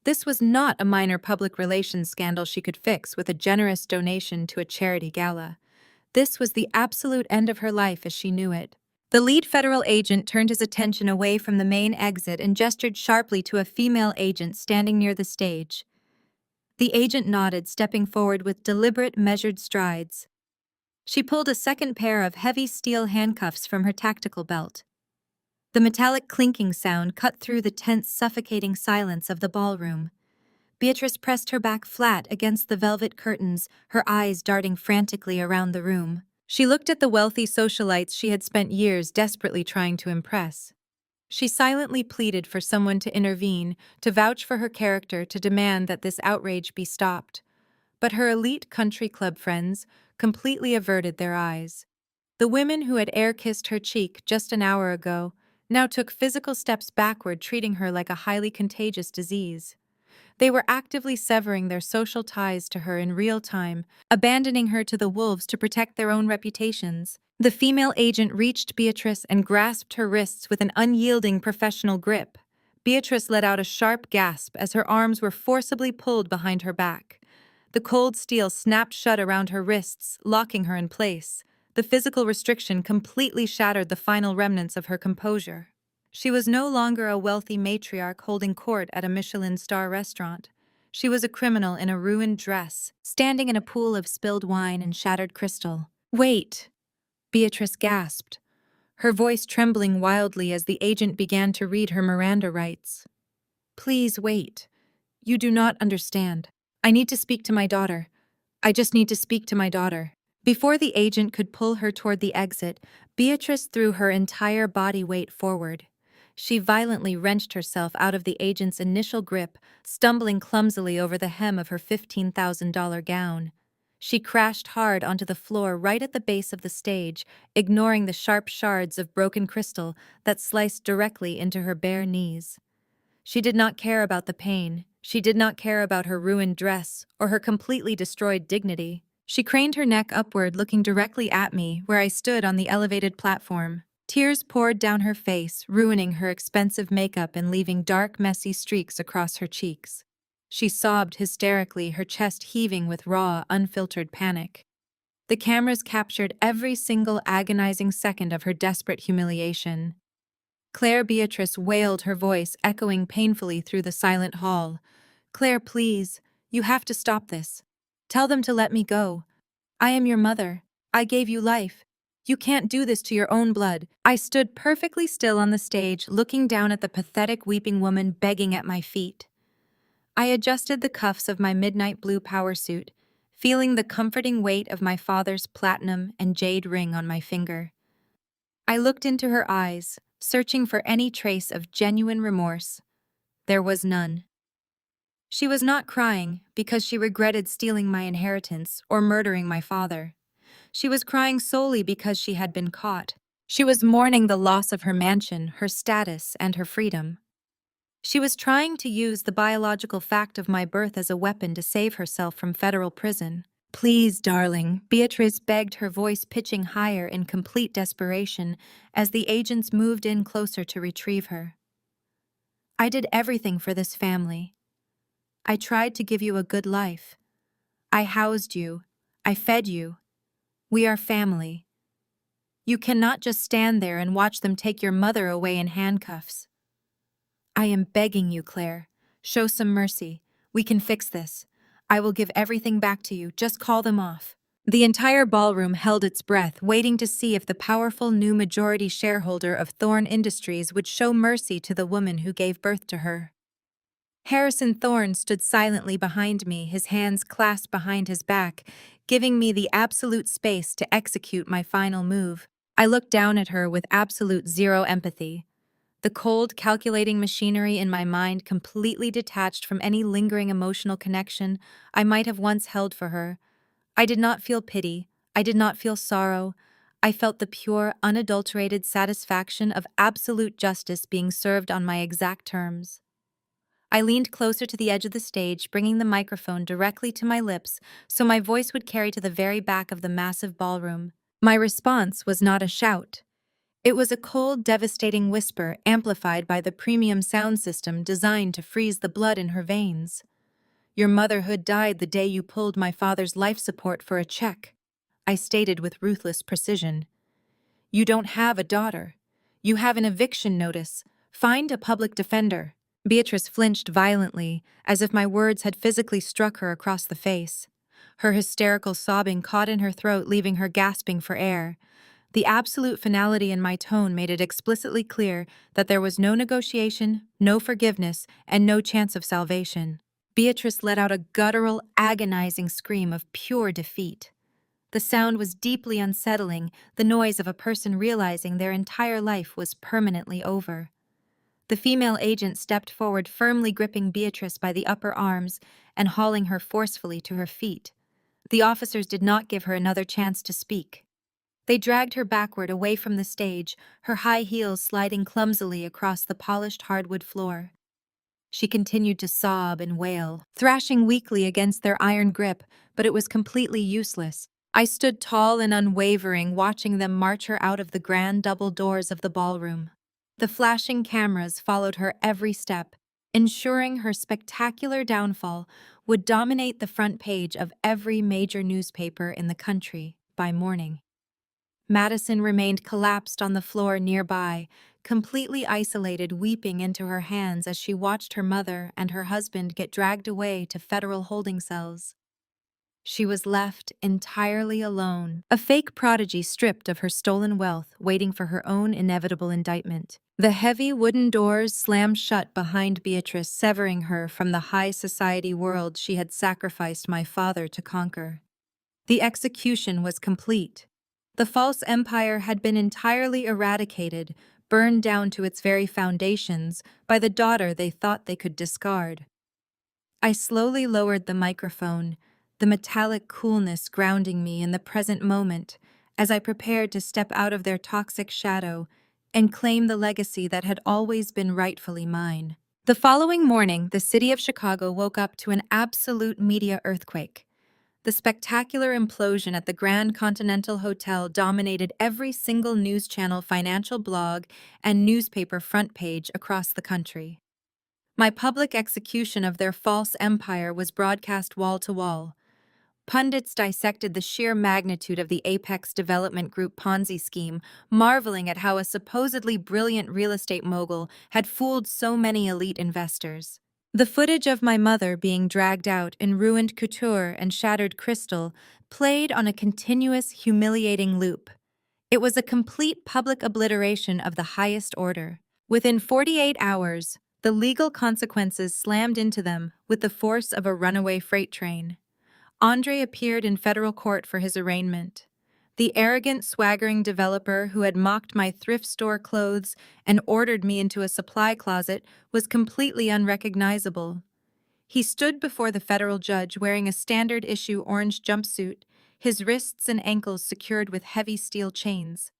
This was not a minor public relations scandal she could fix with a generous donation to a charity gala. This was the absolute end of her life as she knew it. The lead federal agent turned his attention away from the main exit and gestured sharply to a female agent standing near the stage. The agent nodded, stepping forward with deliberate, measured strides. She pulled a second pair of heavy steel handcuffs from her tactical belt. The metallic clinking sound cut through the tense, suffocating silence of the ballroom. Beatrice pressed her back flat against the velvet curtains, her eyes darting frantically around the room. She looked at the wealthy socialites she had spent years desperately trying to impress. She silently pleaded for someone to intervene, to vouch for her character, to demand that this outrage be stopped. But her elite country club friends completely averted their eyes. The women who had air-kissed her cheek just an hour ago now took physical steps backward, treating her like a highly contagious disease. They were actively severing their social ties to her in real time, abandoning her to the wolves to protect their own reputations. The female agent reached Beatrice and grasped her wrists with an unyielding professional grip. Beatrice let out a sharp gasp as her arms were forcibly pulled behind her back. The cold steel snapped shut around her wrists, locking her in place. The physical restriction completely shattered the final remnants of her composure. She was no longer a wealthy matriarch holding court at a Michelin star restaurant. She was a criminal in a ruined dress, standing in a pool of spilled wine and shattered crystal. "Wait!" Beatrice gasped, her voice trembling wildly as the agent began to read her Miranda rights. "Please wait. You do not understand. I need to speak to my daughter. I just need to speak to my daughter." Before the agent could pull her toward the exit, Beatrice threw her entire body weight forward. She violently wrenched herself out of the agent's initial grip, stumbling clumsily over the hem of her $15,000 gown. She crashed hard onto the floor right at the base of the stage, ignoring the sharp shards of broken crystal that sliced directly into her bare knees. She did not care about the pain. She did not care about her ruined dress or her completely destroyed dignity. She craned her neck upward, looking directly at me, where I stood on the elevated platform. Tears poured down her face, ruining her expensive makeup and leaving dark, messy streaks across her cheeks. She sobbed hysterically, her chest heaving with raw, unfiltered panic. The cameras captured every single agonizing second of her desperate humiliation. "Claire," Beatrice wailed, her voice echoing painfully through the silent hall. "Claire, please, you have to stop this. Tell them to let me go. I am your mother. I gave you life. You can't do this to your own blood. I stood perfectly still on the stage, looking down at the pathetic weeping woman begging at my feet. I adjusted the cuffs of my midnight blue power suit, feeling the comforting weight of my father's platinum and jade ring on my finger. I looked into her eyes, searching for any trace of genuine remorse. There was none. She was not crying because she regretted stealing my inheritance or murdering my father. She was crying solely because she had been caught. She was mourning the loss of her mansion, her status, and her freedom. She was trying to use the biological fact of my birth as a weapon to save herself from federal prison. "Please, darling," Beatrice begged, her voice pitching higher in complete desperation as the agents moved in closer to retrieve her. "I did everything for this family. I tried to give you a good life. I housed you. I fed you. We are family. You cannot just stand there and watch them take your mother away in handcuffs. I am begging you, Claire. Show some mercy. We can fix this. I will give everything back to you. Just call them off." The entire ballroom held its breath, waiting to see if the powerful new majority shareholder of Thorne Industries would show mercy to the woman who gave birth to her. Harrison Thorne stood silently behind me, his hands clasped behind his back, giving me the absolute space to execute my final move. I looked down at her with absolute zero empathy. The cold, calculating machinery in my mind completely detached from any lingering emotional connection I might have once held for her. I did not feel pity. I did not feel sorrow. I felt the pure, unadulterated satisfaction of absolute justice being served on my exact terms. I leaned closer to the edge of the stage, bringing the microphone directly to my lips so my voice would carry to the very back of the massive ballroom. My response was not a shout. It was a cold, devastating whisper amplified by the premium sound system designed to freeze the blood in her veins. "Your motherhood died the day you pulled my father's life support for a check," I stated with ruthless precision. "You don't have a daughter. You have an eviction notice. Find a public defender." Beatrice flinched violently, as if my words had physically struck her across the face. Her hysterical sobbing caught in her throat, leaving her gasping for air. The absolute finality in my tone made it explicitly clear that there was no negotiation, no forgiveness, and no chance of salvation. Beatrice let out a guttural, agonizing scream of pure defeat. The sound was deeply unsettling, the noise of a person realizing their entire life was permanently over. The female agent stepped forward, firmly gripping Beatrice by the upper arms and hauling her forcefully to her feet. The officers did not give her another chance to speak. They dragged her backward away from the stage, her high heels sliding clumsily across the polished hardwood floor. She continued to sob and wail, thrashing weakly against their iron grip, but it was completely useless. I stood tall and unwavering, watching them march her out of the grand double doors of the ballroom. The flashing cameras followed her every step, ensuring her spectacular downfall would dominate the front page of every major newspaper in the country by morning. Madison remained collapsed on the floor nearby, completely isolated, weeping into her hands as she watched her mother and her husband get dragged away to federal holding cells. She was left entirely alone, a fake prodigy stripped of her stolen wealth, waiting for her own inevitable indictment. The heavy wooden doors slammed shut behind Beatrice, severing her from the high society world she had sacrificed my father to conquer. The execution was complete. The false empire had been entirely eradicated, burned down to its very foundations by the daughter they thought they could discard. I slowly lowered the microphone, the metallic coolness grounding me in the present moment as I prepared to step out of their toxic shadow and claim the legacy that had always been rightfully mine. The following morning, the city of Chicago woke up to an absolute media earthquake. The spectacular implosion at the Grand Continental Hotel dominated every single news channel, financial blog, and newspaper front page across the country. My public execution of their false empire was broadcast wall to wall. Pundits dissected the sheer magnitude of the Apex Development Group Ponzi scheme, marveling at how a supposedly brilliant real estate mogul had fooled so many elite investors. The footage of my mother being dragged out in ruined couture and shattered crystal played on a continuous, humiliating loop. It was a complete public obliteration of the highest order. Within 48 hours, the legal consequences slammed into them with the force of a runaway freight train. Andre appeared in federal court for his arraignment. The arrogant, swaggering developer who had mocked my thrift store clothes and ordered me into a supply closet was completely unrecognizable. He stood before the federal judge wearing a standard-issue orange jumpsuit, his wrists and ankles secured with heavy steel chains.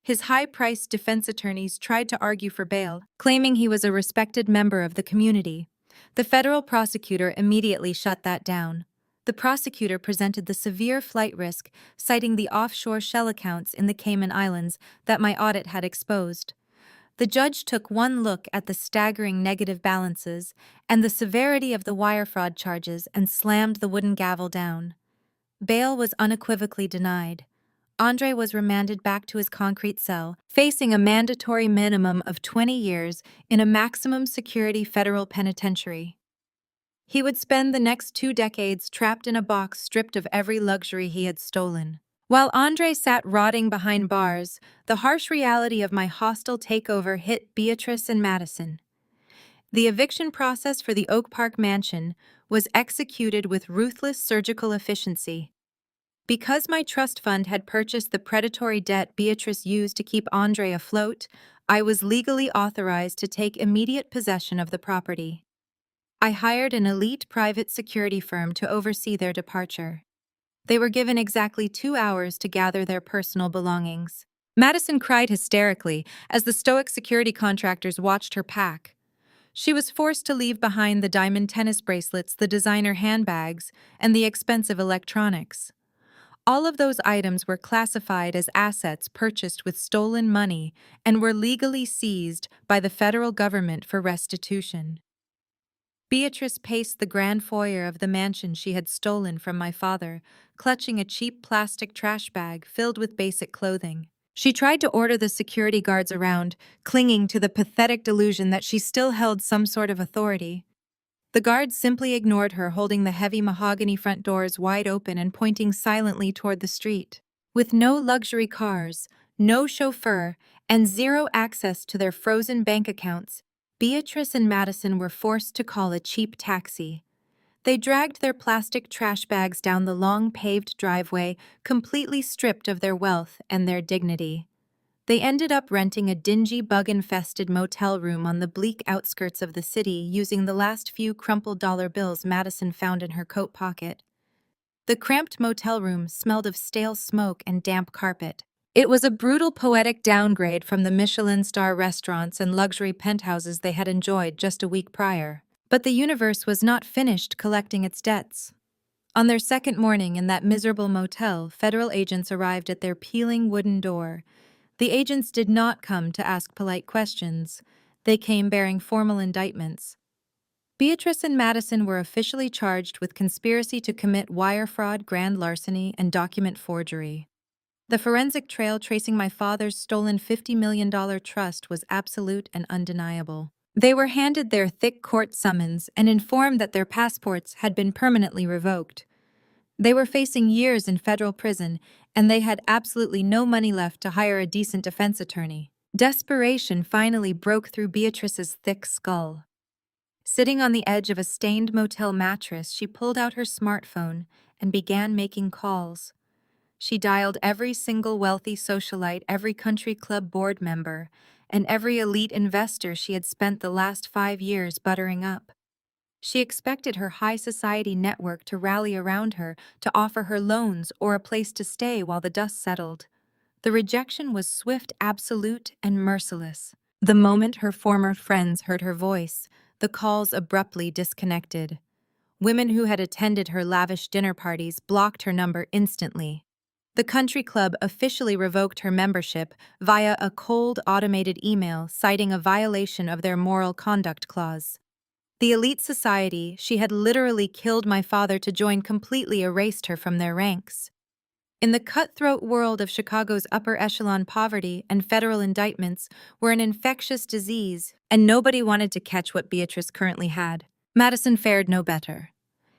His high-priced defense attorneys tried to argue for bail, claiming he was a respected member of the community. The federal prosecutor immediately shut that down. The prosecutor presented the severe flight risk, citing the offshore shell accounts in the Cayman Islands that my audit had exposed. The judge took one look at the staggering negative balances and the severity of the wire fraud charges and slammed the wooden gavel down. Bail was unequivocally denied. Andre was remanded back to his concrete cell, facing a mandatory minimum of 20 years in a maximum security federal penitentiary. He would spend the next 2 decades trapped in a box stripped of every luxury he had stolen. While Andre sat rotting behind bars, the harsh reality of my hostile takeover hit Beatrice and Madison. The eviction process for the Oak Park mansion was executed with ruthless surgical efficiency. Because my trust fund had purchased the predatory debt Beatrice used to keep Andre afloat, I was legally authorized to take immediate possession of the property. I hired an elite private security firm to oversee their departure. They were given exactly 2 hours to gather their personal belongings. Madison cried hysterically as the stoic security contractors watched her pack. She was forced to leave behind the diamond tennis bracelets, the designer handbags, and the expensive electronics. All of those items were classified as assets purchased with stolen money and were legally seized by the federal government for restitution. Beatrice paced the grand foyer of the mansion she had stolen from my father, clutching a cheap plastic trash bag filled with basic clothing. She tried to order the security guards around, clinging to the pathetic delusion that she still held some sort of authority. The guards simply ignored her, holding the heavy mahogany front doors wide open and pointing silently toward the street. With no luxury cars, no chauffeur, and zero access to their frozen bank accounts, Beatrice and Madison were forced to call a cheap taxi. They dragged their plastic trash bags down the long paved driveway, completely stripped of their wealth and their dignity. They ended up renting a dingy, bug-infested motel room on the bleak outskirts of the city using the last few crumpled dollar bills Madison found in her coat pocket. The cramped motel room smelled of stale smoke and damp carpet. It was a brutal, poetic downgrade from the Michelin star restaurants and luxury penthouses they had enjoyed just a week prior. But the universe was not finished collecting its debts. On their second morning in that miserable motel, federal agents arrived at their peeling wooden door. The agents did not come to ask polite questions. They came bearing formal indictments. Beatrice and Madison were officially charged with conspiracy to commit wire fraud, grand larceny, and document forgery. The forensic trail tracing my father's stolen $50 million trust was absolute and undeniable. They were handed their thick court summons and informed that their passports had been permanently revoked. They were facing years in federal prison, and they had absolutely no money left to hire a decent defense attorney. Desperation finally broke through Beatrice's thick skull. Sitting on the edge of a stained motel mattress, she pulled out her smartphone and began making calls. She dialed every single wealthy socialite, every country club board member, and every elite investor she had spent the last 5 years buttering up. She expected her high society network to rally around her, to offer her loans or a place to stay while the dust settled. The rejection was swift, absolute, and merciless. The moment her former friends heard her voice, the calls abruptly disconnected. Women who had attended her lavish dinner parties blocked her number instantly. The country club officially revoked her membership via a cold, automated email citing a violation of their moral conduct clause. The elite society she had literally killed my father to join completely erased her from their ranks. In the cutthroat world of Chicago's upper echelon, poverty and federal indictments were an infectious disease, and nobody wanted to catch what Beatrice currently had. Madison fared no better.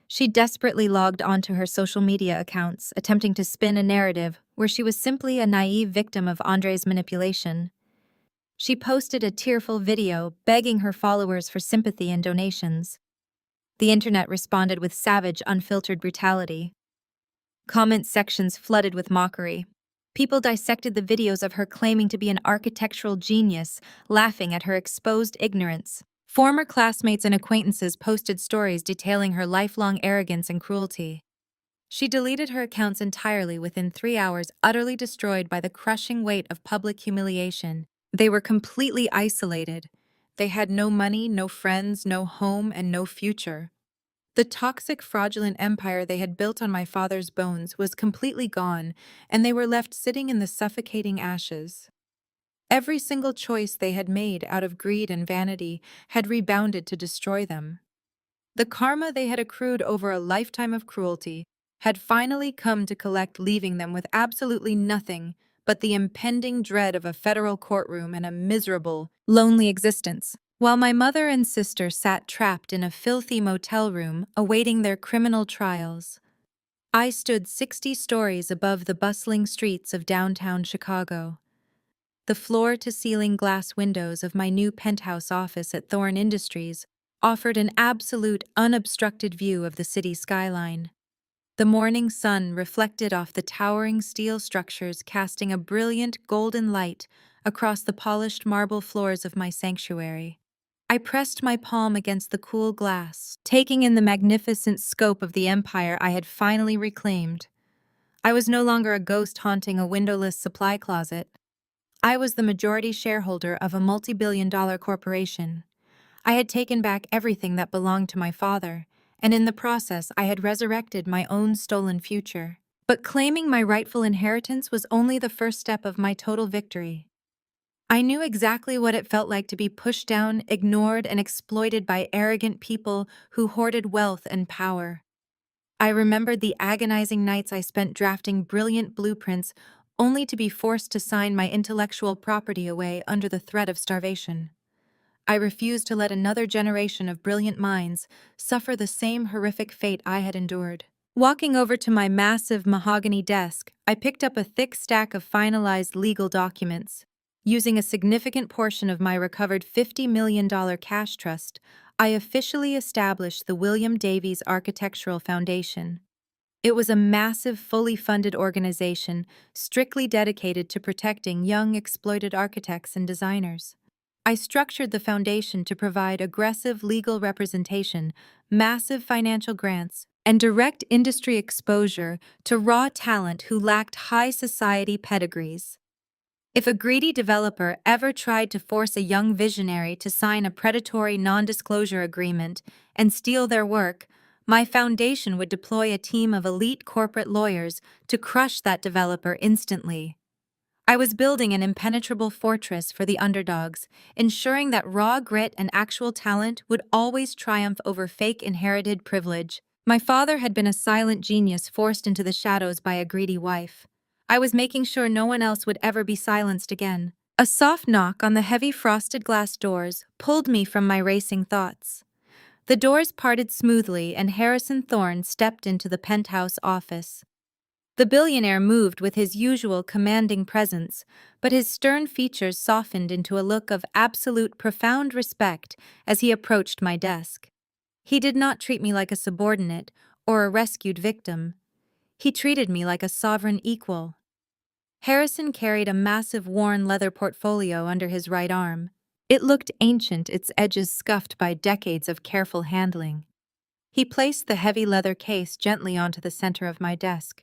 She desperately logged onto her social media accounts, attempting to spin a narrative where she was simply a naive victim of Andre's manipulation. She posted a tearful video begging her followers for sympathy and donations. The internet responded with savage, unfiltered brutality. Comment sections flooded with mockery. People dissected the videos of her claiming to be an architectural genius, laughing at her exposed ignorance. Former classmates and acquaintances posted stories detailing her lifelong arrogance and cruelty. She deleted her accounts entirely within 3 hours, utterly destroyed by the crushing weight of public humiliation. They were completely isolated. They had no money, no friends, no home, and no future. The toxic, fraudulent empire they had built on my father's bones was completely gone, and they were left sitting in the suffocating ashes. Every single choice they had made out of greed and vanity had rebounded to destroy them. The karma they had accrued over a lifetime of cruelty had finally come to collect, leaving them with absolutely nothing but the impending dread of a federal courtroom and a miserable, lonely existence. While my mother and sister sat trapped in a filthy motel room awaiting their criminal trials, I stood 60 stories above the bustling streets of downtown Chicago. The floor-to-ceiling glass windows of my new penthouse office at Thorne Industries offered an absolute, unobstructed view of the city skyline. The morning sun reflected off the towering steel structures, casting a brilliant golden light across the polished marble floors of my sanctuary. I pressed my palm against the cool glass, taking in the magnificent scope of the empire I had finally reclaimed. I was no longer a ghost haunting a windowless supply closet. I was the majority shareholder of a multi-billion-dollar corporation. I had taken back everything that belonged to my father, and in the process I had resurrected my own stolen future. But claiming my rightful inheritance was only the first step of my total victory. I knew exactly what it felt like to be pushed down, ignored, and exploited by arrogant people who hoarded wealth and power. I remembered the agonizing nights I spent drafting brilliant blueprints only to be forced to sign my intellectual property away under the threat of starvation. I refused to let another generation of brilliant minds suffer the same horrific fate I had endured. Walking over to my massive mahogany desk, I picked up a thick stack of finalized legal documents. Using a significant portion of my recovered $50 million cash trust, I officially established the William Davies Architectural Foundation. It was a massive, fully funded organization strictly dedicated to protecting young, exploited architects and designers. I structured the foundation to provide aggressive legal representation, massive financial grants, and direct industry exposure to raw talent who lacked high society pedigrees. If a greedy developer ever tried to force a young visionary to sign a predatory non-disclosure agreement and steal their work, my foundation would deploy a team of elite corporate lawyers to crush that developer instantly. I was building an impenetrable fortress for the underdogs, ensuring that raw grit and actual talent would always triumph over fake inherited privilege. My father had been a silent genius forced into the shadows by a greedy wife. I was making sure no one else would ever be silenced again. A soft knock on the heavy frosted glass doors pulled me from my racing thoughts. The doors parted smoothly and Harrison Thorne stepped into the penthouse office. The billionaire moved with his usual commanding presence, but his stern features softened into a look of absolute profound respect as he approached my desk. He did not treat me like a subordinate or a rescued victim. He treated me like a sovereign equal. Harrison carried a massive worn leather portfolio under his right arm. It looked ancient, its edges scuffed by decades of careful handling. He placed the heavy leather case gently onto the center of my desk.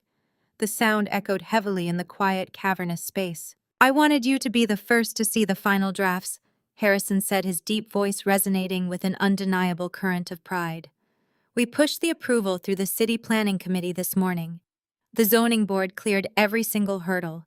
The sound echoed heavily in the quiet, cavernous space. "I wanted you to be the first to see the final drafts," Harrison said, his deep voice resonating with an undeniable current of pride. "We pushed the approval through the city planning committee this morning. The zoning board cleared every single hurdle.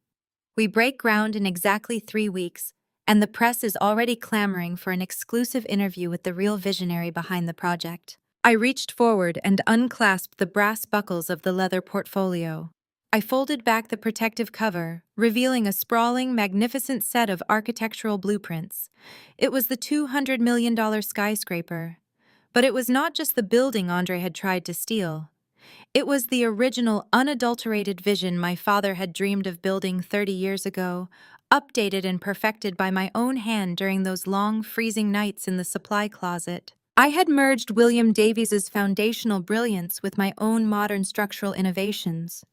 We break ground in exactly 3 weeks, and the press is already clamoring for an exclusive interview with the real visionary behind the project." I reached forward and unclasped the brass buckles of the leather portfolio. I folded back the protective cover, revealing a sprawling, magnificent set of architectural blueprints. It was the $200 million skyscraper. But it was not just the building Andre had tried to steal. It was the original, unadulterated vision my father had dreamed of building 30 years ago, updated and perfected by my own hand during those long, freezing nights in the supply closet. I had merged William Davies's foundational brilliance with my own modern structural innovations.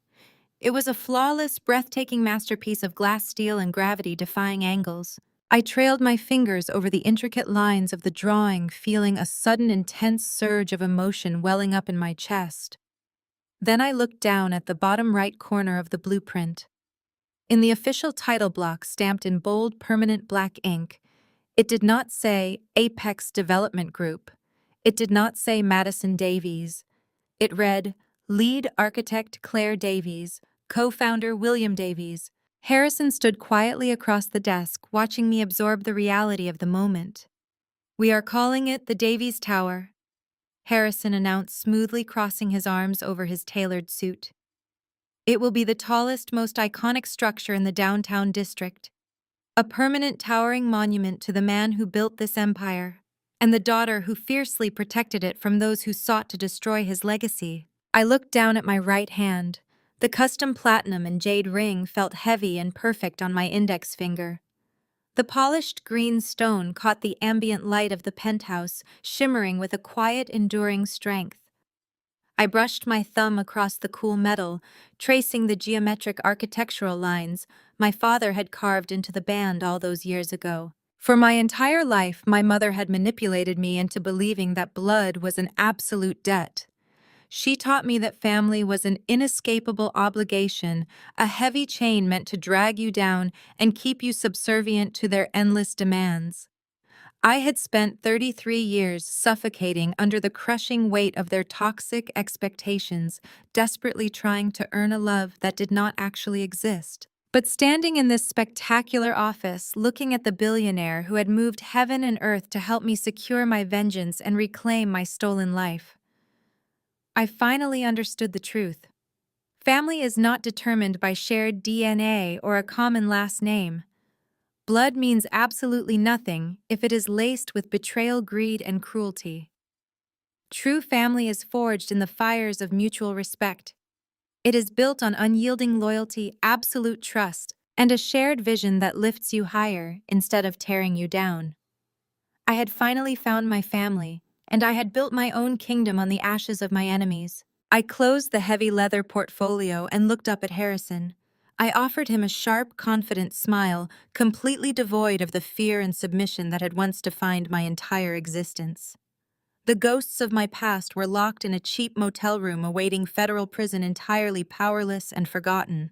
It was a flawless, breathtaking masterpiece of glass steel and gravity-defying angles. I trailed my fingers over the intricate lines of the drawing, feeling a sudden intense surge of emotion welling up in my chest. Then I looked down at the bottom right corner of the blueprint. In the official title block stamped in bold, permanent black ink, it did not say Apex Development Group. It did not say Madison Davies. It read, Lead Architect Claire Davies, Co-founder William Davies. Harrison stood quietly across the desk, watching me absorb the reality of the moment. We are calling it the Davies Tower, Harrison announced, smoothly crossing his arms over his tailored suit. It will be the tallest, most iconic structure in the downtown district, a permanent towering monument to the man who built this empire, and the daughter who fiercely protected it from those who sought to destroy his legacy. I looked down at my right hand. The custom platinum and jade ring felt heavy and perfect on my index finger. The polished green stone caught the ambient light of the penthouse, shimmering with a quiet, enduring strength. I brushed my thumb across the cool metal, tracing the geometric architectural lines my father had carved into the band all those years ago. For my entire life, my mother had manipulated me into believing that blood was an absolute debt. She taught me that family was an inescapable obligation, a heavy chain meant to drag you down and keep you subservient to their endless demands. I had spent 33 years suffocating under the crushing weight of their toxic expectations, desperately trying to earn a love that did not actually exist. But standing in this spectacular office, looking at the billionaire who had moved heaven and earth to help me secure my vengeance and reclaim my stolen life, I finally understood the truth. Family is not determined by shared DNA or a common last name. Blood means absolutely nothing if it is laced with betrayal, greed, and cruelty. True family is forged in the fires of mutual respect. It is built on unyielding loyalty, absolute trust, and a shared vision that lifts you higher instead of tearing you down. I had finally found my family, and I had built my own kingdom on the ashes of my enemies. I closed the heavy leather portfolio and looked up at Harrison. I offered him a sharp, confident smile, completely devoid of the fear and submission that had once defined my entire existence. The ghosts of my past were locked in a cheap motel room awaiting federal prison, entirely powerless and forgotten.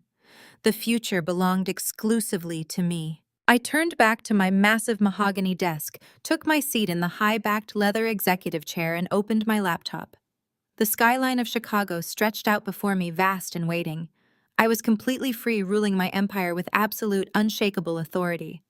The future belonged exclusively to me. I turned back to my massive mahogany desk, took my seat in the high-backed leather executive chair, and opened my laptop. The skyline of Chicago stretched out before me, vast and waiting. I was completely free, ruling my empire with absolute, unshakable authority.